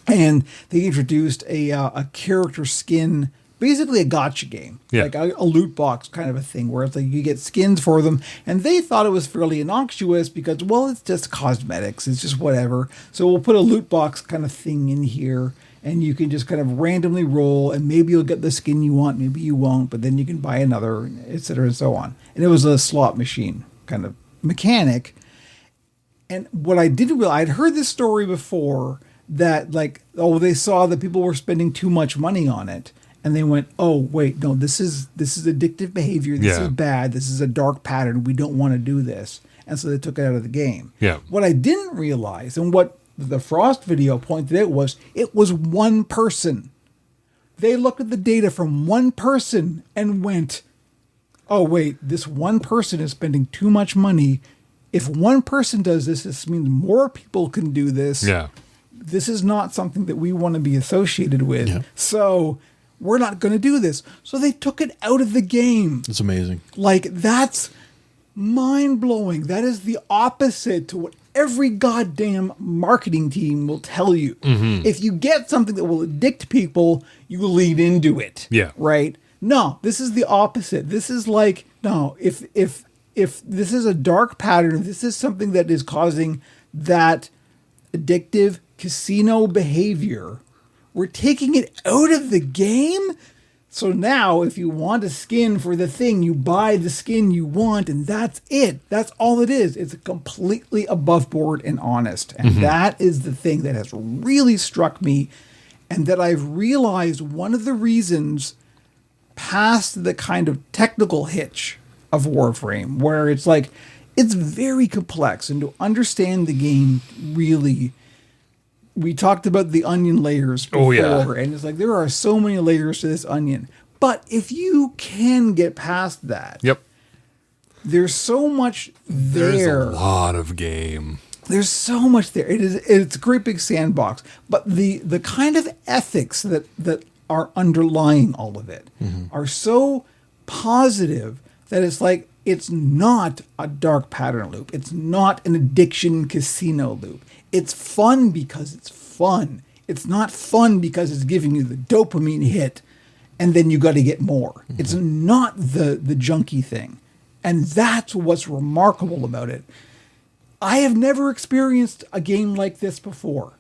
And they introduced a character skin basically a gotcha game, Yeah. like a loot box kind of a thing, where it's like you get skins for them, and they thought it was fairly innocuous because, well, it's just cosmetics, it's just whatever. So we'll put a loot box kind of thing in here, and you can just kind of randomly roll, and maybe you'll get the skin you want, maybe you won't, but then you can buy another, etc. and so on. And it was a slot machine kind of mechanic. And what I didn't realize, I'd heard this story before, that like, oh, they saw that people were spending too much money on it, and they went, oh wait, no, this is addictive behavior, this is bad, this is a dark pattern, we don't want to do this, and so they took it out of the game. Yeah. What I didn't realize, and what the Frost video pointed out, was it was one person. They looked at the data from one person and went, oh wait, this one person is spending too much money. If one person does this, this means more people can do this. Yeah. This is not something that we want to be associated with. Yeah. So we're not going to do this. So they took it out of the game. It's amazing. Like, that's mind-blowing. That is the opposite to what every goddamn marketing team will tell you. If you get something that will addict people, you lead into it. Yeah. Right? No, this is the opposite. This is like, no, if this is a dark pattern, if this is something that is causing that addictive casino behavior, we're taking it out of the game. So now if you want a skin for the thing, you buy the skin you want, and that's it. That's all it is. It's completely above board and honest. And that is the thing that has really struck me, and that I've realized one of the reasons, past the kind of technical hitch of Warframe, where it's like, it's very complex, and to understand the game really, we talked about the onion layers before, and it's like, there are so many layers to this onion. But if you can get past that, there's so much there. There's a lot of game. There's so much there. It's a great big sandbox. But the kind of ethics that are underlying all of it are so positive that it's like, it's not a dark pattern loop. It's not an addiction casino loop. It's fun because it's fun. It's not fun because it's giving you the dopamine hit and then you got to get more. It's not the junky thing. And that's what's remarkable about it. I have never experienced a game like this before.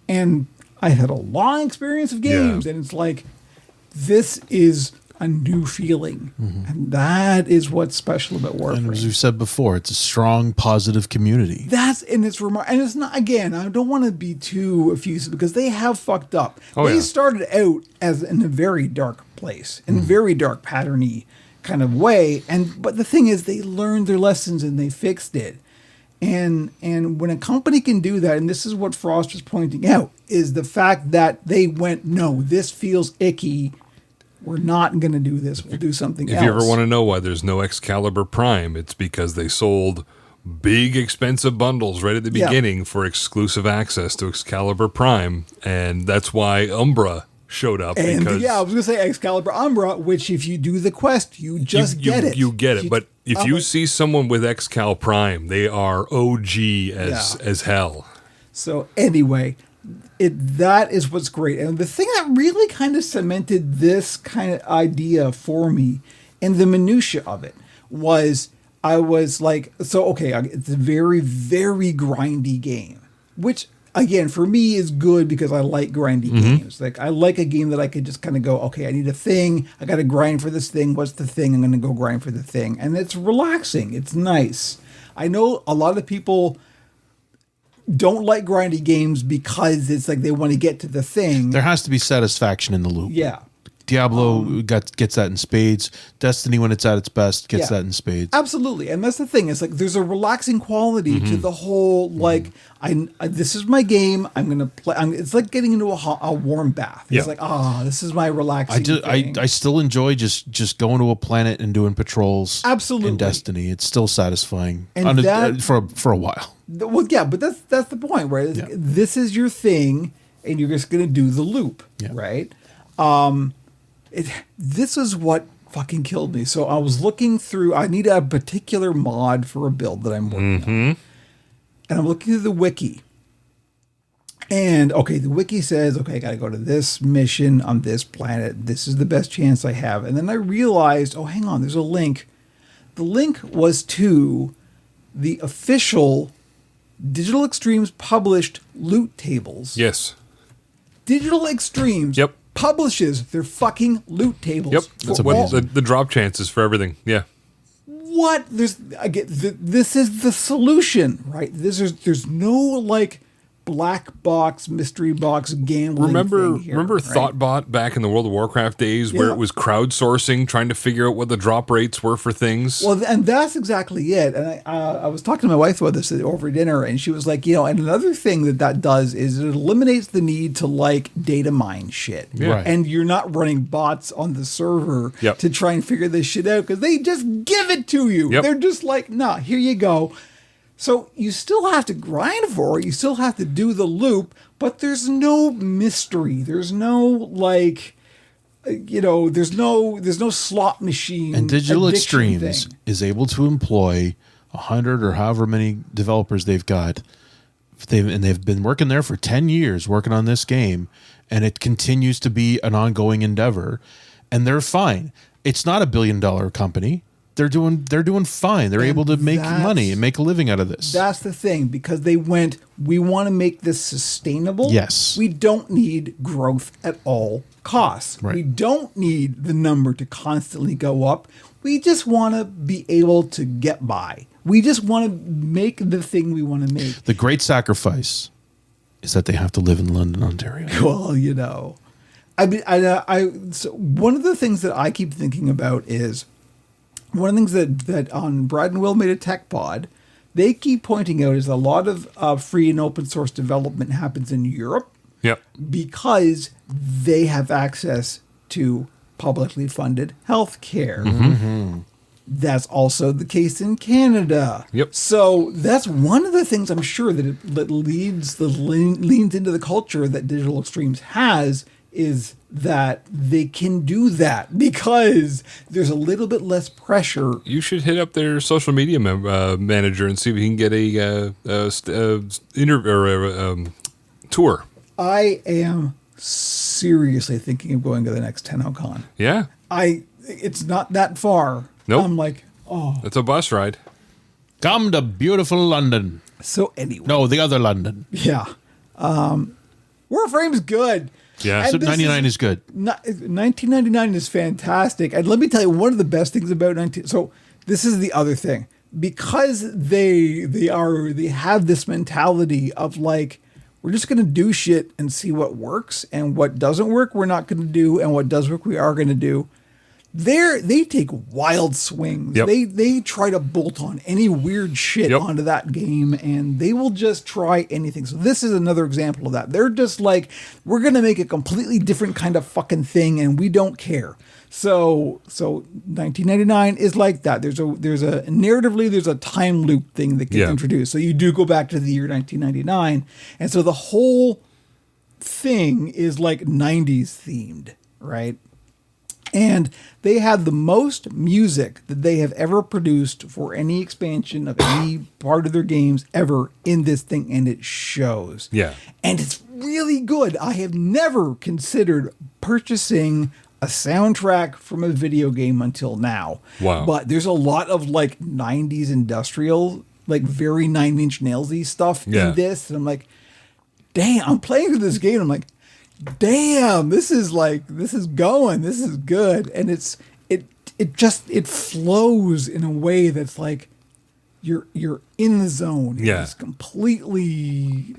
And I had a long experience of games, and it's like, this is a new feeling. And that is what's special about Warframe. And as we've said before, it's a strong, positive community. And it's not, again, I don't want to be too effusive because they have fucked up. They started out as in a very dark place, in a very dark patterny kind of way. But the thing is, they learned their lessons and they fixed it. And when a company can do that, and this is what Frost was pointing out, is the fact that they went, no, this feels icky. We're not going to do this. We'll do something else. If you ever want to know why there's no Excalibur Prime, it's because they sold big, expensive bundles right at the beginning for exclusive access to Excalibur Prime. And that's why Umbra showed up. And because I was going to say Excalibur Umbra, which if you do the quest, you just get it. You get it. But if you see someone with Excal Prime, they are OG as hell. So anyway, that is what's great. And the thing that really kind of cemented this kind of idea for me and the minutia of it was, I was like, so, okay, it's a very, very grindy game, which again, for me is good because I like grindy games. Like, I like a game that I could just kind of go, okay, I need a thing. I got to grind for this thing. What's the thing? I'm going to go grind for the thing. And it's relaxing. It's nice. I know a lot of people don't like grindy games because it's like they want to get to the thing. There has to be satisfaction in the loop. Yeah. Diablo gets that in spades. Destiny, when it's at its best, gets that in spades. Absolutely. And that's the thing. It's like there's a relaxing quality to the whole, like, this is my game. I'm going to play. It's like getting into a warm bath. It's like, this is my relaxing thing. I still enjoy just going to a planet and doing patrols. Absolutely. In Destiny. It's still satisfying. And for a while. Well, yeah, but that's the point, right? This is your thing, and you're just going to do the loop, right? This is what fucking killed me. So I was looking through, I need a particular mod for a build that I'm working on. And I'm looking through the wiki. And okay, the wiki says, okay, I got to go to this mission on this planet. This is the best chance I have. And then I realized, oh, hang on, there's a link. The link was to the official Digital Extremes published loot tables. Yes. Digital Extremes Yep. publishes their fucking loot tables. Yep. for What all- the drop chances for everything. Yeah. What? This is the solution, right? There's no like black box, mystery box gambling. Remember thing here, right? Thoughtbot back in the World of Warcraft days where Yeah. it was crowdsourcing, trying to figure out what the drop rates were for things? Well, and that's exactly it. And I was talking to my wife about this over dinner, and she was like, and another thing that does is it eliminates the need to like data mine shit. Yeah. Right. And you're not running bots on the server Yep. to try and figure this shit out because they just give it to you. Yep. They're just like, nah, here you go. So you still have to grind for it. You still have to do the loop, but there's no mystery. There's no like, there's no slot machine. And Digital addiction Extremes thing. is able to employ 100 or however many developers they've got. They've been working there for 10 years working on this game, and it continues to be an ongoing endeavor, and they're fine. It's not $1 billion company. They're doing fine. They're able to make money and make a living out of this. That's the thing, because they went, we want to make this sustainable. Yes. We don't need growth at all costs. Right. We don't need the number to constantly go up. We just want to be able to get by. We just want to make the thing we want to make. The great sacrifice is that they have to live in London, Ontario. Well, I mean, so one of the things that I keep thinking about is one of the things that on Brad and Will Made a Tech Pod, they keep pointing out is a lot of free and open source development happens in Europe Yep. because they have access to publicly funded health care. That's also the case in Canada. Yep. So that's one of the things I'm sure that leans into the culture that Digital Extremes has is that they can do that because there's a little bit less pressure. You should hit up their social media manager and see if he can get a tour. I am seriously thinking of going to the next TennoCon. Yeah. It's not that far. Nope. I'm like, oh. It's a bus ride. Come to beautiful London. So anyway. No, the other London. Yeah. Warframe's good. Yeah. So And this 99 is good. 1999 is fantastic. And let me tell you, one of the best things about so this is the other thing. Because they have this mentality of like, we're just going to do shit and see what works, and what doesn't work, we're not going to do, and what does work, we are going to do. They take wild swings. Yep. They try to bolt on any weird shit Yep. onto that game, and they will just try anything. So this is another example of that. They're just like, we're gonna make a completely different kind of fucking thing, and we don't care. So 1999 is like that. There's a narratively there's a time loop thing that gets Yeah. introduced. So you do go back to the year 1999, and so the whole thing is like 90s themed, right? And they had the most music that they have ever produced for any expansion of any part of their games ever in this thing, and it shows. Yeah. And it's really good. I have never considered purchasing a soundtrack from a video game until now. Wow. But there's a lot of like 90s industrial, like very 9-inch nailsy stuff Yeah. in this. And I'm like, damn, I'm playing through this game. I'm like, damn, this is going, this is good. And it flows in a way that's like you're in the zone. Yeah. It's completely,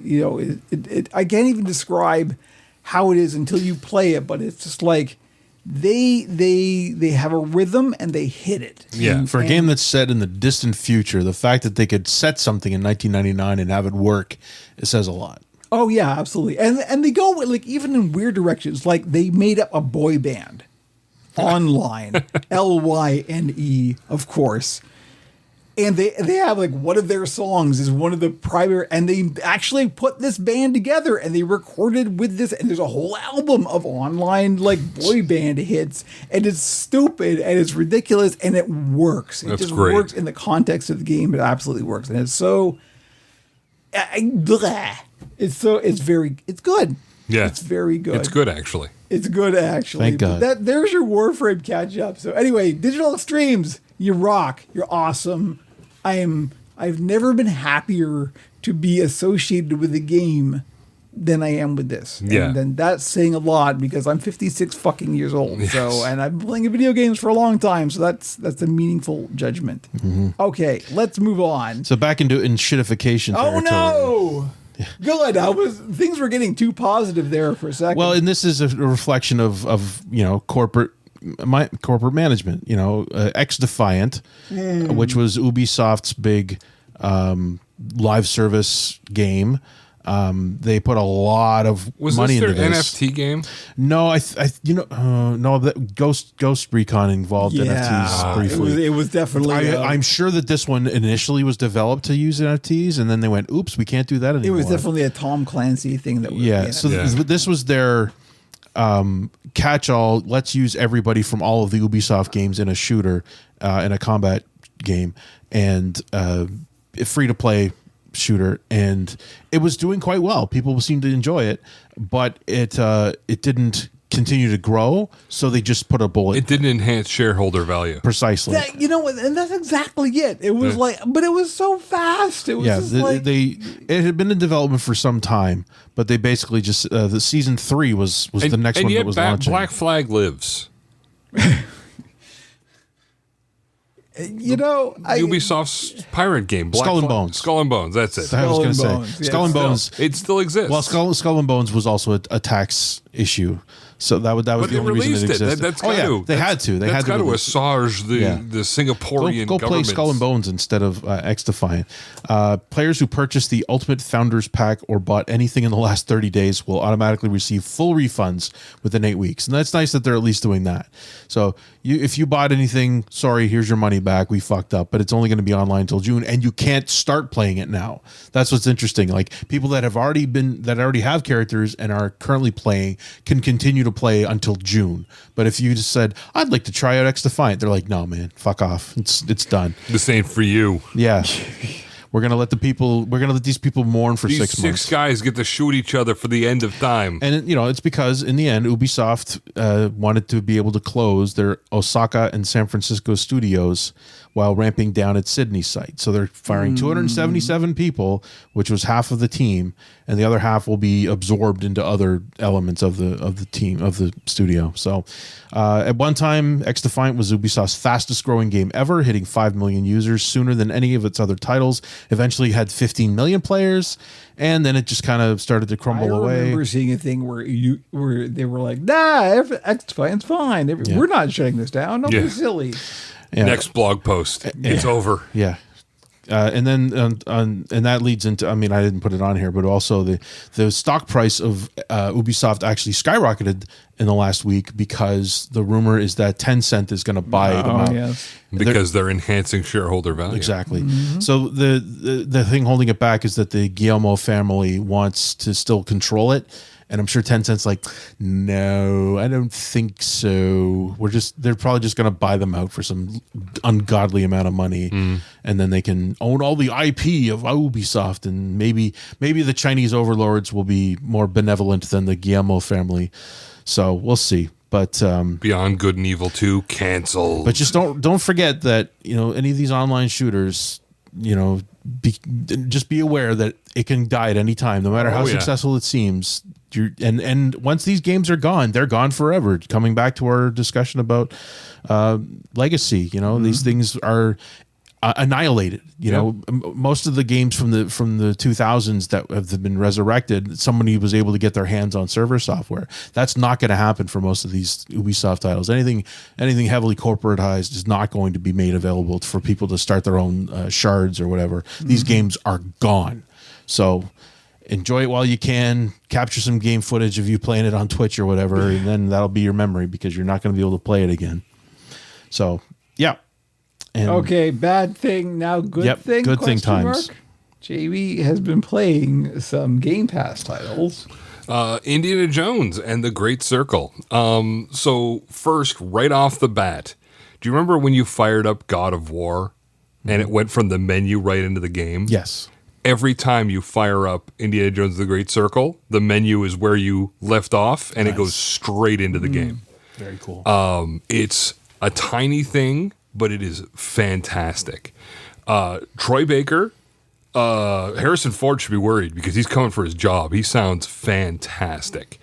I can't even describe how it is until you play it, but it's just like they have a rhythm and they hit it. Yeah. For a game that's set in the distant future, the fact that they could set something in 1999 and have it work, it says a lot. Oh yeah, absolutely. And they go like even in weird directions. Like they made up a boy band online, LYNE, of course. And they have like one of their songs is one of the primary, and they actually put this band together and they recorded with this, and there's a whole album of online like boy band hits, and it's stupid and it's ridiculous and it works. It That's just great. works in the context of the game. It absolutely works, and it's so. Bleh. It's good. Yeah. It's very good. It's good, actually. It's good, actually. Thank God. But there's your Warframe catch up. So anyway, Digital Extremes, you rock. You're awesome. I've never been happier to be associated with a game than I am with this. Yeah. And then that's saying a lot because I'm 56 fucking years old. Yes. So, and I've been playing video games for a long time. So that's a meaningful judgment. Okay, let's move on. So back into shitification Oh territory. no! Good. Things were getting too positive there for a second. Well, and this is a reflection of corporate management. X Defiant, which was Ubisoft's big live service game. They put a lot of Was money this into their this. NFT game? No, no, that Ghost Recon involved NFTs briefly. It was definitely. I'm sure that this one initially was developed to use NFTs, and then they went, "Oops, we can't do that it anymore." was definitely a Tom Clancy thing that was. Yeah. So this was their catch-all. Let's use everybody from all of the Ubisoft games in a shooter, in a combat game, and free-to-play shooter, and it was doing quite well. People seemed to enjoy it, but it didn't continue to grow, so they just put a bullet. It didn't enhance shareholder value. Precisely. And that's exactly it. It was but it was so fast. It was it had been in development for some time, but they basically just the season 3 was the next one that was launching. Black Flag lives. Ubisoft's pirate game, Skull and Bones. Skull and Bones. That's it. I was going to say Bones, yeah. Skull and Bones. It still exists. Well, Skull and Bones was also a tax issue, so that was but the they only reason released it it. existed. That's they had to. They had to assuage the Singaporean Go play government. Skull and Bones instead of X Defiant. Players who purchased the Ultimate Founders Pack or bought anything in the last 30 days will automatically receive full refunds within 8 weeks. And that's nice that they're at least doing that. So if you bought anything, sorry, here's your money back. We fucked up. But it's only going to be online until June, and you can't start playing it now. That's what's interesting. Like people that already have characters and are currently playing can continue to play until June. But if you just said, I'd like to try out X Defiant, they're like, no, man, fuck off. It's done. This ain't for you. Yeah. We're gonna let these people mourn for These 6 months. 6 guys get to shoot each other for the end of time. And it's because in the end, Ubisoft wanted to be able to close their Osaka and San Francisco studios while ramping down its Sydney site. So they're firing 277 people, which was half of the team, and the other half will be absorbed into other elements of the team of the studio. So at one time, X Defiant was Ubisoft's fastest growing game ever, hitting 5 million users sooner than any of its other titles. Eventually had 15 million players, and then it just kind of started to crumble away. I remember seeing a thing where they were like, nah, X Defiant's fine. We're not shutting this down. Don't be silly. Yeah. Next blog post. It's over. Yeah. And then and that leads into, I mean, I didn't put it on here, but also the stock price of Ubisoft actually skyrocketed in the last week because the rumor is that Tencent is going to buy them out. Yes. Because they're enhancing shareholder value. Exactly. So the thing holding it back is that the Guillermo family wants to still control it. And I'm sure Tencent's like, no, I don't think so. They're probably just going to buy them out for some ungodly amount of money. And then they can own all the IP of Ubisoft. And maybe the Chinese overlords will be more benevolent than the Guillermo family. So we'll see. But Beyond Good and Evil 2 canceled. But just don't forget that, any of these online shooters, just be aware that it can die at any time, no matter how successful it seems. And once these games are gone, they're gone forever. Coming back to our discussion about legacy, these things are annihilated. Most of the games from the 2000s that have been resurrected, somebody was able to get their hands on server software. That's not going to happen for most of these Ubisoft titles. Anything heavily corporatized is not going to be made available for people to start their own shards or whatever. These games are gone. So enjoy it while you can. Capture some game footage of you playing it on Twitch or whatever, and then that'll be your memory because you're not going to be able to play it again. So, yeah. And okay, bad thing, now good thing? Good thing times. JB has been playing some Game Pass titles. Indiana Jones and the Great Circle. So first, right off the bat, do you remember when you fired up God of War and it went from the menu right into the game? Yes. every time you fire up Indiana Jones The Great Circle, the menu is where you left off, and it goes straight into the game. Very cool. It's a tiny thing, but it is fantastic. Troy Baker, Harrison Ford should be worried because he's coming for his job. He sounds fantastic.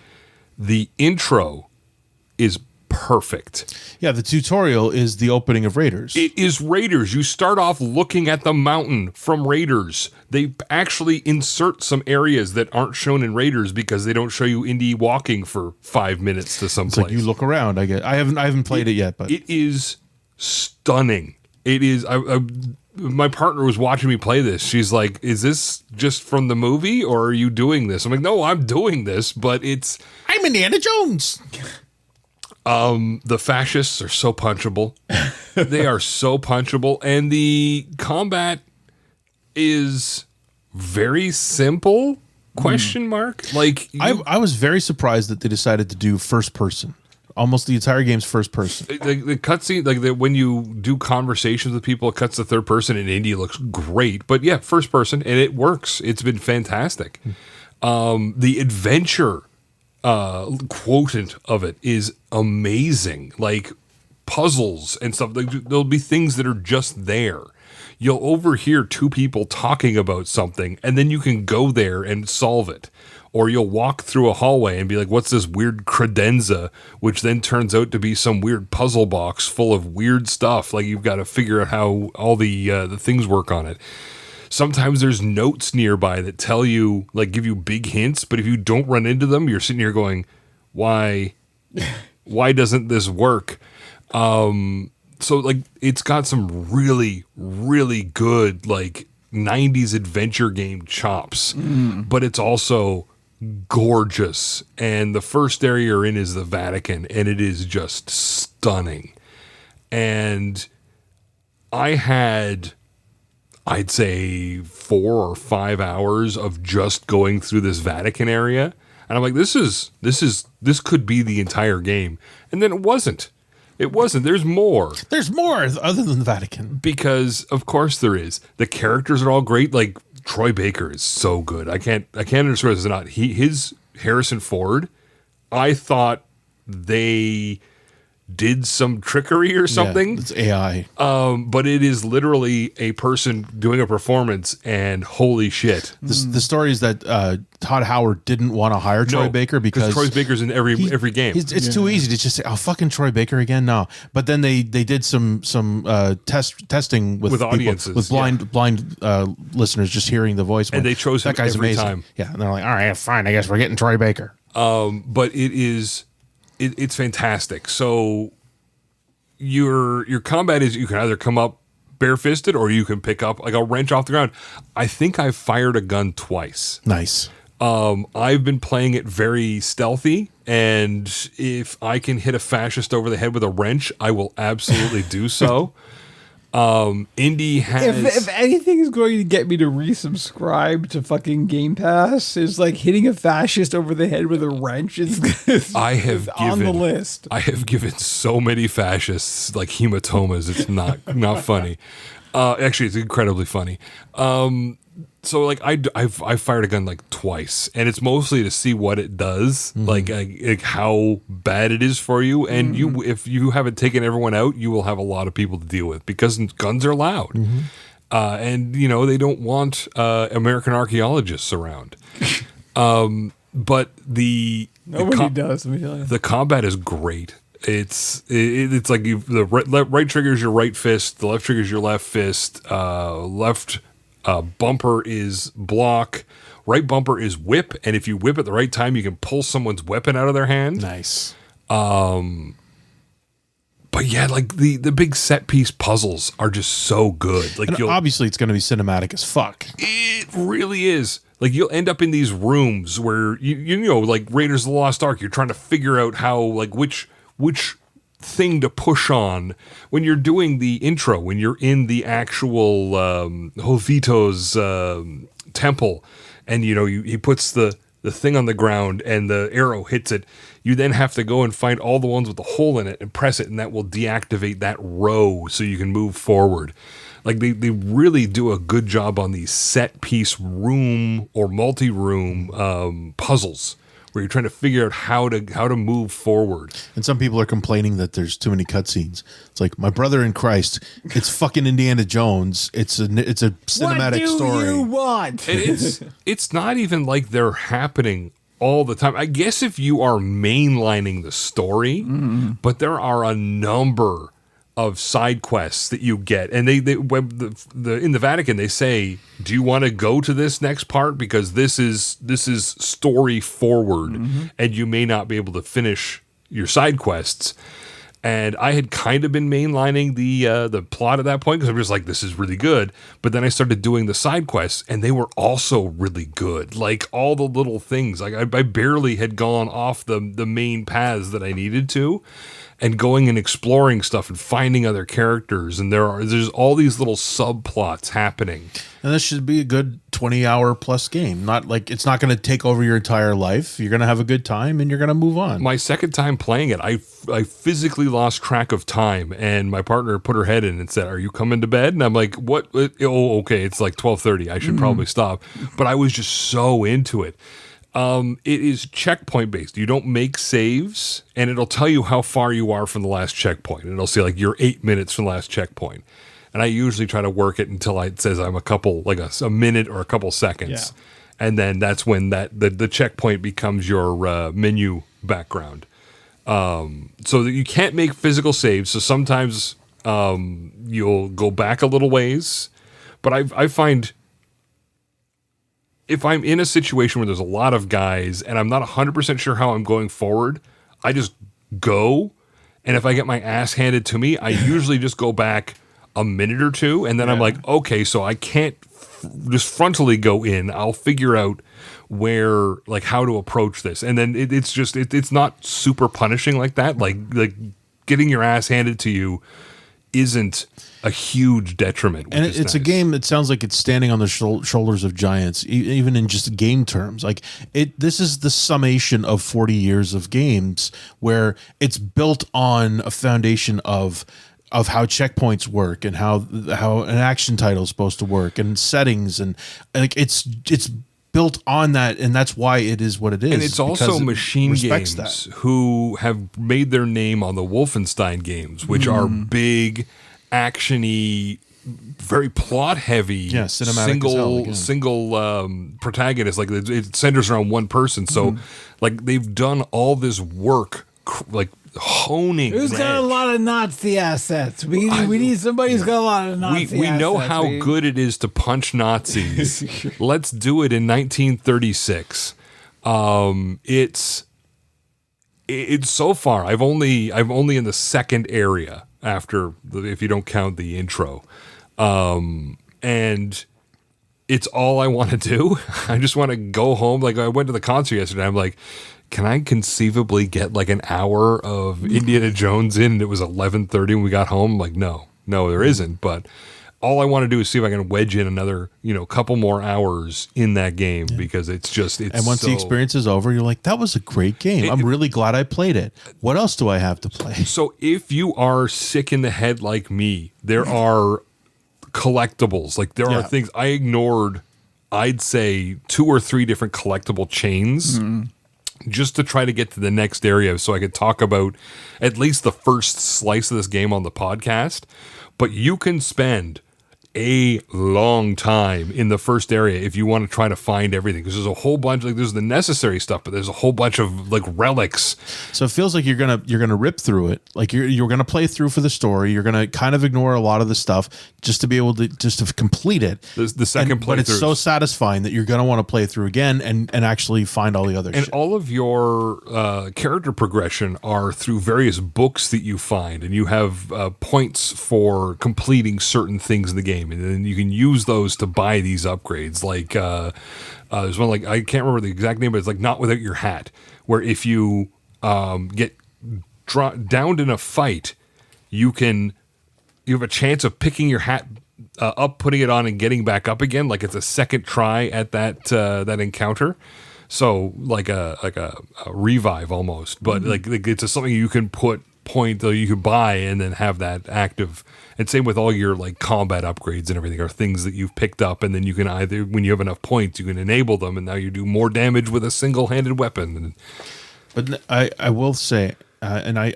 The intro is perfect. Yeah, the tutorial is the opening of Raiders. It is Raiders. You start off looking at the mountain from Raiders. They actually insert some areas that aren't shown in Raiders because they don't show you Indy walking for 5 minutes to some It's place. like you look around. I guess I haven't played it yet, but it is stunning. It is. My partner was watching me play this. She's like, "Is this just from the movie, or are you doing this?" I'm like, "No, I'm doing this, but it's." I'm Indiana Jones. The fascists are so punchable. They are so punchable, and the combat is very simple. Question mark? Like I was very surprised that they decided to do first person. Almost the entire game's first person. the cutscene, when you do conversations with people, it cuts to third person, and Indy looks great. But yeah, first person, and it works. It's been fantastic. The adventure quotient of it is amazing. Like puzzles and stuff. There'll be things that are just there. You'll overhear two people talking about something, and then you can go there and solve it. Or you'll walk through a hallway and be like, what's this weird credenza, which then turns out to be some weird puzzle box full of weird stuff. Like you've got to figure out how all the things work on it. Sometimes there's notes nearby that tell you, like, give you big hints, but if you don't run into them, you're sitting here going, why doesn't this work? So like it's got some really, really good like 90s adventure game chops, but it's also gorgeous. And the first area you're in is the Vatican, and it is just stunning. And I had, I'd say 4 or 5 hours of just going through this Vatican area. And I'm like, this could be the entire game. And then it wasn't. It wasn't. There's more. There's more other than the Vatican. Because of course there is. The characters are all great. Like Troy Baker is so good. I can't understand this or not. His Harrison Ford, I thought they did some trickery or something. Yeah, it's AI. But it is literally a person doing a performance, and holy shit. The story is that Todd Howard didn't want to hire Troy Baker because Troy Baker's in every game. It's too easy to just say, "Oh, fucking Troy Baker again." No, but then they did some testing with people, audiences, with blind listeners just hearing the voice, and they chose him that guy's every amazing. time. Yeah, and they're like, "All right, fine. I guess we're getting Troy Baker." But it is. It's fantastic. So your combat is you can either come up bare-fisted or you can pick up like a wrench off the ground. I think I've fired a gun twice. Nice. I've been playing it very stealthy, and if I can hit a fascist over the head with a wrench, I will absolutely do so. Indy has... If anything is going to get me to resubscribe to fucking Game Pass, is like hitting a fascist over the head with a wrench is on the list. I have given so many fascists like hematomas. It's not funny. Actually, it's incredibly funny. So like I've fired a gun like twice, and it's mostly to see what it does, like how bad it is for you. And if you haven't taken everyone out, you will have a lot of people to deal with because guns are loud, and they don't want American archaeologists around. But Nobody does. Let me tell you. The combat is great. It's like the right trigger is your right fist, the left trigger is your left fist, left bumper is block, right bumper is whip, and if you whip at the right time, you can pull someone's weapon out of their hand. Nice. But yeah, like the big set piece puzzles are just so good. Like obviously it's going to be cinematic as fuck. It really is. Like you'll end up in these rooms where like Raiders of the Lost Ark, you're trying to figure out how like which thing to push on when you're doing the intro, when you're in the actual Jovito's temple, and he puts the thing on the ground and the arrow hits it. You then have to go and find all the ones with the hole in it and press it, and that will deactivate that row so you can move forward. Like they really do a good job on these set piece room or multi-room puzzles where you're trying to figure out how to move forward. And some people are complaining that there's too many cutscenes. It's like, my brother in Christ, it's fucking Indiana Jones. It's a cinematic story. What do you want? And it's not even like they're happening all the time. I guess if you are mainlining the story, but there are a number of side quests that you get, and they in the Vatican they say, do you want to go to this next part because this is story forward, and you may not be able to finish your side quests. And I had kind of been mainlining the plot at that point because I'm just like, this is really good. But then I started doing the side quests, and they were also really good. Like all the little things, like I barely had gone off the main paths that I needed to, and going and exploring stuff and finding other characters. And there's all these little subplots happening. And this should be a good 20-hour plus game. Not like it's not going to take over your entire life. You're going to have a good time and you're going to move on. My second time playing it, I physically lost track of time, and my partner put her head in and said, "Are you coming to bed?" And I'm like, "What? Oh, okay. It's like 12:30. I should probably stop." But I was just so into it. It is checkpoint based. You don't make saves, and it'll tell you how far you are from the last checkpoint. And it'll say like you're 8 minutes from the last checkpoint. And I usually try to work it until it says I'm a minute or a couple seconds. Yeah. And then that's when the checkpoint becomes your menu background. So that you can't make physical saves. So sometimes you'll go back a little ways. But I find if I'm in a situation where there's a lot of guys and I'm not 100% sure how I'm going forward, I just go. And if I get my ass handed to me, I usually just go back a minute or two. And then I'm like, okay, so I can't just frontally go in. I'll figure out how to approach this. And then it's not super punishing like that. Like getting your ass handed to you isn't a huge detriment. And it's a game that sounds like it's standing on the shoulders of giants, even in just game terms. Like this is the summation of 40 years of games where it's built on a foundation of how checkpoints work and how an action title is supposed to work and settings, and like it's built on that, and that's why it is what it is. And it's also Machine Games who have made their name on the Wolfenstein games, which are big, actiony, very plot heavy, single protagonist. Like it centers around one person. So like they've done all this work, like honing. Who's got a lot of Nazi assets? We need somebody who's got a lot of Nazi assets. We know how good it is to punch Nazis. Let's do it in 1936. It's so far. I'm only in the second area after, if you don't count the intro, and it's all I want to do. I just want to go home. Like I went to the concert yesterday. I'm like, can I conceivably get like an hour of Indiana Jones in? And it was 11:30 when we got home. I'm like, no, there isn't. But all I want to do is see if I can wedge in another, couple more hours in that game because it's and once the experience is over, you're like, that was a great game. I'm really glad I played it. What else do I have to play? So if you are sick in the head like me, there are collectibles. Like there are things I ignored. I'd say 2 or 3 different collectible chains. Just to try to get to the next area so I could talk about at least the first slice of this game on the podcast. But you can spend a long time in the first area if you want to try to find everything, because there's a whole bunch, like there's the necessary stuff, but there's a whole bunch of like relics. So it feels like you're gonna rip through it. Like you're gonna play through for the story. You're gonna kind of ignore a lot of the stuff just to be able to complete it. The second playthrough, but it's so satisfying that you're gonna want to play through again and actually find all the other and shit. All of your character progression are through various books that you find, and you have points for completing certain things in the game. And then you can use those to buy these upgrades. Like there's one, like I can't remember the exact name, but it's like Not Without Your Hat, where if you get downed in a fight, you have a chance of picking your hat up, putting it on, and getting back up again. Like it's a second try at that encounter. So like a revive almost, but like it's something you can put point that you can buy and then have that active And same with all your like combat upgrades and everything are things that you've picked up, and then you can either, when you have enough points, you can enable them, and now you do more damage with a single-handed weapon. But I will say, and I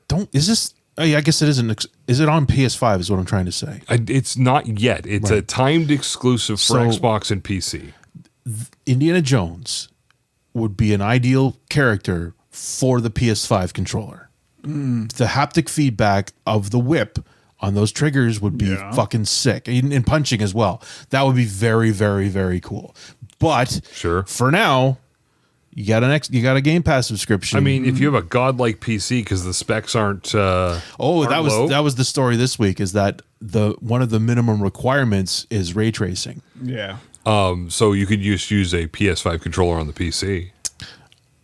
don't. Is this? I guess it isn't. Is it on PS5? Is what I'm trying to say. It's not yet. It's a timed exclusive for Xbox and PC. Indiana Jones would be an ideal character for the PS5 controller. The haptic feedback of the whip on those triggers would be fucking sick, and punching as well. That would be very, very, very cool. But for now, you got a Game Pass subscription. I mean, if you have a godlike PC, because the specs aren't. That was the story this week. Is that one of the minimum requirements is ray tracing? Yeah. So you could just use a PS5 controller on the PC.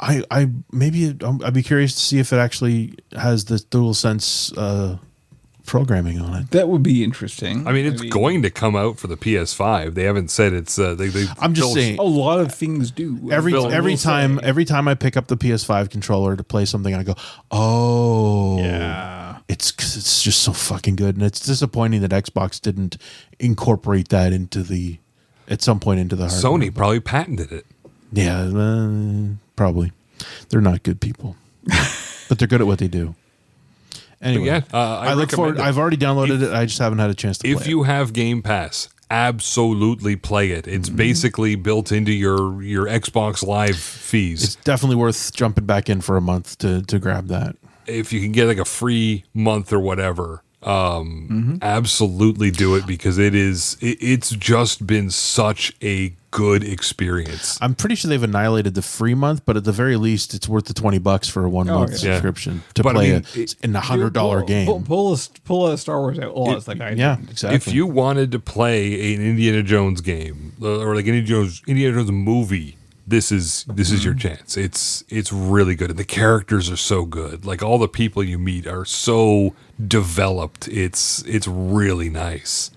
I'd be curious to see if it actually has the DualSense programming on it. That would be interesting. I mean, it's going to come out for the PS5. They haven't said it's. I'm just saying a lot of things do. Every time I pick up the PS5 controller to play something, I go, oh yeah. It's just so fucking good, and it's disappointing that Xbox didn't incorporate that at some point into the hardware. Sony probably patented it. Yeah, probably. They're not good people, but they're good at what they do. Anyway, I look forward. I've already downloaded it. I just haven't had a chance to play it. If you have Game Pass, absolutely play it. It's basically built into your Xbox Live fees. It's definitely worth jumping back in for a month to grab that. If you can get like a free month or whatever, absolutely do it, because it's just been such a good experience. I'm pretty sure they've annihilated the free month, but at the very least, it's worth the $20 for a 1 month subscription to play in a $100 game. Pull a Star Wars out. It's like exactly. If you wanted to play an Indiana Jones game or like an Indiana Jones movie, this is your chance. It's really good, and the characters are so good. Like, all the people you meet are so developed. It's really nice.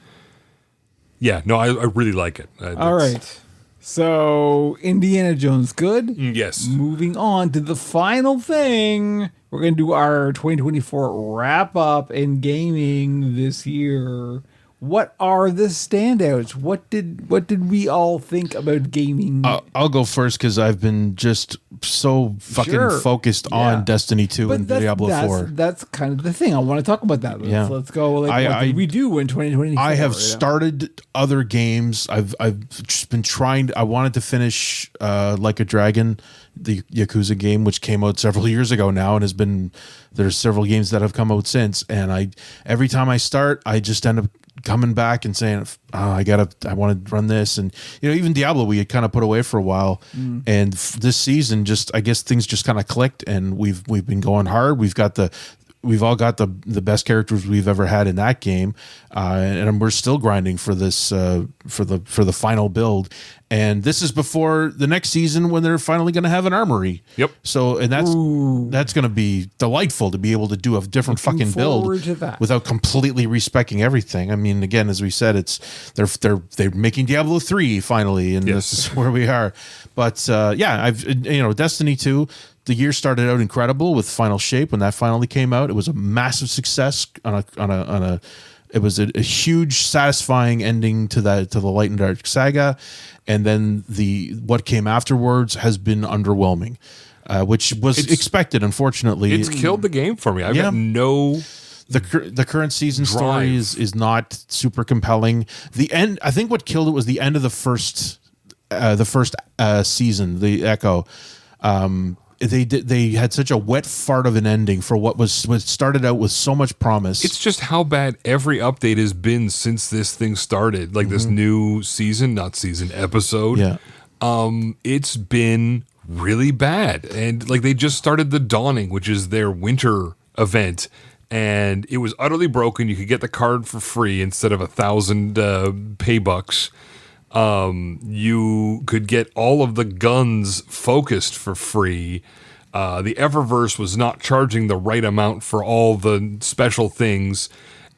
Yeah, no, I really like it. All right. So, Indiana Jones good? Yes. Moving on to the final thing. We're going to do our 2024 wrap-up in gaming this year. What are the standouts? What did we all think about gaming? I'll go first because I've been just so fucking focused on Destiny 2 and Diablo 4. That's kind of the thing. I want to talk about that. Let's go. What did we do in 2024? I have started other games. I've just been trying. I wanted to finish Like a Dragon, the Yakuza game, which came out several years ago now, and there's several games that have come out since. And every time I start, I just end up coming back and saying, I want to run this. And, even Diablo, we had kind of put away for a while. And this season, I guess things just kind of clicked, and we've been going hard. We've all got the best characters we've ever had in that game. And we're still grinding for this, for the final build. And this is before the next season when they're finally going to have an armory. Yep. So, and that's going to be delightful to be able to do a different fucking build without completely respecking everything. I mean, again, as we said, they're making Diablo 3 finally, and this is where we are. But Destiny 2. The year started out incredible with Final Shape. When that finally came out, it was a massive success it was a huge, satisfying ending to the Light and Dark saga, and then what came afterwards has been underwhelming, which was expected. Unfortunately, it's killed the game for me. I've got no. The current season story is not super compelling. The end, I think, what killed it was the end of the first season, the Echo. They had such a wet fart of an ending for what started out with so much promise. It's just how bad every update has been since this thing started. Like this new episode. Yeah. It's been really bad. And like they just started the Dawning, which is their winter event, and it was utterly broken. You could get the card for free instead of 1,000 pay bucks. You could get all of the guns focused for free. The Eververse was not charging the right amount for all the special things.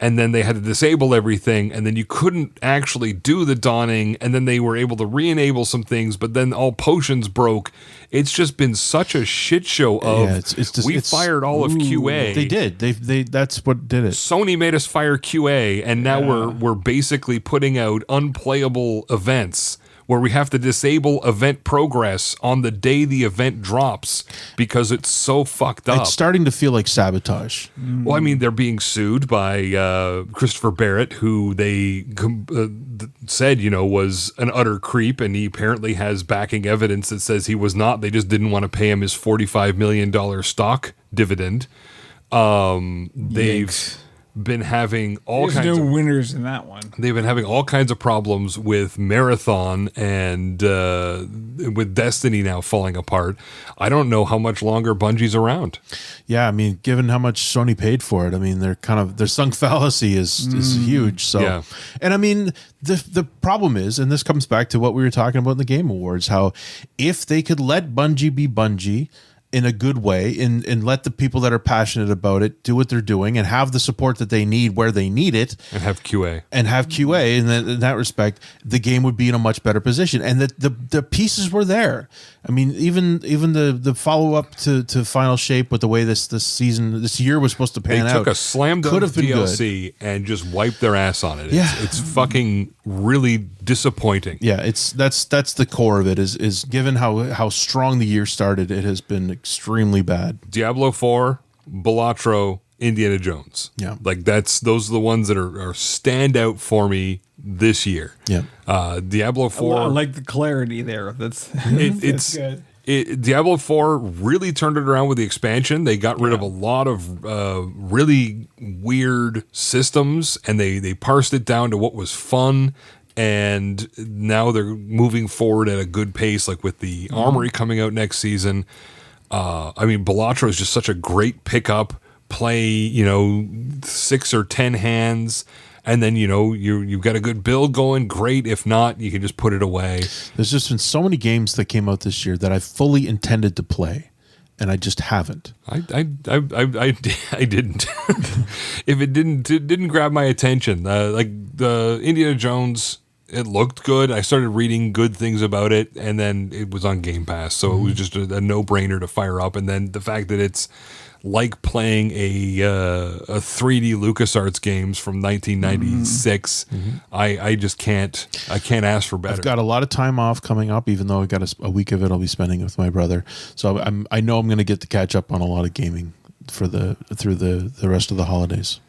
and then they had to disable everything, and then you couldn't actually do the dawning, and then they were able to re-enable some things, but then all potions broke. It's just been such a shit show of we fired all of QA. They did. They that's what did it. Sony made us fire QA, and now we're basically putting out unplayable events where we have to disable event progress on the day the event drops because it's so fucked up. It's starting to feel like sabotage. Well, I mean, they're being sued by Christopher Barrett, who they said, was an utter creep, and he apparently has backing evidence that says he was not. They just didn't want to pay him his $45 million stock dividend. They've been having all There's kinds no of winners in that one. They've been having all kinds of problems with Marathon and with Destiny now falling apart. I don't know how much longer Bungie's around. Yeah, I mean, given how much Sony paid for it, I mean, their sunk fallacy is huge. So, Yeah. And I mean, the problem is, and this comes back to what we were talking about in the Game Awards, how if they could let Bungie be Bungie in a good way and let the people that are passionate about it do what they're doing and have the support that they need where they need it And have QA. and then in that respect the game would be in a much better position, and the pieces were there. I mean, even the follow-up to Final Shape with the way this year was supposed to pan They out took a slam dunk could have been DLC and just wiped their ass on it. Yeah. It's fucking really disappointing. Yeah, that's the core of it is given how strong the year started, it has been extremely bad. Diablo 4, Balatro, Indiana Jones. Yeah. Like those are the ones that are stand out for me this year. Yeah. Diablo 4. I like the clarity there. That's It's good. Diablo 4 really turned it around with the expansion. They got rid of a lot of really weird systems, and they parsed it down to what was fun. And now they're moving forward at a good pace, like with the Armory coming out next season. I mean, Balatro is just such a great pickup. Play, 6 or 10 hands, and then you've got a good build going. Great. If not, you can just put it away. There's just been so many games that came out this year that I fully intended to play, and I just haven't. I didn't. If it didn't grab my attention, like the Indiana Jones, it looked good. I started reading good things about it, and then it was on Game Pass, so it was just a no-brainer to fire up. And then the fact that it's like playing a 3D LucasArts games from 1996, I just can't. I can't ask for better. I've got a lot of time off coming up, even though I got a week of it I'll be spending with my brother. So I know I'm going to get to catch up on a lot of gaming through the rest of the holidays.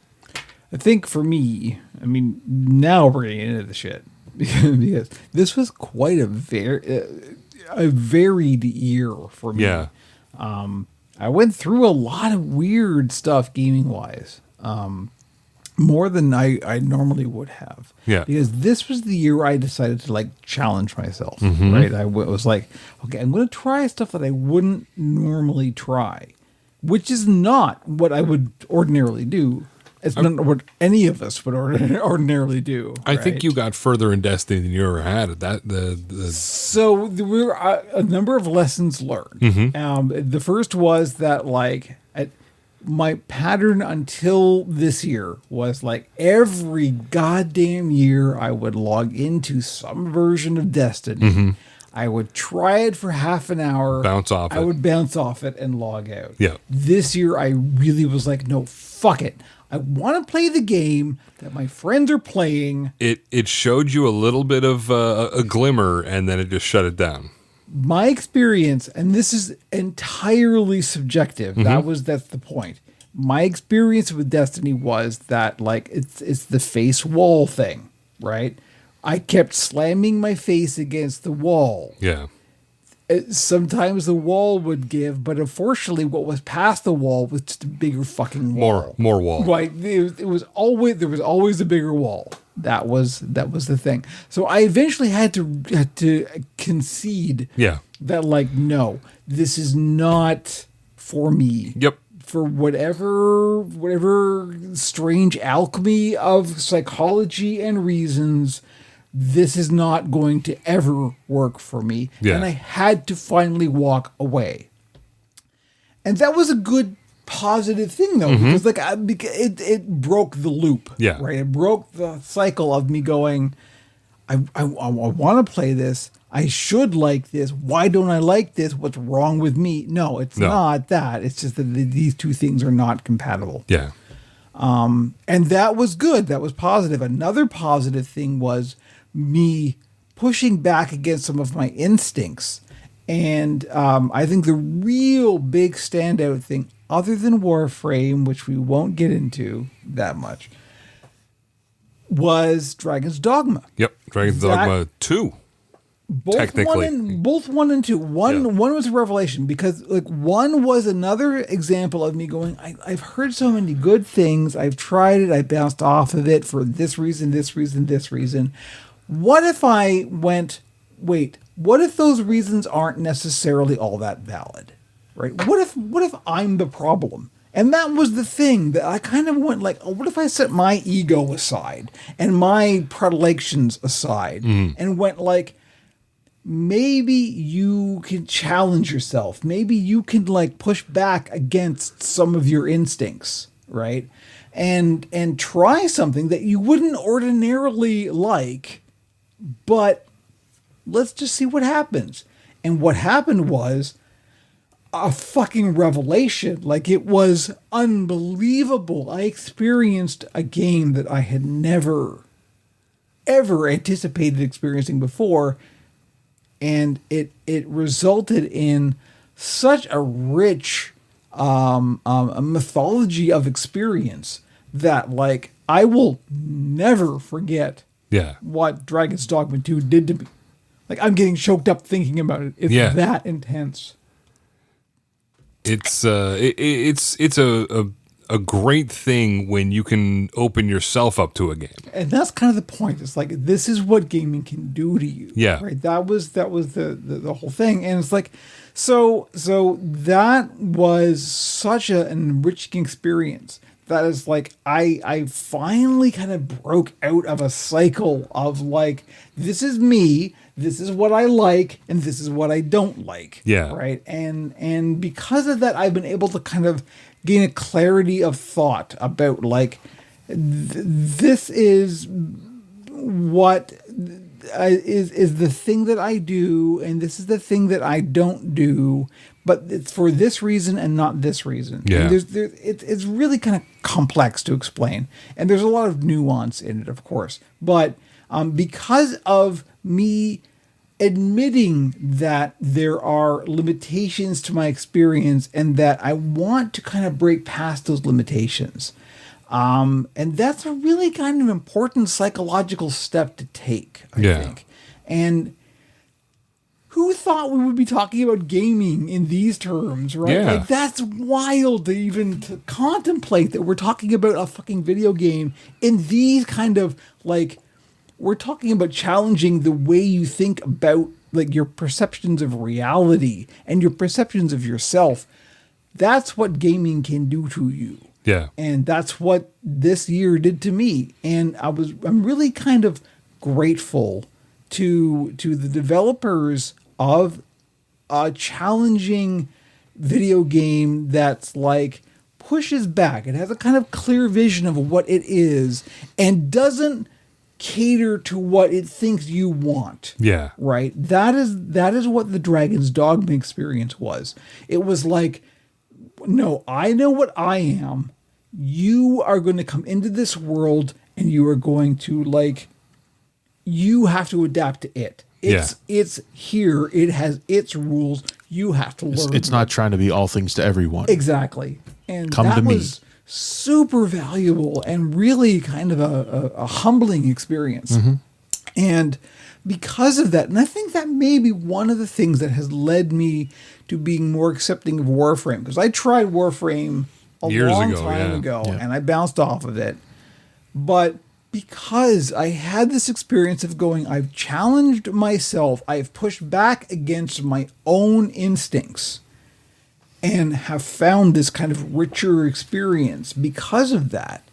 I think for me, I mean, now we're getting into the shit because this was quite a varied year for me. Yeah. I went through a lot of weird stuff gaming wise, more than I normally would have. Yeah. Because this was the year I decided to challenge myself. Right. I was like, okay, I'm going to try stuff that I wouldn't normally try, which is not what I would ordinarily do. It's not what any of us would ordinarily do. I think you got further in Destiny than you ever had at that. So there were a number of lessons learned. The first was that my pattern until this year was every goddamn year I would log into some version of Destiny. I would try it for half an hour. Bounce off it. I would bounce off it and log out. Yeah. This year I really was like, no, fuck it. I want to play the game that my friends are playing. It showed you a little bit of a glimmer, and then it just shut it down. My experience, and this is entirely subjective. That's the point. My experience with Destiny was that it's the face wall thing, right? I kept slamming my face against the wall. Yeah. Sometimes the wall would give, but unfortunately, what was past the wall was just a bigger fucking wall. More wall. Right? There was always a bigger wall. That was the thing. So I eventually had to concede. Yeah. That no, this is not for me. Yep. For whatever strange alchemy of psychology and reasons, this is not going to ever work for me. Yeah. And I had to finally walk away. And that was a good positive thing though, because like it broke the loop. Yeah. Right. It broke the cycle of me going, I want to play this. I should like this. Why don't I like this? What's wrong with me? No, it's not that. It's just that these two things are not compatible. Yeah. And that was good. That was positive. Another positive thing was me pushing back against some of my instincts. And I think the real big standout thing, other than Warframe, which we won't get into that much, was Dragon's Dogma. Yep. Dragon's Dogma 2. Technically. Both 1 and 2. One was a revelation because like 1 was another example of me going, I've heard so many good things. I've tried it. I bounced off of it for this reason, this reason, this reason. What if I went, wait, what if those reasons aren't necessarily all that valid? Right? What if I'm the problem? And that was the thing that I kind of went like, oh, what if I set my ego aside and my predilections aside and went like, maybe you can challenge yourself. Maybe you can like push back against some of your instincts, right? And try something that you wouldn't ordinarily like, but let's just see what happens. And what happened was a fucking revelation. Like, it was unbelievable. I experienced a game that I had never, ever anticipated experiencing before. And it resulted in such a rich a mythology of experience that, like, I will never forget what Dragon's Dogma 2 did to me. Like, I'm getting choked up thinking about it. It's that intense. It's a great thing when you can open yourself up to a game. And that's kind of the point. It's like, this is what gaming can do to you. Yeah. Right. That was the whole thing. And it's like, so that was such an enriching experience. That is like, I finally kind of broke out of a cycle of like, this is me, this is what I like, and this is what I don't like. Yeah. Right. And because of that, I've been able to kind of gain a clarity of thought about like, this is what is the thing that I do, and this is the thing that I don't do, but it's for this reason and not this reason. Yeah. And it's really kind of complex to explain, and there's a lot of nuance in it, of course. But because of me admitting that there are limitations to my experience and that I want to kind of break past those limitations. And that's a really kind of important psychological step to take, I think. And who thought we would be talking about gaming in these terms, right? Yeah. Like, that's wild to even to contemplate that we're talking about a fucking video game in these kind of like, we're talking about challenging the way you think about like your perceptions of reality and your perceptions of yourself. That's what gaming can do to you. Yeah. And that's what this year did to me. And I'm really kind of grateful to the developers of a challenging video game that's like pushes back. It has a kind of clear vision of what it is and doesn't cater to what it thinks you want. Yeah. Right? That is what the Dragon's Dogma experience was. It was like, no, I know what I am. You are going to come into this world and you are going to like, you have to adapt to it. It's here. It has its rules. You have to learn. It's not trying to be all things to everyone. Exactly. And Come that to me. was super valuable and really kind of a humbling experience. Mm-hmm. And because of that, and I think that may be one of the things that has led me to being more accepting of Warframe, because I tried Warframe Years long ago, time yeah. ago, Yeah. and I bounced off of it. But because I had this experience of going, I've challenged myself, I've pushed back against my own instincts, and have found this kind of richer experience because of that.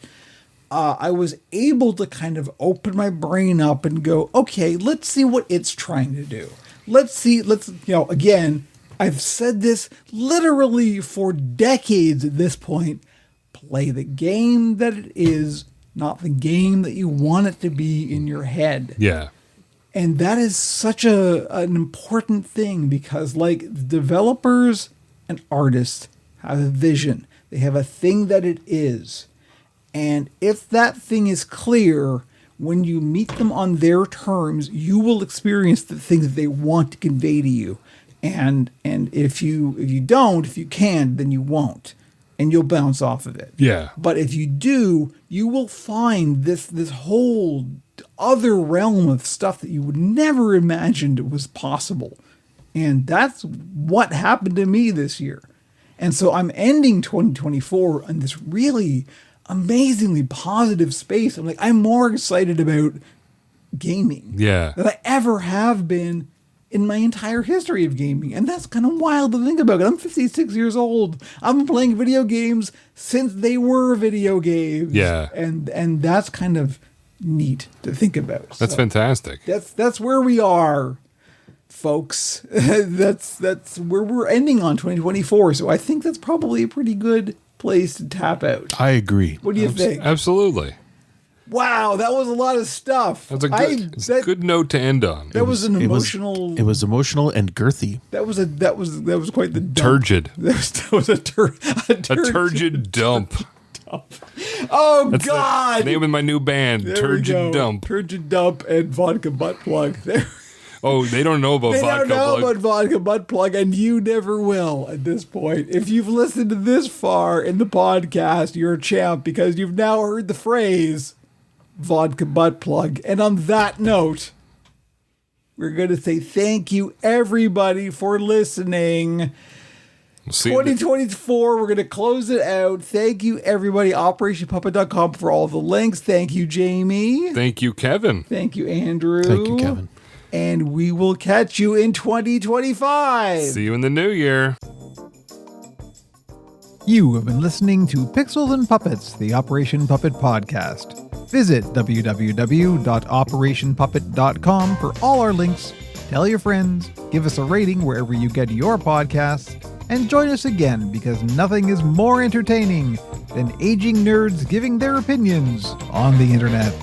I was able to kind of open my brain up and go, okay, let's see what it's trying to do. Let's again, I've said this literally for decades at this point. Play the game that it is, not the game that you want it to be in your head. Yeah. And that is such an important thing because, like, developers and artists have a vision. They have a thing that it is. And if that thing is clear, when you meet them on their terms, you will experience the things that they want to convey to you. And if you can't, then you won't. And you'll bounce off of it. Yeah. But if you do, you will find this whole other realm of stuff that you would never imagined was possible. And that's what happened to me this year. And so I'm ending 2024 in this really amazingly positive space. I'm like, I'm more excited about gaming Yeah. than I ever have been in my entire history of gaming. And that's kind of wild to think about. I'm 56 years old. I've been playing video games since they were video games. Yeah. And that's kind of neat to think about. That's fantastic. That's where we are, folks. that's where we're ending on 2024. So I think that's probably a pretty good place to tap out. I agree. What do you think? Absolutely. Wow, that was a lot of stuff. That's a good note to end on. That was an emotional. It was emotional and girthy. That was quite the dump. Turgid. That was a turgid dump. Oh That's God! the name of my new band, There we Turgid go. Dump. Turgid Dump and Vodka Butt Plug. Oh, they don't know about They vodka don't know plug. about Vodka Butt Plug, and you never will at this point. If you've listened to this far in the podcast, you're a champ because you've now heard the phrase Vodka Butt Plug. And on that note, we're going to say thank you, everybody, for listening. We'll see 2024, we're going to close it out. Thank you, everybody. OperationPuppet.com for all the links. Thank you, Jamie. Thank you, Kevin. Thank you, Andrew. Thank you, Kevin. And we will catch you in 2025. See you in the new year. You have been listening to Pixels and Puppets, the Operation Puppet podcast. Visit www.operationpuppet.com for all our links. Tell your friends, give us a rating wherever you get your podcasts, and join us again because nothing is more entertaining than aging nerds giving their opinions on the internet.